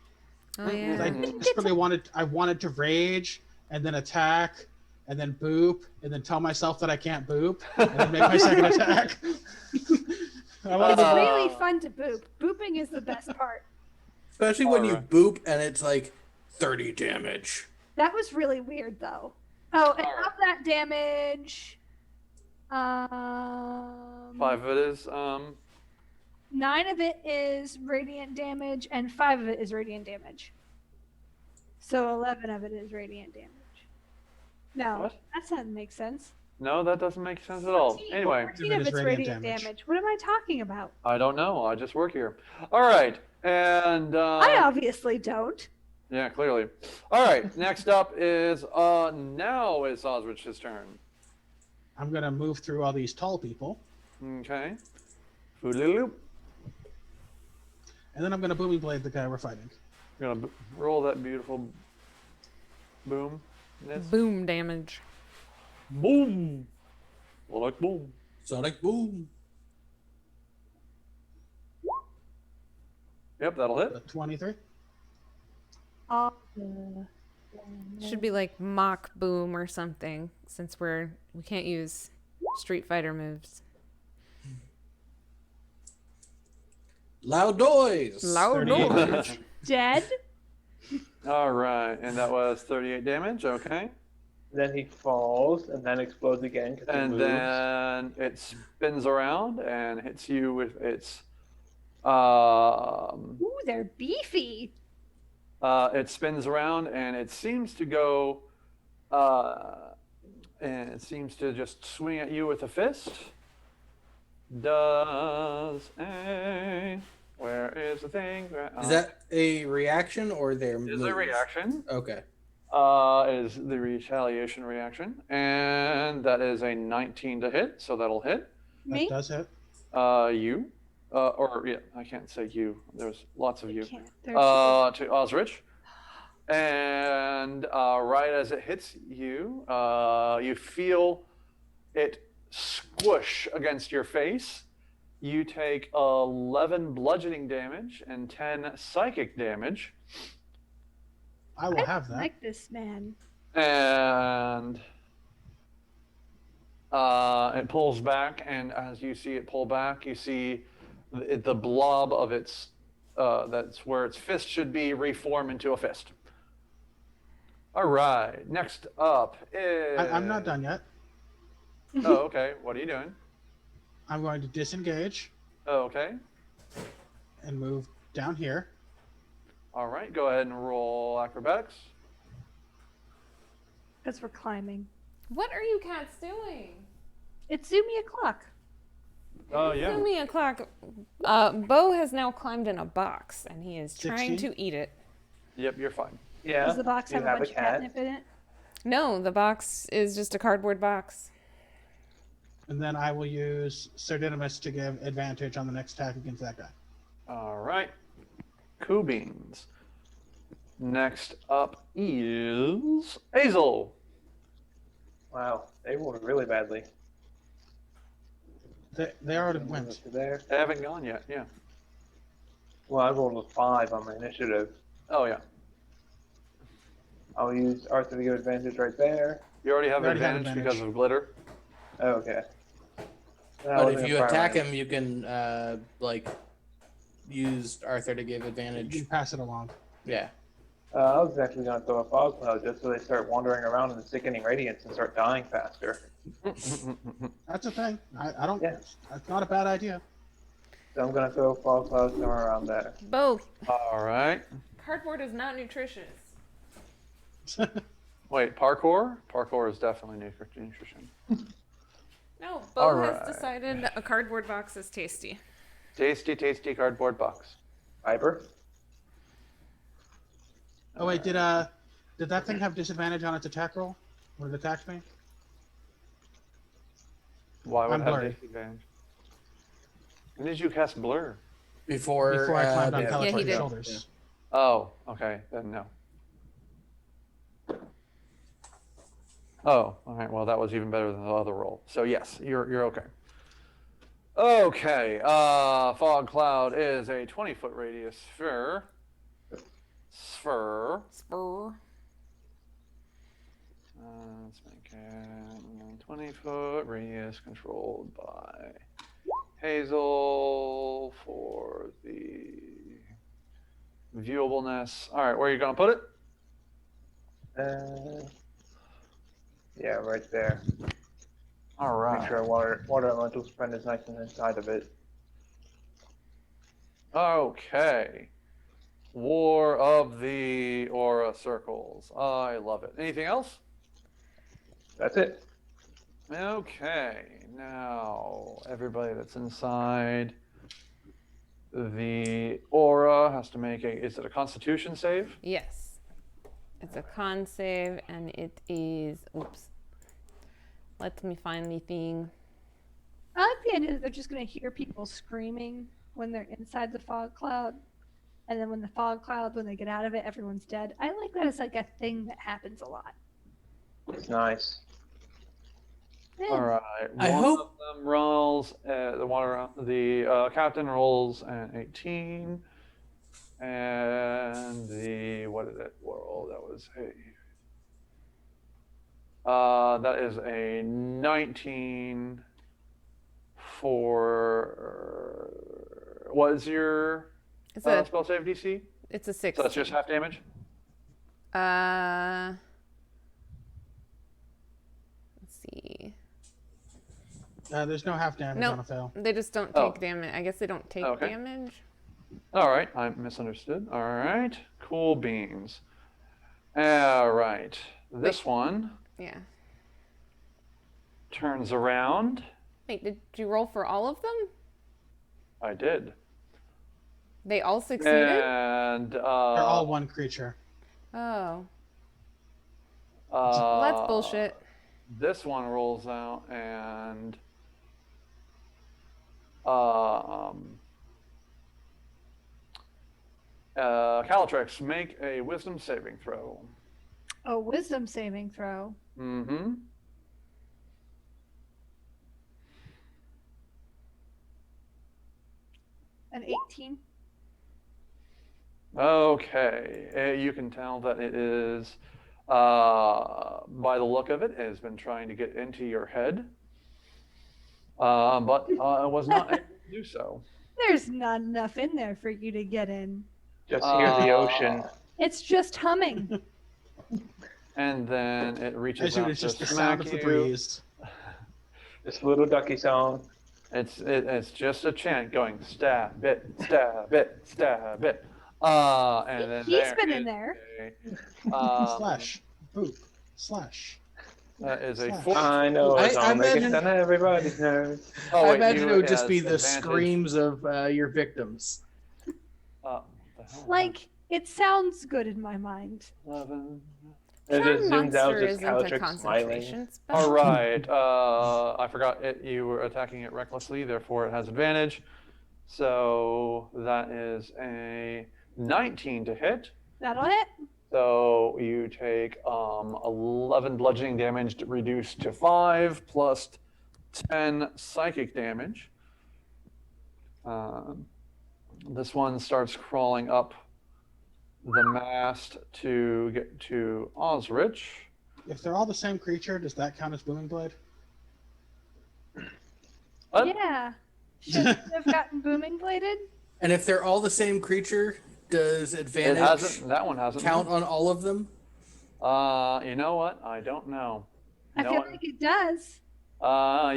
Oh 'Cause yeah. I desperately wanted to rage and then attack and then boop and then tell myself that I can't boop and then make my second attack. I wanted It's to really fun to boop. Booping is the best part. Especially when you Alright. boop and it's like 30 damage. That was really weird, though. Oh, and Alright. of that damage, 5 of it is 9 of it is radiant damage, and 5 of it is radiant damage. So 11 of it is radiant damage. No, What? that doesn't make sense. No, that doesn't make sense at all. 14 Anyway, 14 It of is it's radiant radiant damage. damage. What am I talking about? I don't know. I just work here. All right. And I obviously don't. yeah, clearly. All right. Next up is now it's Osrich's turn. I'm gonna move through all these tall people, Okay. Foodly-loop. and then I'm gonna booming blade the guy we're fighting. You're gonna roll that beautiful boom. Boom damage. Boom. Like boom. Sonic boom. Yep, that'll hit. 23. Should be like mock boom or something, since we can't use Street Fighter moves. Loud noise. Loud 38 noise. damage. Dead? All right, and that was 38 damage. Okay. Then he falls and then explodes again because he And moves. then it spins around and hits you with its Ooh, they're beefy. it spins around and it seems to go and it seems to just swing at you with a fist. Where is the thing? Is that a reaction or their Is move? a reaction. Okay. Is the retaliation reaction, and that is a 19 to hit, so that'll hit. Me? That does hit. You, or yeah, I can't say you. There's lots of you. Can't. To Osrich. And right as it hits you, you feel it squish against your face. You take 11 bludgeoning damage and 10 psychic damage. I will have that. Like this man. And it pulls back, and as you see it pull back, you see the blob of its, that's where its fist should be, reform into a fist. All right, next up is... I'm not done yet. Oh, okay. What are you doing? I'm going to disengage Oh, okay. and move down here. All right, go ahead and roll acrobatics. Because we're climbing. What are you cats doing? It's Zumia clock. Oh, yeah. Give me a clock. Bo has now climbed in a box, and he is trying 16? to eat it. Yep, you're fine. Yeah. Does the box you have a bunch of catnip in it? No, the box is just a cardboard box. And then I will use Sir Didymus to give advantage on the next attack against that guy. All right. Cool beans. Next up is Hazel. Wow, they rolled really badly. They already went. There. They haven't gone yet, yeah. Well, I rolled a 5 on my initiative. Oh, yeah. I'll use Arthur to give advantage right there. You already have You already have advantage advantage. because of glitter. Oh, okay. But if you attack him, you can use Arthur to give You advantage. can pass it along. Yeah. I was actually going to throw a fog cloud just so they start wandering around in the sickening radiance and start dying faster. That's a thing. I don't. Yeah. That's not a bad idea. So I'm going to throw a fog cloud somewhere around there. Bo, All right. cardboard is not nutritious. Wait, parkour? Parkour is definitely nutrition. No, Bo All has right. decided a cardboard box is tasty. Tasty, tasty cardboard box. Fiber? Oh wait, did that thing have disadvantage on its attack roll when it attacked me? Why would I'm it have blurry. disadvantage? When did you cast blur? Before I climbed on yeah. California he did. shoulders. Oh, okay, then no. Oh, all right. Well, that was even better than the other roll. So yes, you're okay. Okay. Fog cloud is a 20-foot radius sphere. Spur. Let's make it 20-foot radius controlled by Hazel for the viewableness. All right, where are you gonna put it? Yeah, right there. All right. Make sure water elemental spread is nice and inside of it. Okay. War of the Aura Circles. I love it. Anything else? That's it. Okay. Now, everybody that's inside the aura has to make is it a Constitution save? Yes. It's a con save, and it is. Oops. Let me find the thing. I like the idea that they're just going to hear people screaming when they're inside the fog cloud. And then when the fog cloud, when they get out of it, everyone's dead. I like that it's like a thing that happens a lot. It's nice. Yeah. All right. I One hope- of them rolls. The captain rolls an 18, and what did it roll? That was that is a 19 for. What is your It's a spell save DC? it's a 6. So that's just half damage. Let's see. There's no half damage No. on a fail. They just don't Oh. take damage. I guess they don't take Okay. damage. All right, I misunderstood. All right, cool beans. All right, this one Yeah. turns around. Wait, did you roll for all of them? I did. They all succeeded? And They're all one creature. Oh. well, That's bullshit. This one rolls out and Calatrix, make a wisdom saving throw. A wisdom saving throw. Mm-hmm. An 18. Okay, you can tell that it is, by the look of it, has been trying to get into your head, but it was not able to do so. There's not enough in there for you to get in. Just hear the ocean. It's just humming. And then it reaches As soon out as to just the smack sound of the you. breeze. This little ducky song. It's just a chant going stab it, stab it, stab it. And then He's been in there. Slash. Boop. Slash. That is a Slash. 14. I know a I song that gets imagine- on everybody's nerves. Oh, I wait, imagine you it would just has be the advantage. screams of your victims. What the hell? Like, it sounds good in my mind. 11. It Charm just zooms out, monster just isn't a Calatrix smiling. concentration spell. All right. I forgot it. You were attacking it recklessly, therefore it has advantage. So that is a 19 to hit. That'll hit. So you take 11 bludgeoning damage reduced to 5 plus 10 psychic damage. This one starts crawling up the mast to get to Osrich. If they're all the same creature, does that count as Booming Blade? What? Yeah. Shouldn't have gotten booming bladed. And if they're all the same creature, does It advantage hasn't. That one hasn't. count on all of them? You know what? I don't know. I feel like it does.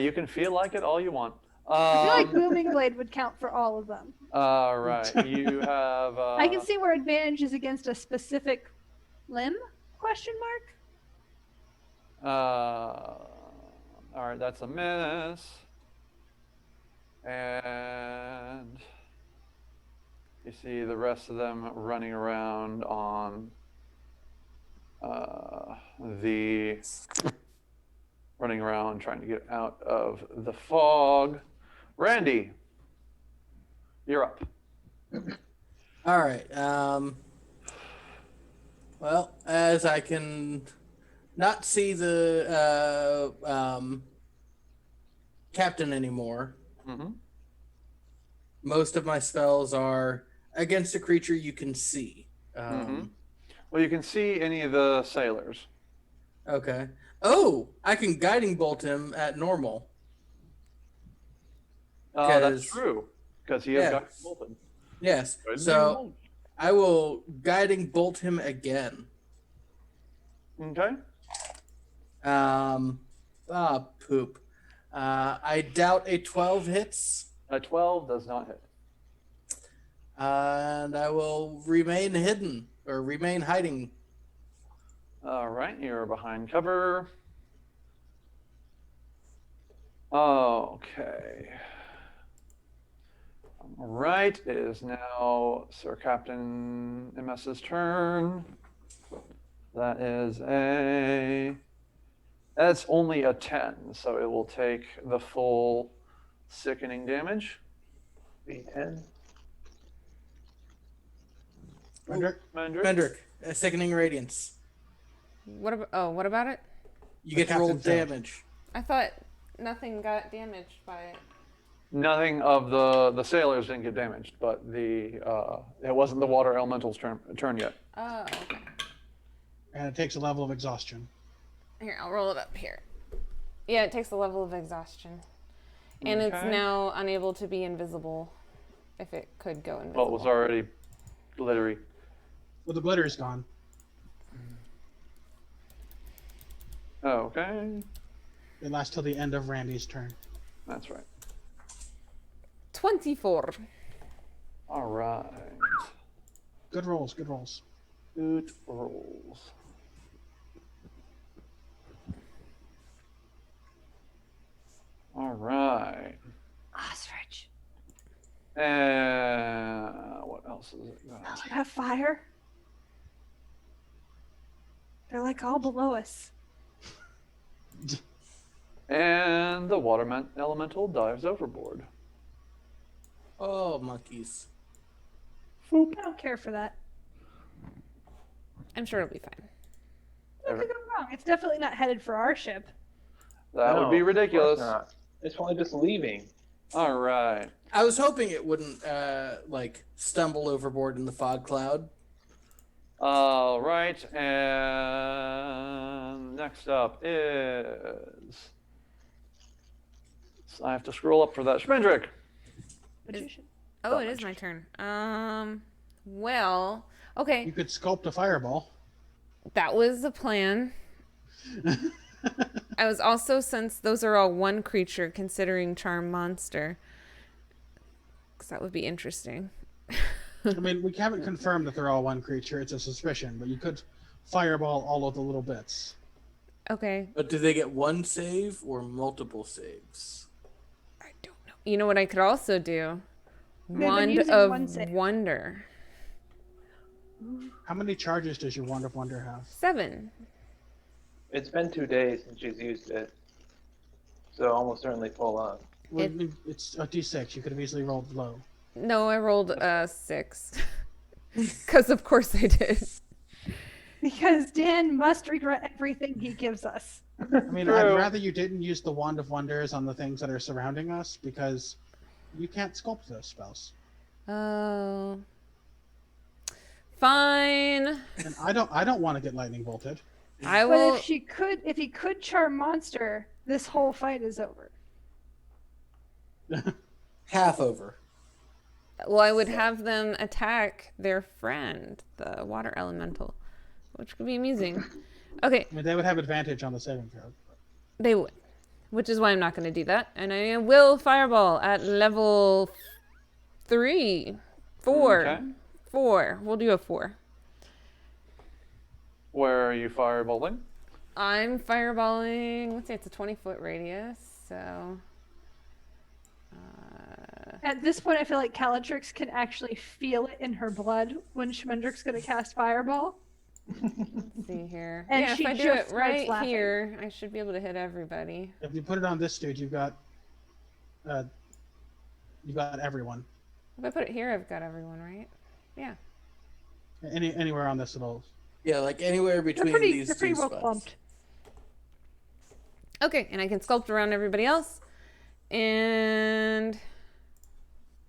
You can feel like it all you want. I feel like booming blade would count for all of them. All right. You have. I can see where advantage is against a specific limb? Question mark. All right. That's a miss. And you see the rest of them running around on running around trying to get out of the fog. Randy, you're up. All right. Well, as I can not see the captain anymore, Mm-hmm. most of my spells are against a creature you can see. Well, you can see any of the sailors. Okay. Oh, I can guiding bolt him at normal. That's 'Cause- true, because he has yeah. got bolted. Yes. So I will guiding bolt him again. Okay. Poop. I doubt a 12 hits. A 12 does not hit. And I will remain hidden or remain hiding. All right, you're behind cover. Okay. All right, it is now Sir Captain MS's turn. That is that's only a 10, so it will take the full sickening damage. D10. Mendrick? Mendrick, a sickening radiance. What about it? You The get to roll captain failed. damage. I thought nothing got damaged by it. Nothing of the sailors didn't get damaged, but it wasn't the water elemental's turn yet. Oh, okay. And it takes a level of exhaustion. Here, I'll roll it up here. Yeah, it takes a level of exhaustion. And it's Okay. now unable to be invisible if it could go invisible. Well, it was already glittery. Well, the glitter is gone. Okay, It lasts till the end of Randy's turn. that's right. 24. All right. Good rolls, good rolls. Good rolls. All right. Ostrich. And what else is it? Do you have fire? They're like all below us. And the water elemental dives overboard. Oh, monkeys. I don't care for that. I'm sure it'll be fine. What could go wrong? It's definitely not headed for our ship. That would be No, of course ridiculous. not. It's probably just leaving. All right. I was hoping it wouldn't like stumble overboard in the fog cloud. All right, and next up is. I have to scroll up for that. Schmendrick. Magician. Oh, it is my turn. Well, okay. You could sculpt a fireball. That was the plan. I was also, since those are all one creature, considering Charm Monster. Because that would be interesting. I mean, we haven't confirmed that they're all one creature. It's a suspicion, but you could fireball all of the little bits. Okay. But do they get one save or multiple saves? I don't know. You know what I could also do? They've been Wand using of one save. Wonder. How many charges does your Wand of Wonder have? 7. It's been 2 days since she's used it. So almost certainly full up. Well, it's a d6. You could have easily rolled low. No, I rolled a 6. Because of course I did. Because Dan must regret everything he gives us. I mean, I'd rather you didn't use the Wand of Wonders on the things that are surrounding us because you can't sculpt those spells. Oh. Fine. And I don't want to get lightning bolted. I But will. if he could charm monster, this whole fight is over. Half over. Well, I would have them attack their friend, the water elemental, which could be amusing. Okay, I mean, they would have advantage on the saving throw. they would, which is why I'm not going to do that. And I will fireball at level 3, 4, Okay. 4. We'll do a 4. Where are you fireballing? I'm fireballing. Let's say it's a 20-foot radius, so. At this point, I feel like Calatrix can actually feel it in her blood when Schmendrick's going to cast Fireball. Let's see here. And yeah, if she I do just it starts right laughing. here, I should be able to hit everybody. If you put it on this dude, you've got everyone. If I put it here, I've got everyone, right? Yeah. Anywhere on this little. Yeah, like anywhere between They're these pretty two well spots. clumped. Okay, and I can sculpt around everybody else. And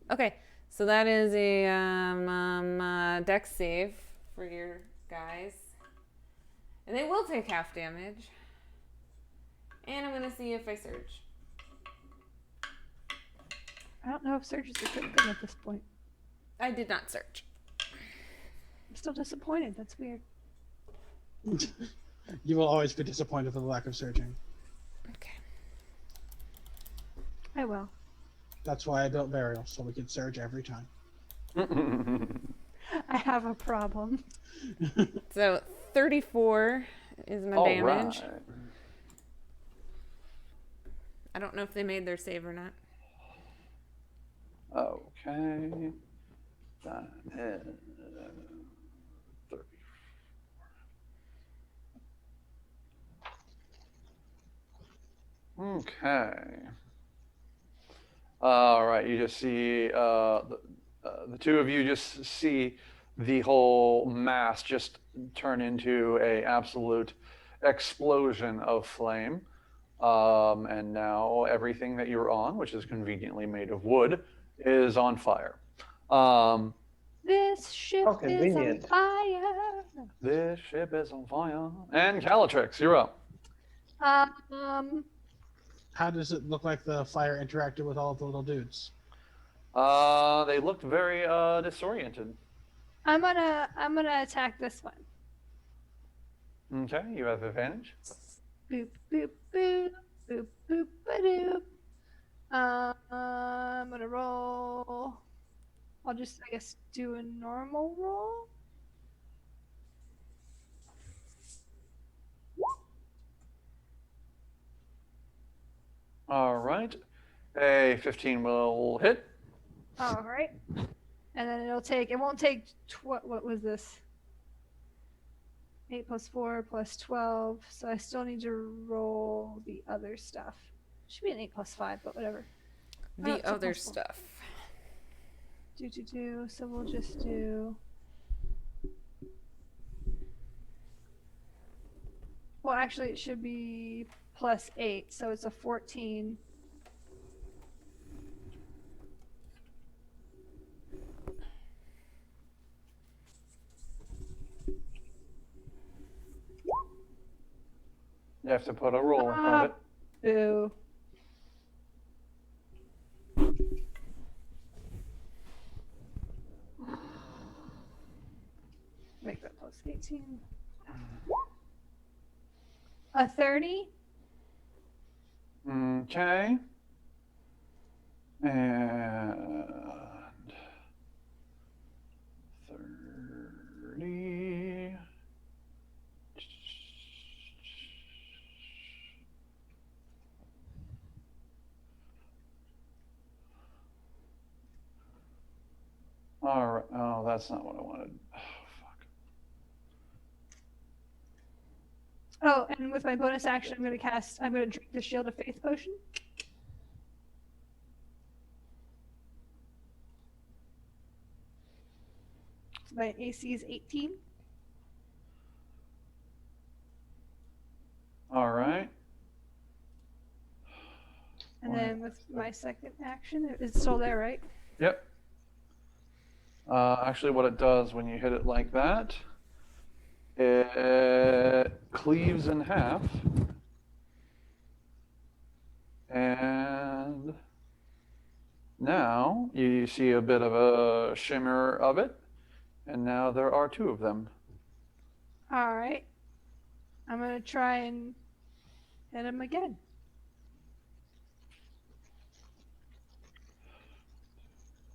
okay, so that is a dex save for your guys. And they will take half damage. And I'm gonna see if I surge. I don't know if Surge is a good thing at this point. I did not surge. I'm still disappointed. That's weird. You will always be disappointed for the lack of surging. Okay. I will. That's why I built Burial, so we could surge every time. I have a problem. So 34 is my All damage. right. I don't know if they made their save or not. Okay. That is 34. Okay. All right. You just see the two of you just see the whole mass just turn into a absolute explosion of flame. And now everything that you're on, which is conveniently made of wood, is on fire. This ship How is on convenient. fire. This ship is on fire. And Calatrix, you're up. How does it look like the fire interacted with all of the little dudes? They looked very disoriented. I'm gonna attack this one. Okay, you have advantage. Boop boop boop boop boop ba-doop. I'm gonna roll. I'll just, I guess, do a normal roll. All right. A 15 will hit. All right. And then it won't take, what was this? 8 plus 4 plus 12. So I still need to roll the other stuff. Should be an 8 plus 5, but whatever. Oh, The it's a other plus 4. stuff. So we'll just do. Well, actually, it should be +8, so it's a 14. You have to put a roll in front of it. Boo. Make that +18. A 30. Okay. And 30. All right. Oh, that's not what I wanted. Oh, fuck. Oh, and with my bonus action, I'm going to drink the Shield of Faith potion. So my AC is 18. All right. And then with my second action, it's still there, right? Yep. Actually, what it does when you hit it like that, it cleaves in half. And now you see a bit of a shimmer of it. And now there are 2 of them. All right. I'm going to try and hit him again.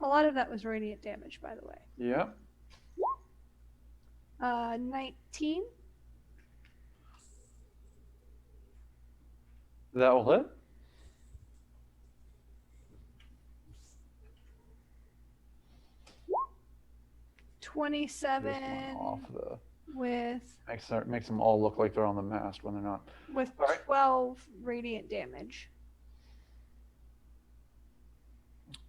A lot of that was radiant damage, by the way. Yep. 19. That will hit. 27 Off the with makes them all look like they're on the mast when they're not. with All right. 12 radiant damage.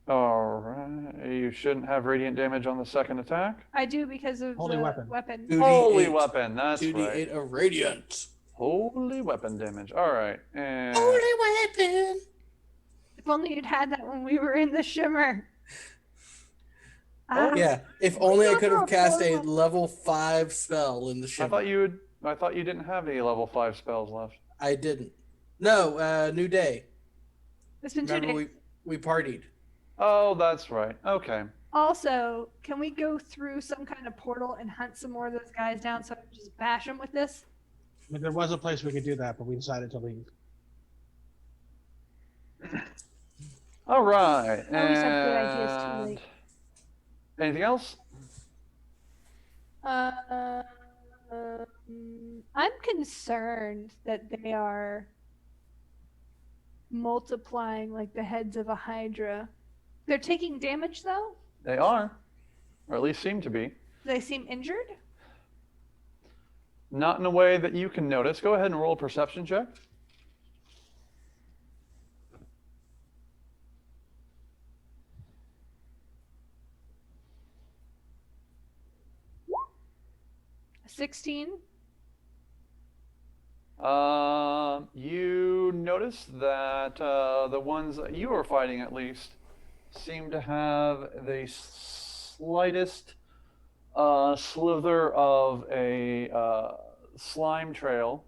All right. You shouldn't have radiant damage on the second attack. I do because of Holy the weapon. 2d8. Holy weapon. That's 2d8 right. of radiant. Holy weapon damage. All right. And Holy weapon. If only you'd had that when we were in the Shimmer. Yeah, if only I could have cast a level 5 spell in the I Shimmer. thought you didn't have any level 5 spells left. I didn't. No, new day. It's been 2 Remember days. we partied. Oh, that's right. Okay. Also, can we go through some kind of portal and hunt some more of those guys down so I can just bash them with this? I mean, there was a place we could do that, but we decided to leave. All right. I always have good ideas too late. Anything else? I'm concerned that they are multiplying like the heads of a Hydra. They're taking damage though? They are, or at least seem to be. Do they seem injured? Not in a way that you can notice. Go ahead and roll a perception check. A 16? You notice that the ones that you were fighting, at least, seem to have the slightest slither of a slime trail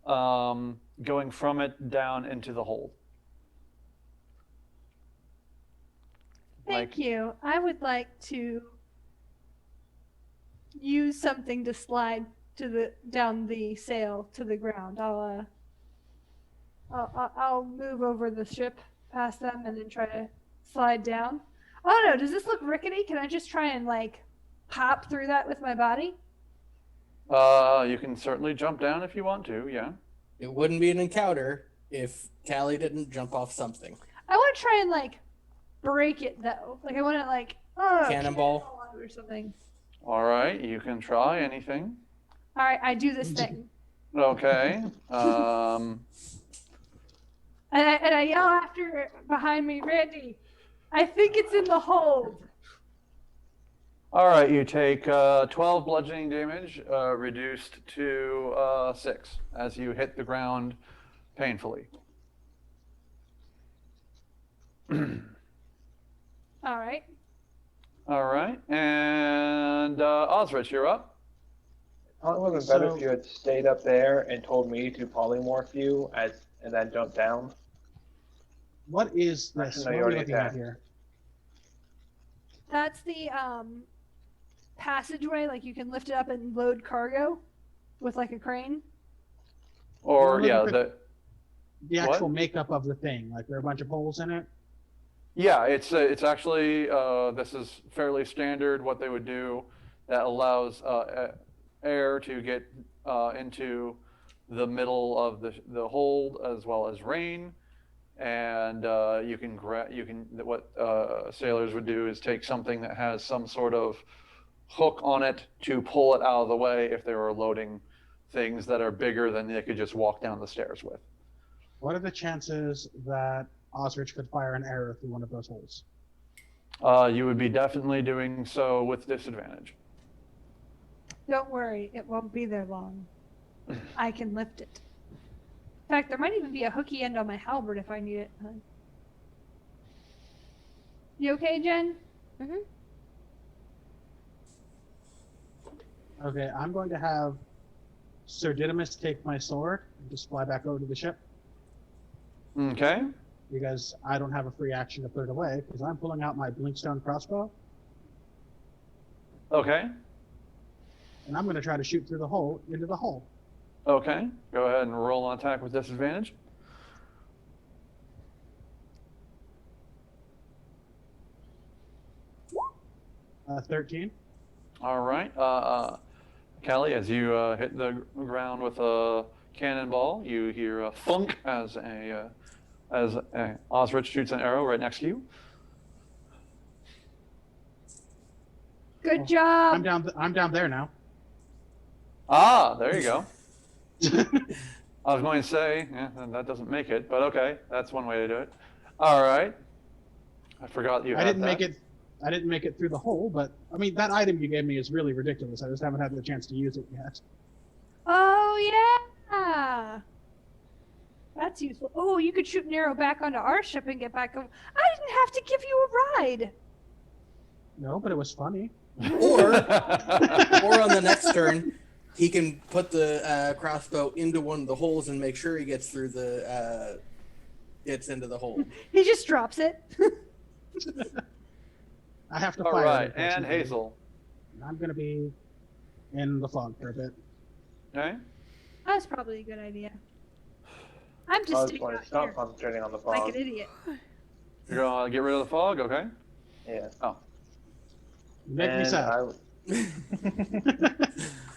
going from it down into the hold. Thank you. I would like to use something to slide down the sail to the ground. I'll move over the ship past them and then try to slide down. Oh no, does this look rickety? Can I just try and like pop through that with my body? You can certainly jump down if you want to, yeah. It wouldn't be an encounter if Callie didn't jump off something. I want to try and like break it though. Like I want to like Cannonball on it or something. All right, you can try anything. All right, I do this thing. Okay. And I yell after behind me, Randy, I think it's in the hold. All right, you take 12 bludgeoning damage, reduced to 6 as you hit the ground painfully. All right. All right, and Osrich, you're up. Probably would have been better if you had stayed up there and told me to polymorph you and then jump down. What is I this? should know What you are we already looking at attacked. here? That's the passageway. Like you can lift it up and load cargo with like a crane. Or, Well, yeah, look at the what? actual makeup of the thing. Like there are a bunch of holes in it. Yeah, it's actually, this is fairly standard what they would do that allows air to get into the middle of the hold as well as rain. And what sailors would do is take something that has some sort of hook on it to pull it out of the way if they were loading things that are bigger than they could just walk down the stairs with. What are the chances that Osrich could fire an arrow through one of those holes? You would be definitely doing so with disadvantage. Don't worry, it won't be there long. I can lift it. In fact, there might even be a hooky end on my halberd if I need it. You okay, Jen? Mm-hmm. Okay, I'm going to have Sir Didymus take my sword and just fly back over to the ship. Okay. Because I don't have a free action to put it away, because I'm pulling out my Blinkstone crossbow, Okay. and I'm going to try to shoot through the hole into the hole. Okay. Go ahead and roll an attack with disadvantage. Uh, 13. All right. Callie, as you hit the ground with a cannonball, you hear a thunk as Osrich shoots an arrow right next to you. Good job. I'm down there now. Ah, there you go. I was going to say, yeah, that doesn't make it, but okay, that's one way to do it. All right. I forgot you had I didn't make it through the hole, but I mean that item you gave me is really ridiculous. I just haven't had the chance to use it yet. Oh yeah. That's useful. Oh, you could shoot an arrow back onto our ship and get back over. I didn't have to give you a ride. No, but it was funny. Or on the next turn, he can put the crossbow into one of the holes and make sure he gets through gets into the hole. He just drops it. I have to All fire. right, and unfortunately. Hazel. I'm going to be in the fog for a bit. Okay. That's probably a good idea. I'm I just was sitting going out to stop here concentrating on the like fog. an idiot. You're going to get rid of the fog, okay? Yeah. Oh. Make me And sad.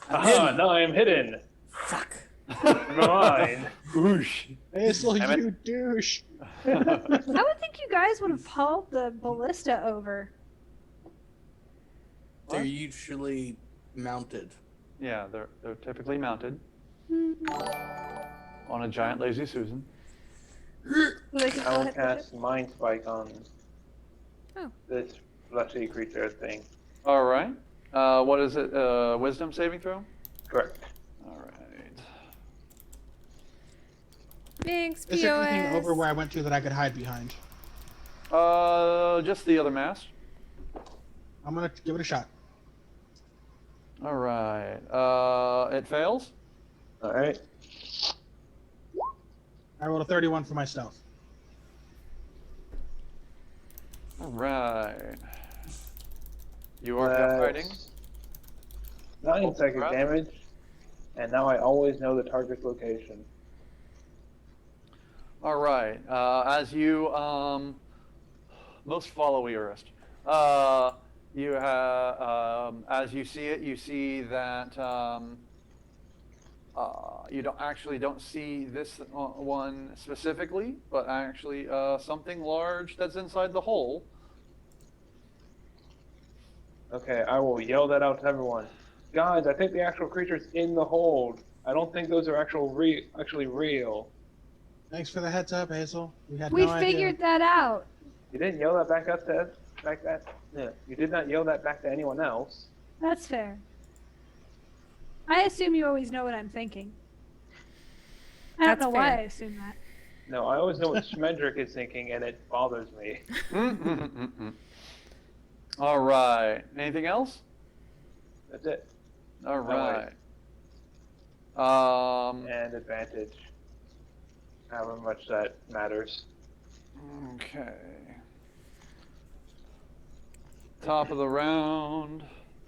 Aha, now I am hidden. Fuck. Mine. Whoosh. Hazel, Damn it. you douche. I would think you guys would have hauled the ballista over. They're What? usually mounted. Yeah, they're typically mounted Hmm. on a giant lazy Susan. They can I still will hit the ship. cast Mind Spike on Oh. this fleshy creature thing. All right. What is it? Wisdom saving throw? Correct. All right. Thanks, Is there anything POS. over where I went to that I could hide behind? Just the other mast. I'm going to give it a shot. All right. It fails. All right. I rolled a 31 for my stealth. All right. You are fighting. 9 psychic Right. damage, and now I always know the target's location. All right. As you most followerist, you have as you see it, you see that you don't see this one specifically, but actually something large that's inside the hole. Okay, I will yell that out to everyone. Guys, I think the actual creature's in the hold. I don't think those are actually real. Thanks for the heads up, Hazel. We had We no figured idea. that out. You didn't yell that back up, Ted? back that. Yeah, you did not yell that back to anyone else. That's fair. I assume you always know what I'm thinking. I don't That's know why fair. I assume that. No, I always know what Schmendrick is thinking, and it bothers me. All right. Anything else? That's it. All Noise. right. And advantage. However much that matters. Okay. Top of the round.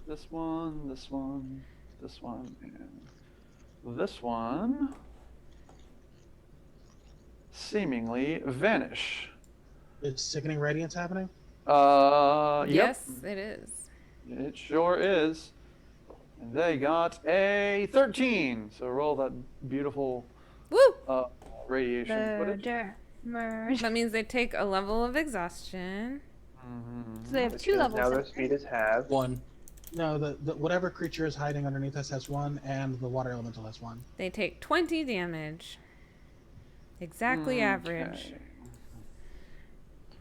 This one, this one, this one, and this one seemingly vanish. Is Sickening Radiance happening? Yep. Yes, it is. It sure is. And they got a 13. So roll that beautiful Woo! radiation footage. Murder. That means they take a level of exhaustion. So they have Which 2 is levels. now their speed is halved. 1. No, the whatever creature is hiding underneath us has 1, and the water elemental has 1. They take 20 damage. Exactly average. Okay.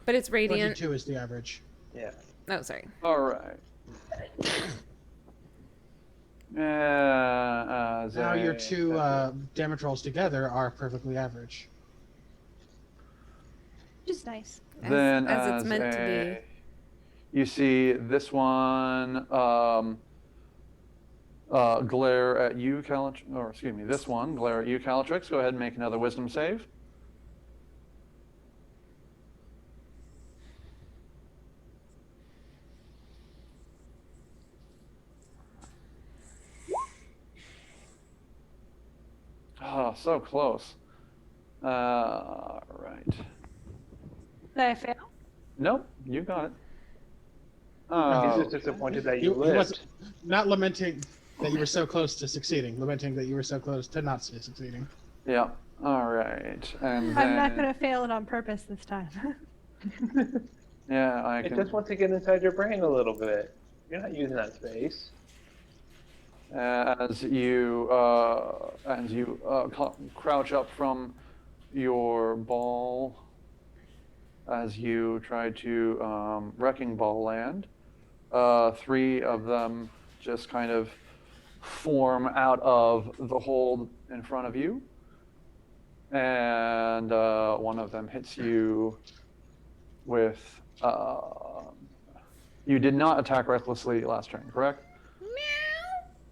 But it's radiant. 22 is the average. Yeah. Oh, sorry. All right. Now your 2 damage rolls together are perfectly average. Just nice. Then as it's meant to be. You see this one glare at you, or excuse me, this one glare at you, Calatrix. Go ahead and make another wisdom save. Oh, so close. Right. Did I fail? Nope, you got it. He's Oh, just disappointed that He you lived. wasn't not lamenting that you were so close to succeeding, lamenting that you were so close to not succeeding. yeah. All right. And I'm not then- going to fail it on purpose this time. Yeah, I It can. just wants to get inside your brain a little bit. You're not using that space. As you crouch up from your ball, as you try to wrecking ball land, 3 of them just kind of form out of the hole in front of you, and one of them hits you with. You did not attack recklessly last turn, correct?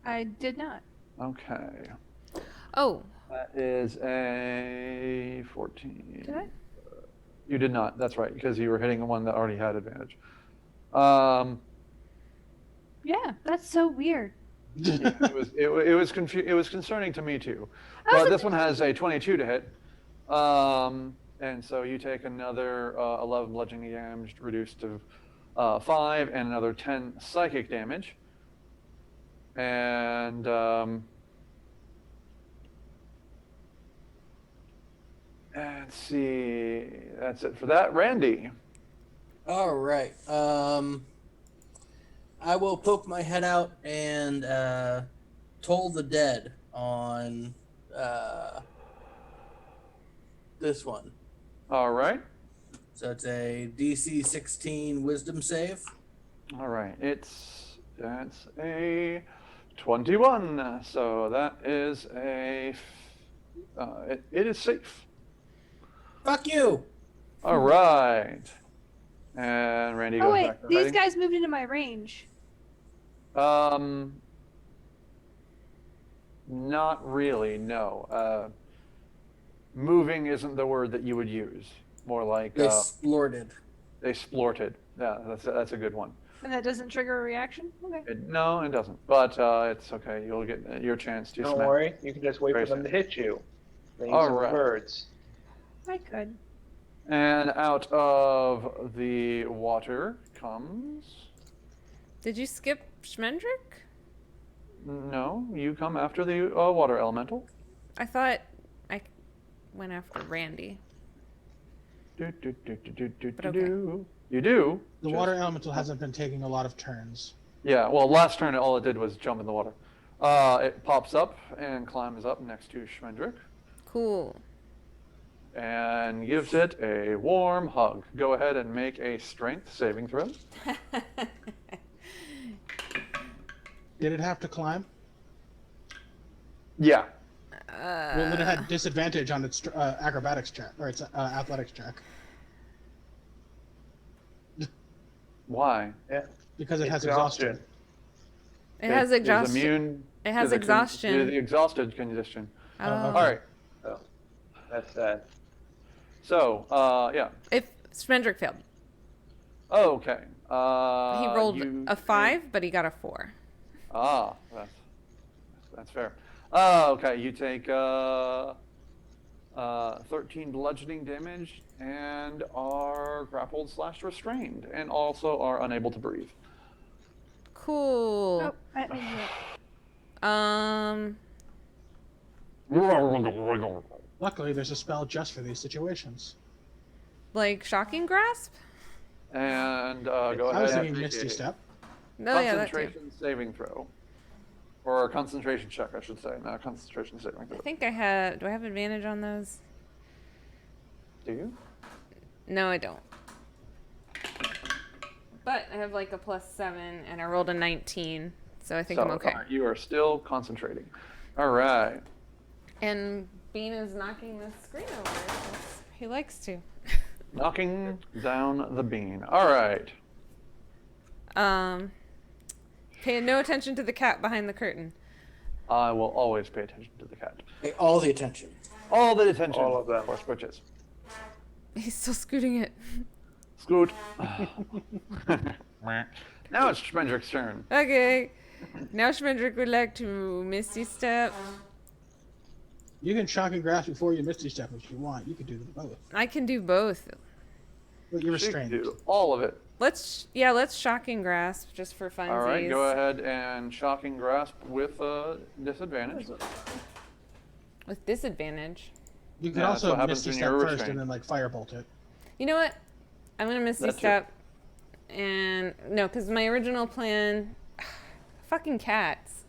I did not. Okay. Oh, That is a 14. Did I? You did not. That's right, because you were hitting one that already had advantage. Yeah, that's so weird. It was concerning to me too. I was But this one has a 22 to hit. And so you take another 11 bludgeoning damage reduced to 5 and another 10 psychic damage. And let's see. That's it for that. Randy. All right. I will poke my head out and toll the dead on this one. All right. So it's a DC 16 Wisdom save. All right. That's a 21. So that is it is safe. Fuck you! All right. And Randy goes Oh wait, back to these hiding. guys moved into my range. Not really, no. Moving isn't the word that you would use. More like They splorted. they splorted. Yeah, that's a good one. And that doesn't trigger a reaction? Okay. No, it doesn't. But it's okay. You'll get your chance to Don't smack. worry, you can just wait for Brace them it. to hit you. They use All some right. birds. I could. And out of the water comes. did you skip Schmendrick? No, you come after the water elemental. I thought I went after Randy. Do, do, do, do, do, do, But okay. do. You do. The just- water elemental hasn't been taking a lot of turns. Yeah, well, last turn all it did was jump in the water. It pops up and climbs up next to Schmendrick. Cool. and gives it a warm hug. Go ahead and make a strength saving throw. Did it have to climb? Yeah. Well, it had disadvantage on its acrobatics check or its athletics check Why? Yeah. because it has exhaustion. It has Is exhaustion. immune It has to exhaustion. the exhausted condition. Oh. okay. All right. Oh, that's sad. So, yeah. If Smendrick failed, Okay. he rolled you a 5, but he got a 4. Ah, that's fair. Okay, you take 13 bludgeoning damage and are grappled / restrained, and also are unable to breathe. Cool. Nope, I think Luckily, there's a spell just for these situations. Like shocking grasp? And go I was ahead and thinking make Misty a Step. No, yeah, that too. concentration saving throw. Or a concentration check, I should say, not a concentration saving I throw. think I have. Do I have advantage on those? Do you? No, I don't. But I have like a +7, and I rolled a 19, so I think I'm okay. You are still concentrating. All right. And Bean is knocking the screen over. 'Cause he likes to. Knocking down the bean. All right. Pay no attention to the cat behind the curtain. I will always pay attention to the cat. Pay all the attention. All the attention. All of them. For switches. He's still scooting it. Scoot. Now it's Schmendrick's turn. Okay. Now Schmendrick would like to Misty Step. You can shock and grasp before you Misty Step if you want. You could do them both. I can do both. But you're She can restrained. do all of it. Let's shocking grasp just for funsies. All right, go ahead and shocking grasp with disadvantage. With disadvantage. You can Yeah, that's also what happens Misty when Step you're first restrained. and then like firebolt it. You know what? I'm gonna Misty That's Step, and no, because my original plan, fucking cats.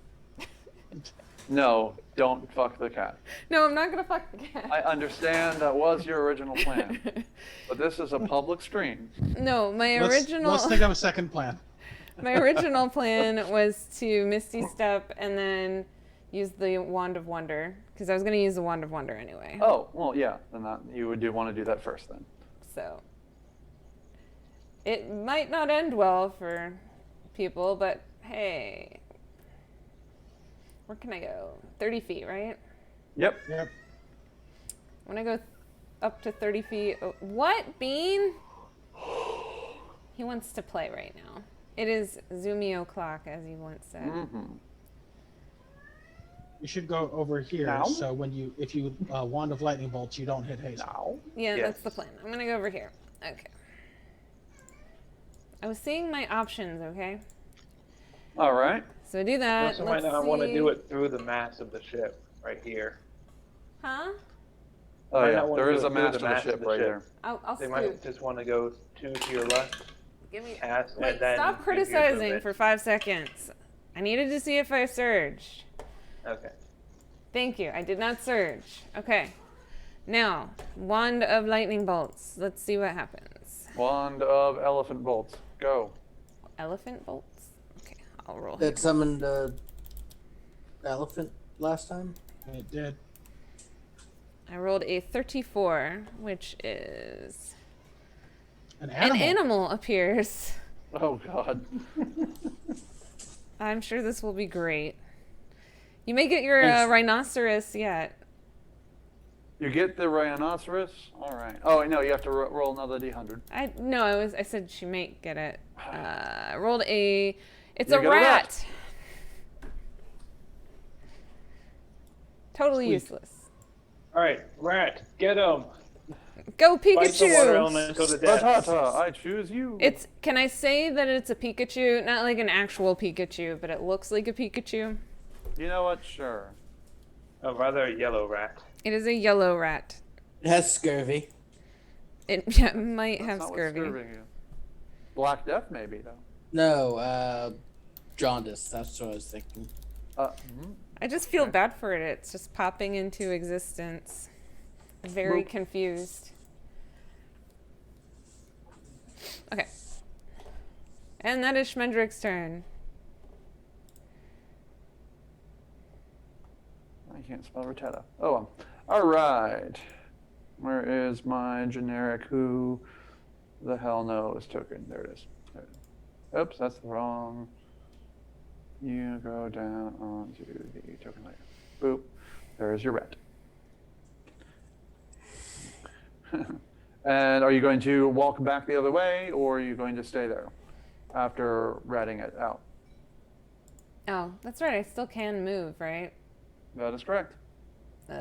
No, don't fuck the cat. No, I'm not gonna fuck the cat. I understand that was your original plan, but this is a public stream. No, my original. Let's think of a second plan. My original plan was to Misty Step and then use the Wand of Wonder, because I was gonna use the Wand of Wonder anyway. Oh, well, yeah, then you would want to do that first then. So it might not end well for people, but hey, where can I go? 30 feet, right? Yep. Yep. When I go up to 30 feet, what, Bean? He wants to play right now. It is Zumi o'clock, as you once said. Mm-hmm. You should go over here, Now? so if you Wand of Lightning bolts, you don't hit Hazel. Now. Yeah, Yes. that's the plan. I'm gonna go over here. Okay. I was seeing my options, okay? All right. So I do You that. also might Let's not want to see. do it through the mast of the ship, right here. Huh? Oh Might yeah, not wanna there do is it a through mast the of the mast of ship the right ship. there. I'll They scoot. might just want to go two to your left, Give me. cast, Wait, and then stop give you a criticizing movement. for 5 seconds. I needed to see if I surged. Okay. Thank you. I did not surge. Okay. Now, Wand of Lightning Bolts. Let's see what happens. Wand of elephant bolts. Go. Elephant bolts? Okay, I'll roll. That summoned elephant last time. It did. I rolled a 34, which is. An An animal. animal appears. Oh God. I'm sure this will be great. You may get your Thanks. rhinoceros yet. You get the rhinoceros. All right. Oh no, you have to roll another d100. I said she may get it. I rolled a. It's You a get a rat. rat. Totally Squeak. useless. All right, rat, get him. Go Fight the water Pikachu! elemental to death. Ratata, I choose you. It's. Can I say that it's a Pikachu? Not like an actual Pikachu, but it looks like a Pikachu. You know what? Sure. Oh, rather a yellow rat. It is a yellow rat. It has scurvy. It might That's have not what's scurvy. scurvy you. Black Death, maybe though. No, jaundice. That's what I was thinking. Mhm. I just feel bad for it. It's just popping into existence. very Boop. confused. Okay. And that is Schmendrick's turn. I can't spell Rotetta. Oh, well. All right. Where is my generic who the hell knows token? There it is. There it is. Oops, that's the wrong. You go down onto the token layer. Boop. There's your rat. And are you going to walk back the other way, or are you going to stay there after ratting it out? Oh, that's right. I still can move, right? That is correct. I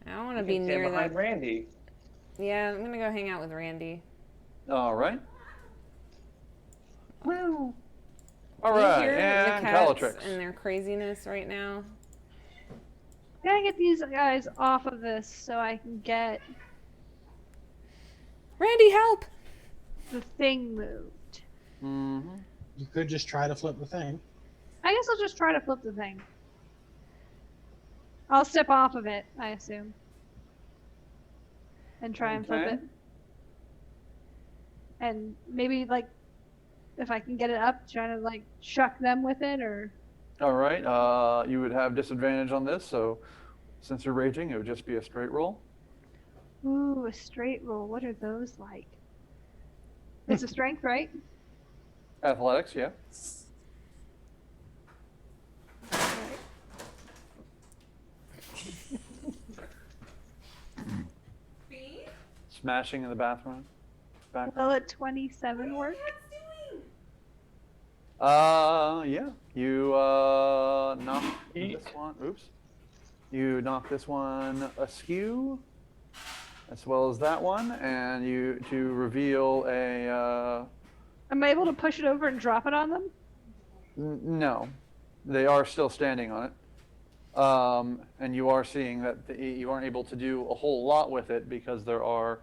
don't want to You be can stand near behind that. Randy. Yeah, I'm gonna go hang out with Randy. All right. Wow. All Do you right, hear the and cats Calatrix. and their craziness right now? Gotta get these guys off of this so I can get Randy, help! the thing moved. Mm-hmm. You could just try to flip the thing. I guess I'll just try to flip the thing. I'll step off of it, I assume. And try and flip Okay. it. And maybe, like, if I can get it up, try to, like, shuck them with it, or... All right. You would have disadvantage on this, so since you're raging, it would just be a straight roll. Ooh, a straight roll. What are those like? It's a strength, right? Athletics, yeah. Alright. Smashing in the bathroom. Back. Will a 27 work? Yeah. You knock this one. Oops. You knock this one askew, as well as that one, and you to reveal a. Am I able to push it over and drop it on them? No, they are still standing on it. And you are seeing that you aren't able to do a whole lot with it because there are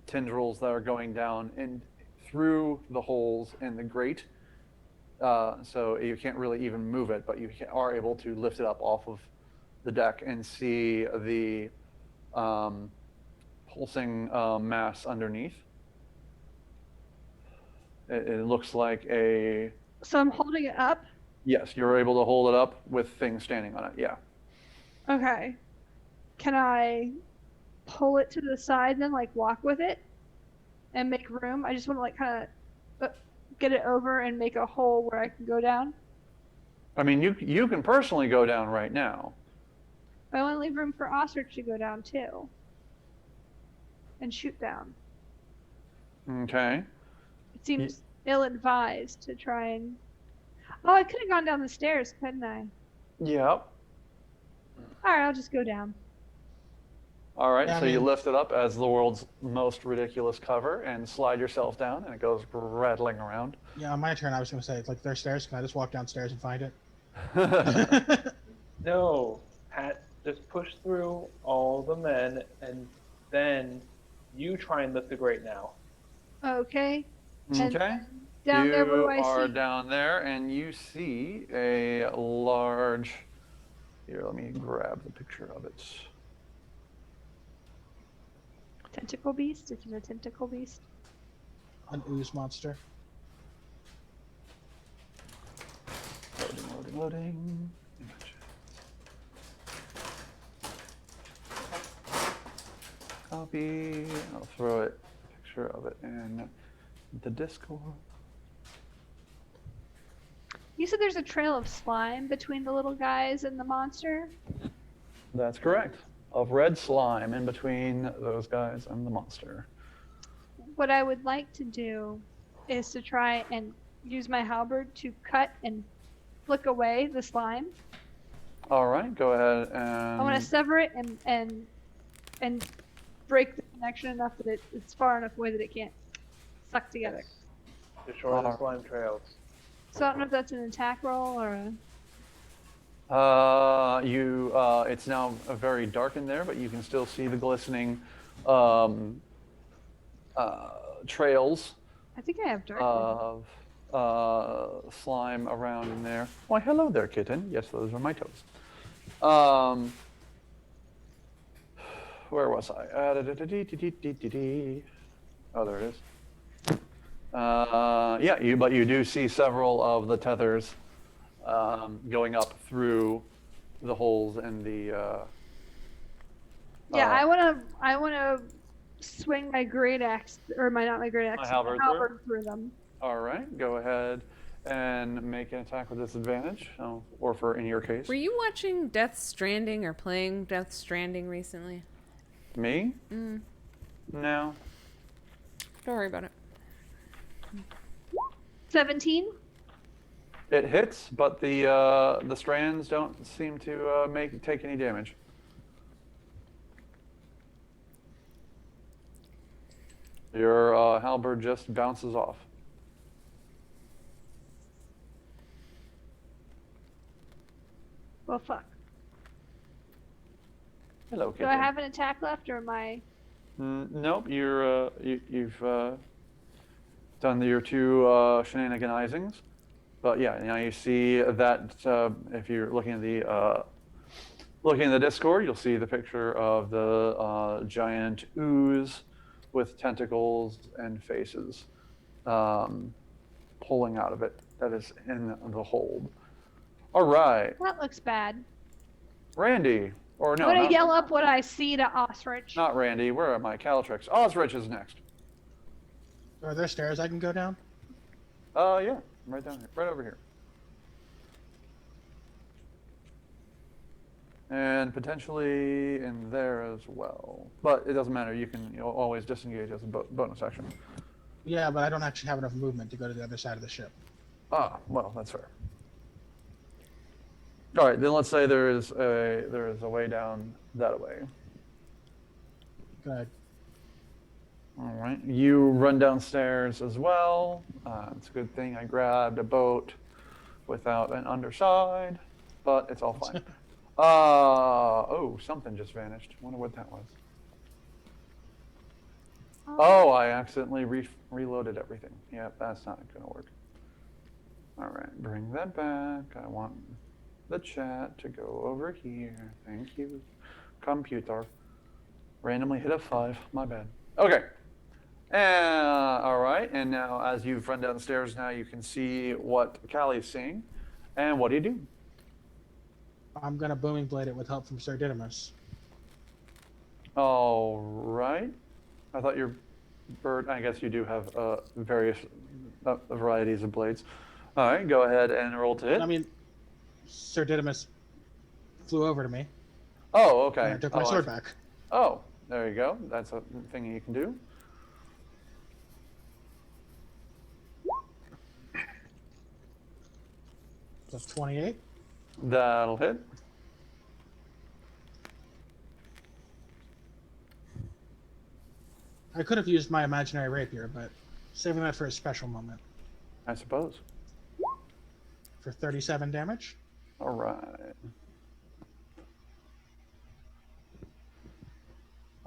tendrils that are going down and through the holes in the grate. So you can't really even move it, but you are able to lift it up off of the deck and see the pulsing mass underneath. It looks like a... So I'm holding it up? Yes, you're able to hold it up with things standing on it, yeah. Okay. Can I pull it to the side then, like walk with it and make room? I just want to like kind of get it over and make a hole where I can go down. I mean, you can personally go down right now. I want to leave room for Ostrich to go down too. And shoot down. Okay. It seems ill-advised to try and... Oh, I could have gone down the stairs, couldn't I? Yep. Alright, I'll just go down. All right, Yeah, so I you mean- lift it up as the world's most ridiculous cover and slide yourself down, and it goes rattling around. Yeah, on my turn, I was going to say, like, there's stairs. Can I just walk downstairs and find it? No, Pat, just push through all the men, and then you try and lift the grate now. Okay. And Okay. down You there, what do I are see? down there, and you see a large... Here, let me grab the picture of it. Tentacle beast? Is it a tentacle beast? An ooze monster. Loading, loading. Copy. I'll throw it, picture of it in the Discord. You said there's a trail of slime between the little guys and the monster? That's correct. Of red slime in between those guys and the monster. What I would like to do is to try and use my halberd to cut and flick away the slime. All right, go ahead and... I want to sever it and break the connection enough that it's far enough away that it can't suck together. Destroy the slime trails. So I don't know if that's an attack roll or a... It's now very dark in there, but you can still see the glistening trails I think I have dark vision. of slime around in there. Why, hello there, kitten. Yes, those are my toes. Where was I? Oh, there it is. Yeah, but you do see several of the tethers going up through the holes in the. Yeah, I wanna swing my great axe, or not my great axe, My halberd through them. All right, go ahead and make an attack with disadvantage, or in your case. Were you watching Death Stranding or playing Death Stranding recently? Me? Mm. No. Don't worry about it. 17. It hits, but the strands don't seem to take any damage. Your halberd just bounces off. Well, fuck. Hello, Kitty. Do I have an attack left, or am I? Nope. You've done your two shenaniganizings, but yeah, now you see that if you're looking at the Discord, you'll see the picture of the giant ooze with tentacles and faces pulling out of it. That is in the hold. All right, That looks bad. Randy, or no, I'm gonna not, yell up what I see to Osrich. not Randy. Where am I? Calatrix. Osrich is next. Are there stairs I can go down? Yeah, right down here, right over here. And potentially in there as well. But it doesn't matter. You can always disengage as a bonus action. Yeah, but I don't actually have enough movement to go to the other side of the ship. Ah, well, that's fair. All right, then let's say there is a way down that way. Go ahead. All right, you run downstairs as well. It's a good thing I grabbed a boat without an underside, but it's all fine. Oh, something just vanished. Wonder what that was. Oh, I accidentally reloaded everything. Yep, that's not gonna work. All right, bring that back. I want the chat to go over here. Thank you, computer. Randomly hit a 5. My bad. Okay. All right, and now as you've run downstairs, now you can see what Callie's seeing. And what do you do? I'm gonna booming blade it with help from Sir Didymus. All right. I thought your bird. I guess you do have various varieties of blades. All right, go ahead and roll to hit. I mean, Sir Didymus flew over to me. Oh, okay. And I took my sword back. Oh, there you go. That's a thing you can do. That's 28. That'll hit. I could have used my imaginary rapier, but saving that for a special moment. I suppose. For 37 damage. All right.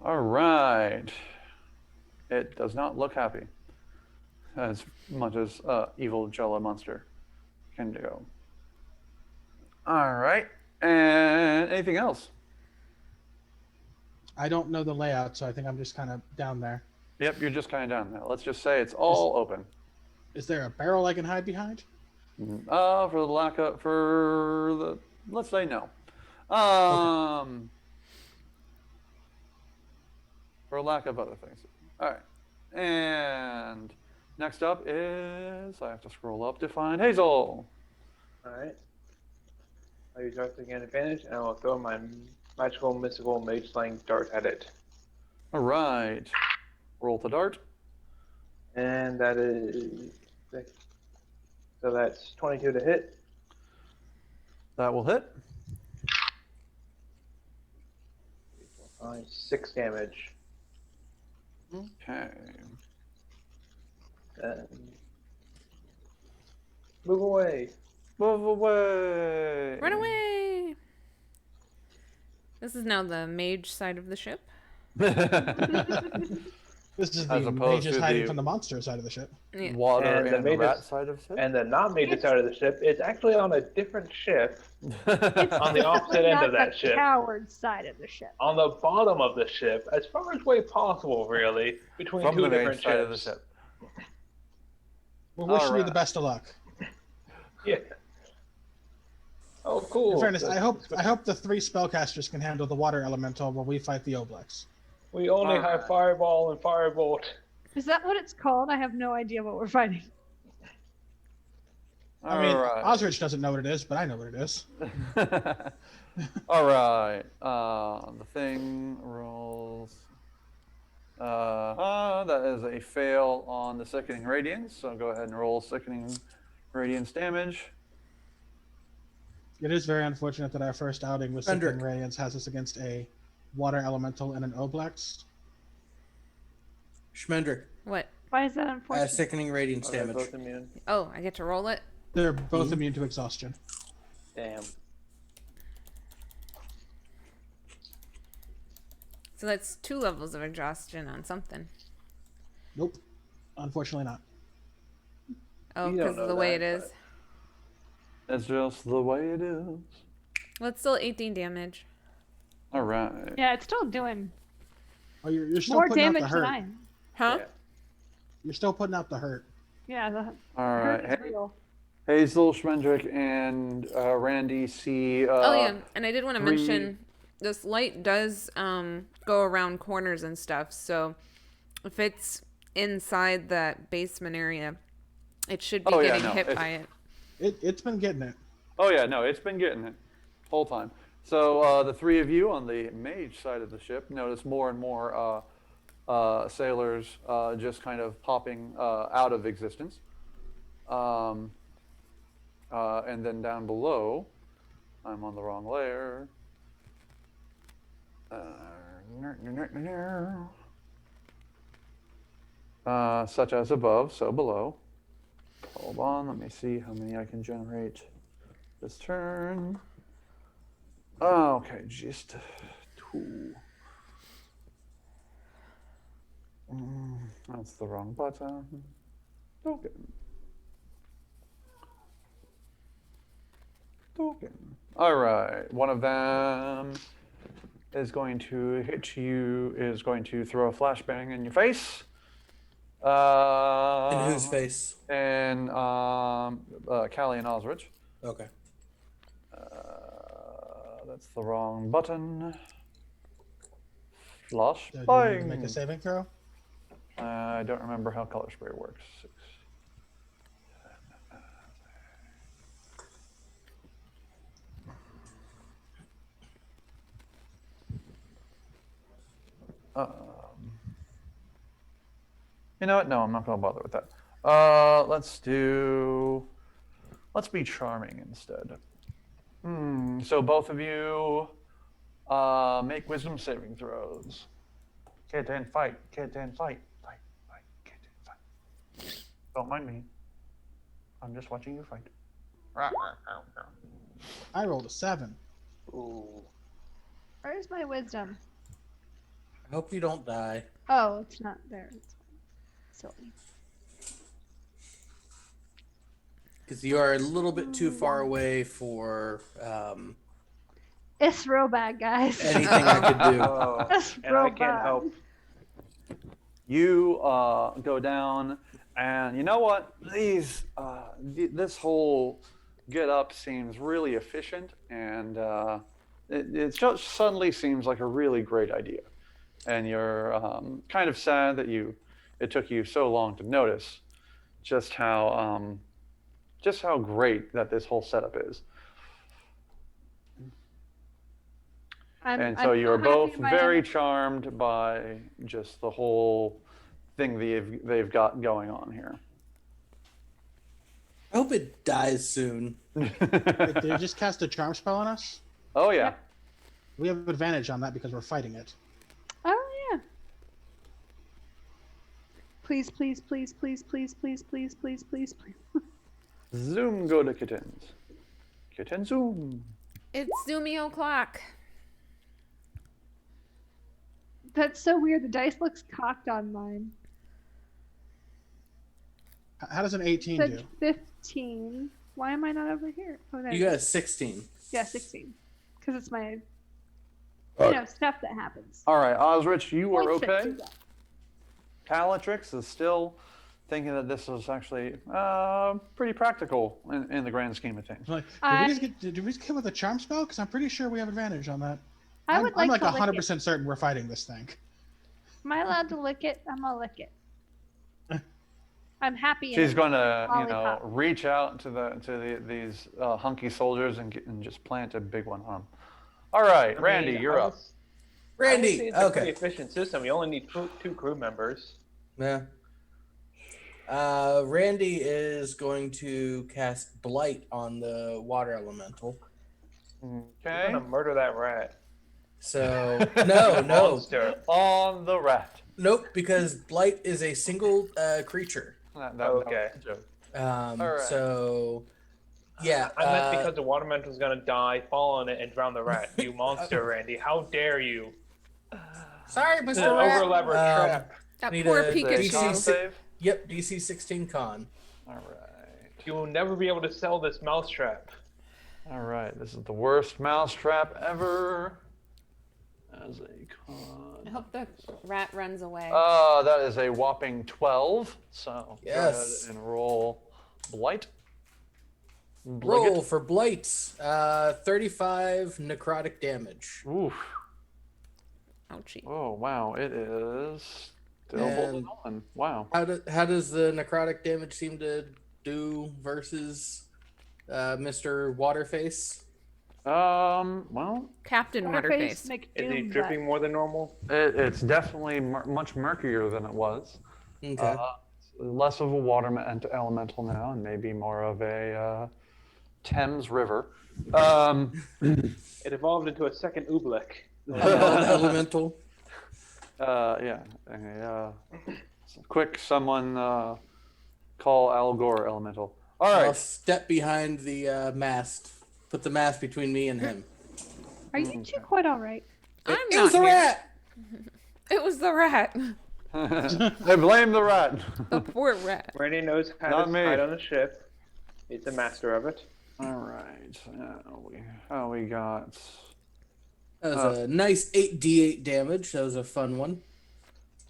All right. It does not look happy, as much as evil Jello monster can go. All right. And anything else? I don't know the layout, so I think I'm just kind of down there. Yep, you're just kind of down there. Let's just say it's all open. Is there a barrel I can hide behind? Let's say no. For lack of other things. All right. And next up is, I have to scroll up to find Hazel. Alright. I'll use Dark again advantage, and I'll throw my magical, mystical, mage slaying dart at it. All right. Roll to dart. And that is... So that's 22 to hit. That will hit. 6 damage. Okay. And move away. Move away. Run away! This is now the mage side of the ship. This is As the opposed mages to hiding the- from the monster side of the ship. Yeah. Water And the and the rat mages- side of the ship? And the non-major side of the ship is actually on a different ship, It's on the opposite end not of that the ship. coward side of the ship. On the bottom of the ship, as far as way possible, really, between From two the different mage side ships. of the ship. We're wishing you the Alright. best of luck. Yeah. Oh, cool. In fairness, That's- I hope the 3 spellcasters can handle the water elemental while we fight the Oblex. We only have Alright. Fireball and Firebolt. Is that what it's called? I have no idea what we're fighting. I mean, Alright. Osrich doesn't know what it is, but I know what it is. Alright. The thing rolls. That is a fail on the Sickening Radiance, so go ahead and roll Sickening Radiance damage. It is very unfortunate that our first outing with Hendrik. Sickening Radiance has us against a water elemental and an Oblex. Schmendrick, What? Why is that unfortunate? sickening radiance Are they damage. both immune? Oh, I get to roll it? They're both immune to exhaustion. Damn. So that's 2 levels of exhaustion on something. Nope. Unfortunately not. Oh, You don't because of know the way it that, is. That's just the way it is. Well, it's still 18 damage. Alright. Yeah, it's still doing Oh, you're still more putting out the damage than hurt. I am. Huh? Yeah. You're still putting out the hurt. Yeah, the Alright. hurt is real. Hazel, Schmendrick, and Randy see. Oh, yeah. And I did want to 3 mention this light does go around corners and stuff. So if it's inside that basement area, it should be Oh, yeah, getting no, hit it's- by it. It's been getting it. Oh yeah, no, it's been getting it whole time. So the 3 of you on the mage side of the ship notice more and more sailors just kind of popping out of existence. And then down below, I'm on the wrong layer. Such as above, so below. Hold on, let me see how many I can generate this turn. Oh, okay, just 2. That's the wrong button. Token. All right, one of them is going to hit you, is going to throw a flashbang in your face. In whose face? And Callie and Osrich. Okay. That's the wrong button. Flush. So do you need to make a saving throw? I don't remember how color spray works. 6. You know what? No, I'm not going to bother with that. Let's be charming instead. So both of you make wisdom saving throws. Kitten, fight. Kitten, fight. Fight, fight, kitten, fight. Don't mind me. I'm just watching you fight. I rolled a 7. Ooh. Where's my wisdom? I hope you don't die. Oh, it's not there. It's silly. Because you are a little bit too far away for It's real bad, guys. anything I could do. Oh. It's And real I can't bad. help. You go down, and you know what? This whole get up seems really efficient, and it just suddenly seems like a really great idea. And you're kind of sad that it took you so long to notice just how great that this whole setup is. And so I'm you're happy both my very other- charmed by just the whole thing they've got going on here. I hope it dies soon. Wait, did you just cast a charm spell on us? Oh yeah. We have advantage on that because we're fighting it. Oh yeah. Please, please, please, please, please, please, please, please, please, please. Zoom go to kittens. Kitten zoom. It's Zoomio o'clock. That's so weird. The dice looks cocked on mine. How does an 18 Said do? 15. Why am I not over here? Oh, there. You got a 16. Yeah, 16. Because it's my, stuff that happens. All right, Osrich, you are Points that okay. do that. Calatrix is still thinking that this is actually pretty practical in the grand scheme of things. Like, I- did we just kill with a charm spell? Because I'm pretty sure we have advantage on that. I would I'm like like to lick it. 100% certain we're fighting this thing. Am I allowed to lick it? I'm gonna lick it. I'm happy. She's going to, lollipop. reach out to these hunky soldiers and just plant a big one on them. All right, Randy, you're up. Randy, It's a okay. pretty efficient system. You only need two crew members. Yeah. Randy is going to cast Blight on the water elemental. You're Okay. gonna murder that rat. So no, Monster. On the rat. nope, because Blight is a single creature. That Okay. was a joke. Right. So yeah, I meant because the water elemental's gonna die, fall on it, and drown the rat. You monster, Randy! How dare you? sorry, This is Mr. an Rat. over-elaborate trap. That Need poor a DC Pikachu. save. Yep, DC 16 con. All right. You will never be able to sell this mousetrap. All right. This is the worst mousetrap ever. As a con. I hope the rat runs away. That is a whopping 12. So Yes. go ahead and roll blight. Roll for Blight. 35 necrotic damage. Oof. Ouchie. Oh wow, it is still And- holding on. Wow. How does the necrotic damage seem to do versus Mr. Waterface? Well, Captain Waterface. Is he McDoom dripping more than normal? it's definitely much murkier than it was. Okay. Less of a water elemental now, and maybe more of a Thames River. It evolved into a second Oobleck. Elemental. Yeah. Quick, someone call Al Gore elemental. All I'll right. step behind the mast. Put the mast between me and him. Are you two quite all right? I'm It not was a here. rat. It was the rat. I blame the rat. The poor rat. Randy knows how Not to me. hide on a ship. He's a master of it. All right. We got. That was a nice 8d8 damage. That was a fun one.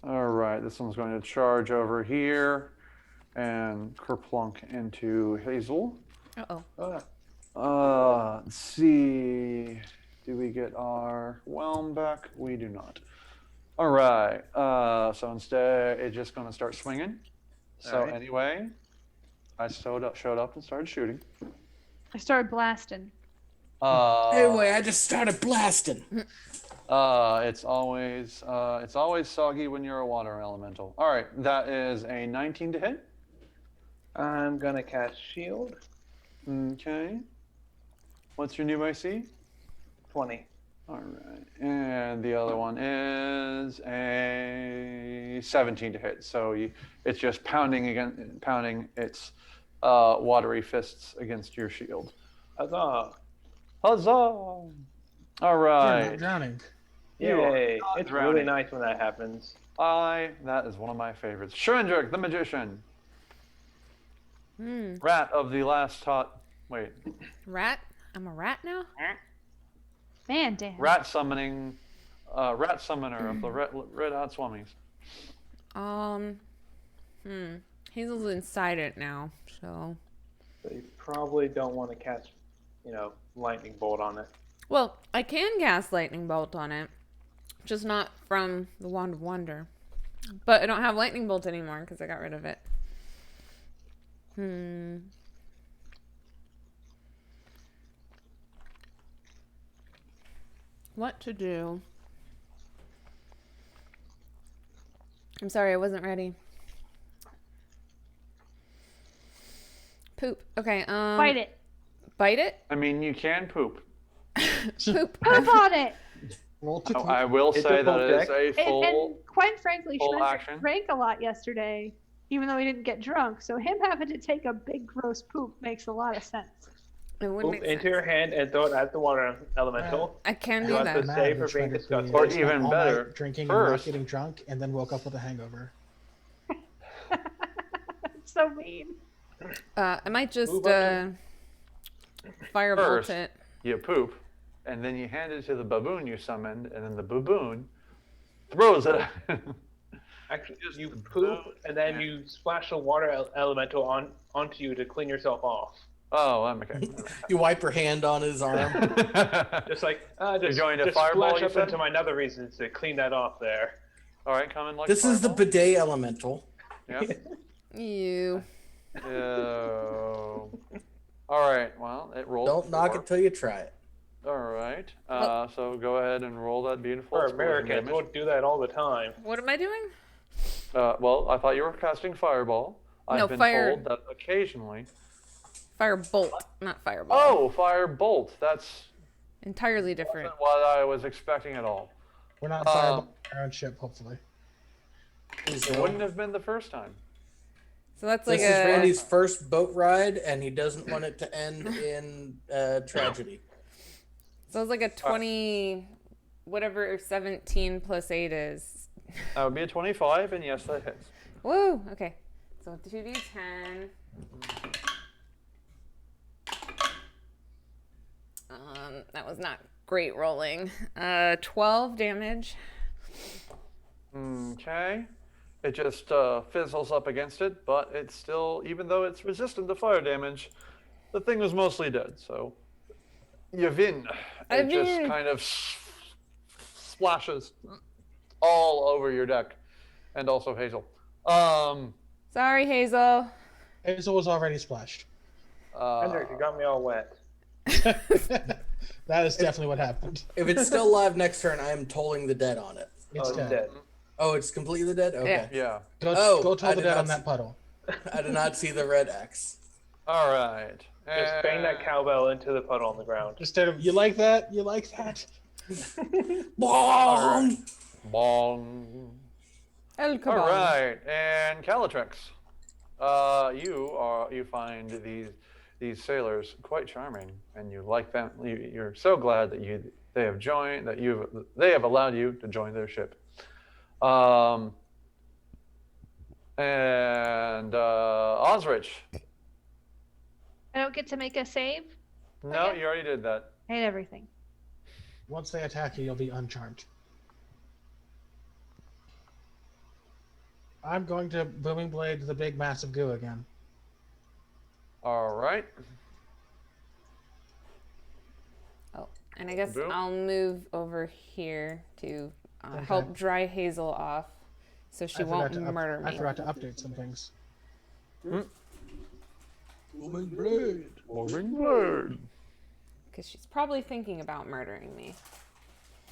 All right. This one's going to charge over here and kerplunk into Hazel. Uh-oh. Let's see. Do we get our whelm back? We do not. All right. So instead, it's just going to start swinging. So All right. anyway, I showed up and started shooting. I started blasting. Anyway, I just started blasting. It's always soggy when you're a water elemental. All right, that is a 19 to hit. I'm gonna cast shield. Okay. What's your new AC? 20. All right, and the other one is a 17 to hit. So it's just pounding its watery fists against your shield. Huzzah! Huzzah! All You're right. not drowning. You are Yay! not It's drowning. really nice when that happens. That is one of my favorites. Shrindrick, the magician. Rat of the last wait. Rat? I'm a rat now? Man, damn. Rat summoner of the Red Hot Swummies. Hazel's inside it now, so. So you probably don't want to cast, lightning bolt on it. Well, I can cast lightning bolt on it, just not from the Wand of Wonder. But I don't have lightning bolt anymore because I got rid of it. What to do? I'm sorry, I wasn't ready. Poop. Okay, Bite it. Bite it? I mean, you can poop. Poop. Poop on it. Roll to I will It's say a that full it is deck. a And full. quite frankly, full Schmidt action. drank a lot yesterday, even though he didn't get drunk. So him having to take a big gross poop makes a lot of sense. It wouldn't Move make into sense. your hand and throw it at the water elemental. I can You do have to that. save who for being tried to be- disgusting. Or spent even all better, night drinking and first- not getting drunk, and then woke up with a hangover. That's so mean. I might just Move up firebolt First. it. You poop, and then you hand it to the baboon you summoned, and then the baboon throws it. Actually, Just you the poop boat and then and- you splash the water elemental onto you to clean yourself off. Oh, I'm okay. You wipe your hand on his arm. Just like, You're going to just fireball, splash you up said? into my nether reasons to clean that off there. All right, come in like This is the fireball. bidet elemental. Yeah. You. All right. Well, it rolled. Don't knock four. it till you try it. All right. So go ahead and roll that beautiful. For explosion Americans, damage. we'll do that all the time. What am I doing? Well, I thought you were casting fireball. No, I've been fire. told that occasionally. Firebolt, not fireball. Oh, fire bolt. That's Entirely different. not what I was expecting at all. We're not fireballing our own ship, hopefully. It wouldn't have been the first time. So that's like This is a. Randy's first boat ride, and he doesn't want it to end in tragedy. So it's like a 20, whatever 17 plus 8 is. That would be a 25, and yes, that hits. Woo! Okay. So 2d10. That was not great rolling. 12 damage. Okay. It just fizzles up against it, but it's still, even though it's resistant to fire damage, the thing was mostly dead. So you win. It just kind of splashes all over your deck, and also Hazel. Sorry, Hazel. Hazel was already splashed. Hendrik, you got me all wet. That is definitely what happened. If it's still alive next turn, I am tolling the dead on it. It's Oh, dead. dead. Oh, it's completely dead? Okay. Yeah. Go, Oh, go I toll the did dead not on see- that puddle. I did not see the red X. All right. Just bang that cowbell into the puddle on the ground. Instead of, you like that? You like that? Bong! Bong. El All Cabal. right, and Calatrix, you find these sailors quite charming, and you like them. You're so glad that they have allowed you to join their ship. And Osrich. I don't get to make a save. No, Okay. you already did that. I hate everything. Once they attack you, you'll be uncharmed. I'm going to Booming Blade the big massive goo again. All right. Oh, and I guess Boom. I'll move over here to Okay. help dry Hazel off so she won't I murder me. forgot to update some things. Booming blade. Moving word. Because she's probably thinking about murdering me.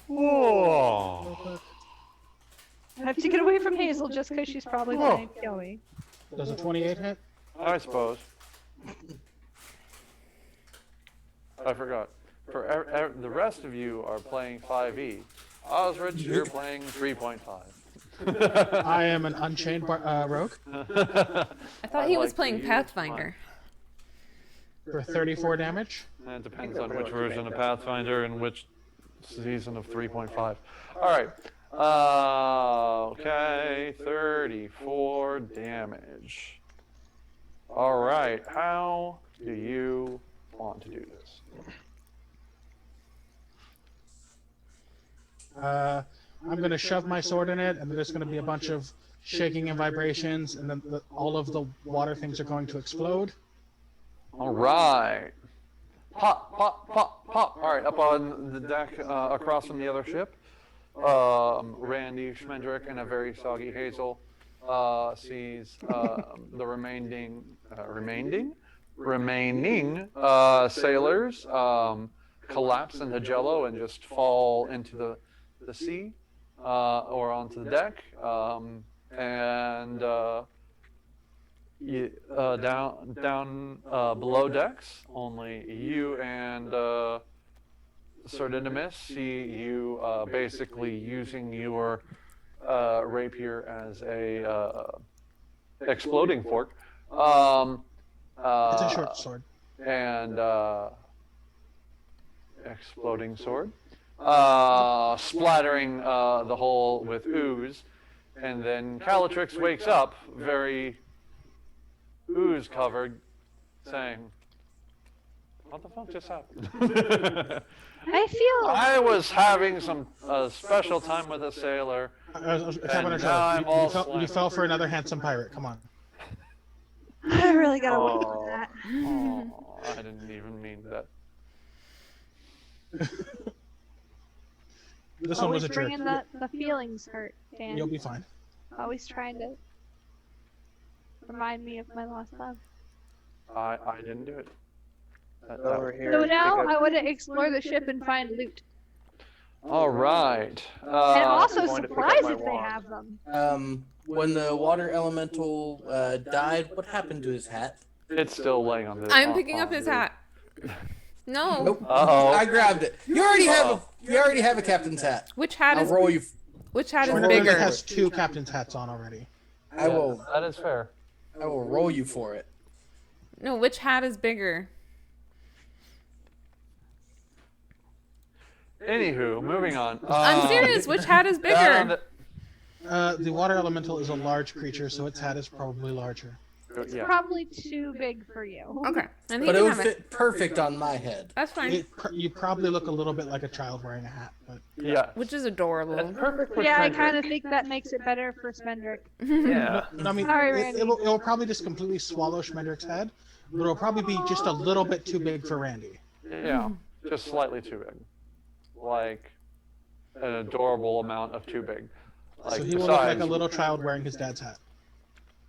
Whoa. I have to get away from Hazel just because she's probably going to kill me. Does a 28 hit? I suppose. I forgot. For the rest of you are playing 5e. Osrich, you're playing 3.5. I am an Unchained rogue I thought he was playing Pathfinder. for 34 damage. It depends on which version of Pathfinder and which season of 3.5. All right. Okay, 34 damage. All right, how do you want to do this? I'm going to shove my sword in it, and there's going to be a bunch of shaking and vibrations, and then all of the water things are going to explode. All right. Pop, pop, pop, pop. All right, up on the deck across from the other ship, Randy Schmendrick and a very soggy Hazel sees the remaining sailors collapse into jello and just fall into the sea or onto the deck. Down below decks, only you and Sardidimus see you basically using your rapier as a exploding fork. It's a short sword. And exploding sword, splattering the hole with ooze. And then Calatrix wakes up, very ooze covered, saying, "What the fuck just happened?" I feel I was having some special time with a sailor. And now I'm all you slammed. fell for another handsome pirate. Come on. I really gotta work on that. Oh, I didn't even mean that. This one was Always a jerk. bringing the feelings hurt, Dan. You'll be fine. Always trying to remind me of my lost love. I didn't do it. Over here. So pick now up- I want to explore the ship and find loot. All right. And also going to pick up supplies my if they wand. have them. When the water elemental died, what happened to his hat? It's still laying on the. I'm picking up his hat. No. Nope. Uh-oh. I grabbed it. You already have a captain's hat. Which hat I'll is roll you. which hat is I'll roll Bigger bigger? has 2 captain's hats on already. I will. That is fair. I will roll you for it. No, which hat is bigger? Anywho, moving on. I'm serious. Which hat is down bigger? The water elemental is a large creature, so its hat is probably larger. Yeah. Probably too big for you. Okay, and he But it can would have it. fit perfect on my head. That's fine. You probably look a little bit like a child wearing a hat, but Yeah. Which is adorable. Perfect for Yeah, I Spendrick. kind of think that makes it better for Spendrick. Yeah. I mean, Sorry, Randy. it'll probably just completely swallow Schmendrick's head, but it'll probably be just a little bit too big for Randy. Yeah. Just slightly too big. Like an adorable amount of too big. Like So he will look like besides, a little child wearing his dad's hat.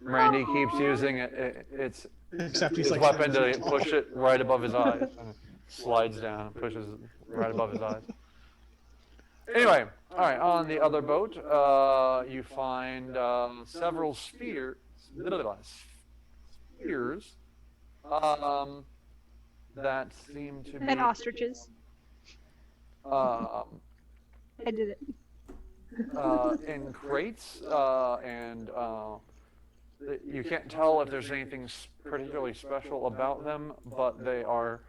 Randy keeps using its Except he's his like weapon 7 to feet tall. push it right above his eyes. And it slides down and pushes it right above his eyes. Anyway, all right, on the other boat, you find several spears that seem to be And ostriches. um, I did it. in crates, and you can't tell if there's anything particularly special about them, but they are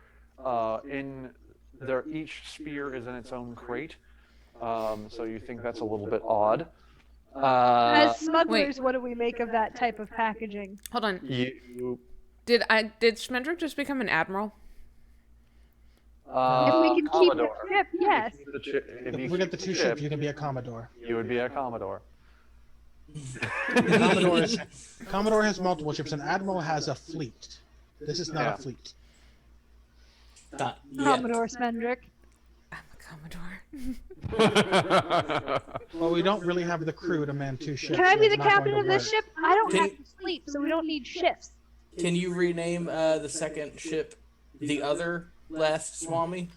each spear is in its own crate, so you think that's a little bit odd. As smugglers, what do we make of that type of packaging? Hold on. You, Did Schmendrick just become an admiral? If we can Commodore. keep the ship, yes. If we get the 2 ships, you can be a Commodore. You would be a Commodore. Commodore has multiple ships. An admiral has a fleet. This is not Yeah. a fleet. Not yet. Commodore Spendrick. I'm a Commodore. Well, we don't really have the crew to man 2 ships. Can I so be it's the not going captain to of this work. ship? I don't Can have you- to sleep, so we don't need shifts. Can you rename the second ship the other last Swami?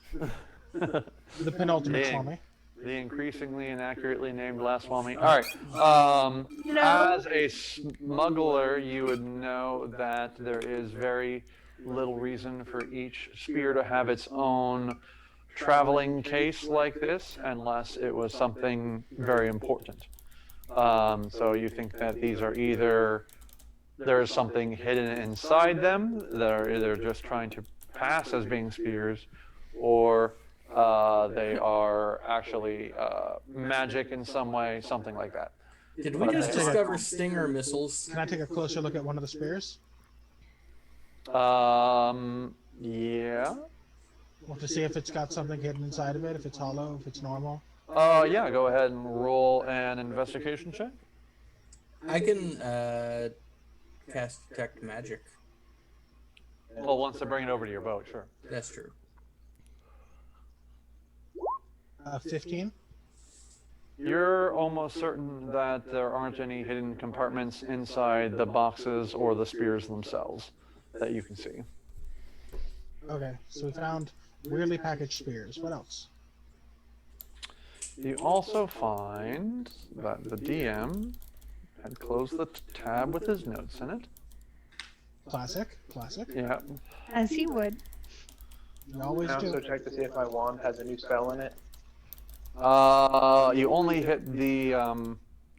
The penultimate Dang. Swami. The increasingly inaccurately named last Swami. All right. No. As a smuggler, you would know that there is very little reason for each spear to have its own traveling case like this, unless it was something very important. So you think that these are either there is something hidden inside them that are either just trying to pass as being spears, or they are actually magic in some way, something like that. Did we just discover Stinger missiles? Can I take a closer look at one of the spears? Yeah. Well, to see if it's got something hidden inside of it, if it's hollow, if it's normal. Yeah, go ahead and roll an investigation check. I can cast detect magic. Well, once they bring it over to your boat, sure. That's true. 15. You're almost certain that there aren't any hidden compartments inside the boxes or the spears themselves that you can see. Okay, so we found weirdly packaged spears. What else? You also find that the DM had closed the tab with his notes in it. Classic. Classic. Yeah. As he would. You always I do. also check to see if my wand has a new spell in it. You only hit the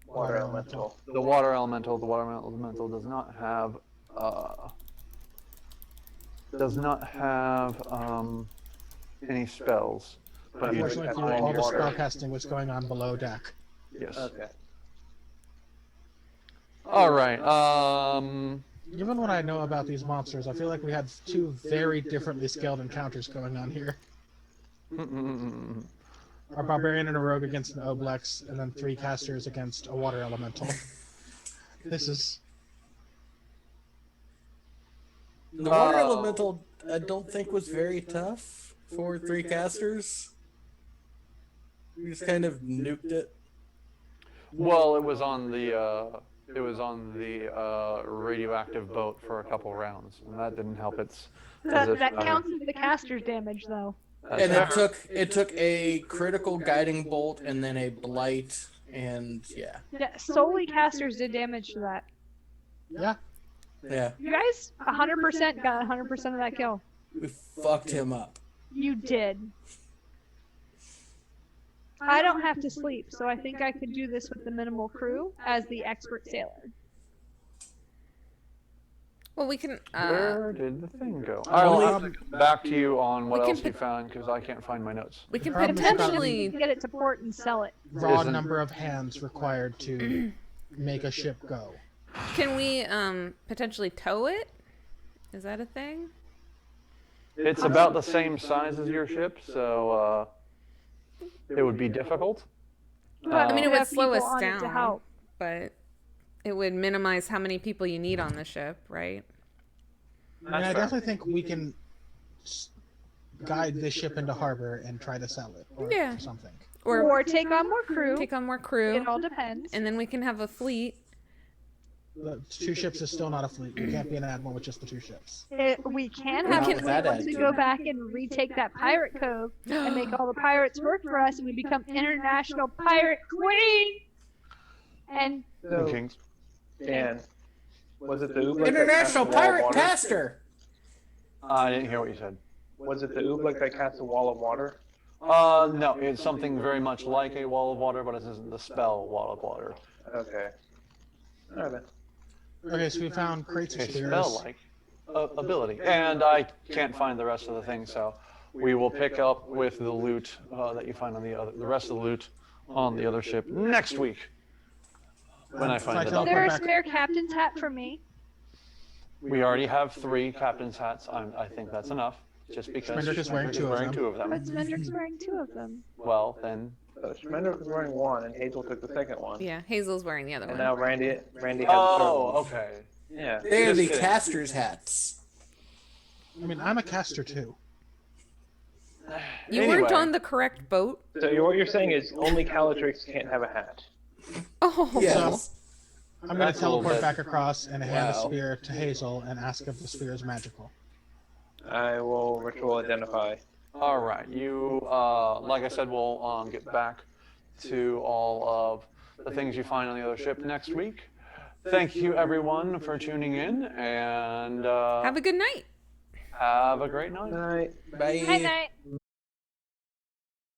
Water elemental. the water elemental. The water elemental does not have any spells. But you Unfortunately for you, all the spell casting was going on below deck. yes. Okay. All right. Given what I know about these monsters, I feel like we had two very differently scaled encounters going on here. A barbarian and a rogue against an oblex, and then 3 casters against a water elemental. This is... The water elemental, I don't think was very tough for 3 casters. We just kind of nuked it. Well, it was on the radioactive boat for a couple rounds, and that didn't help its position. That counts as the caster's damage, though. And it took a critical guiding bolt and then a blight, and yeah. Yeah, solely casters did damage to that. Yeah. Yeah. You guys 100% got 100% of that kill. We fucked him up. You did. I don't have to sleep, so I think I could do this with the minimal crew as the expert sailor. Well, we can. Where did the thing go? I'll have to come back to you on what else you found because I can't find my notes. We can problem is potentially Get it to port and sell it. Raw Isn't- number of hands required to make a ship go. Can we potentially tow it? Is that a thing? It's about the same size as your ship, so it would be difficult. I mean, it We would have slow us people on it to down, help. but it would minimize how many people you need on the ship, right? I mean, I definitely think we can guide this ship into harbor and try to sell it, or Yeah. something. Or take on more crew. take on more crew, It all depends. and then we can have a fleet. The 2 ships is still not a fleet. You can't be an admiral with just the 2 ships. We can We have can- a fleet once we go back and retake that pirate cove and make all the pirates work for us, and we become international pirate queen. And So, Kings. Dan, was it the oobleck International that cast a wall of pirate water? caster! I didn't hear what you said. Was it the oobleck that cast a wall of water? No, it's something very much like a wall of water, but it isn't the spell wall of water. Okay. Alright then. Okay, so we found crates of A spears. spell-like ability, and I can't find the rest of the things, so we will pick up with the loot that you find on the rest of the loot on the other ship next week when I find Fly the is teleport document. there a back. spare captain's hat for me? We already have 3 captain's hats. I think that's enough, just because Schmendrick is wearing two of them. But Smendrick's wearing 2 of them. Well, then So Shimmer was wearing one, and Hazel took the second one. Yeah, Hazel's wearing the other And one. now Randy has the third oh, one. okay. Yeah. They're Just the kidding. caster's hats. I mean, I'm a caster too. You Anyway. weren't on the correct boat. So what you're saying is only Calatrix can't have a hat. Oh, Yes. I'm going That's to a little teleport bit- back across and hand a Wow. spear to Hazel and ask if the spear is magical. I will ritual identify. All right. You, like I said, we'll get back to all of the things you find on the other ship next week. Thank you, everyone, for tuning in, and have a good night. have a great night. Night. Bye. Night night.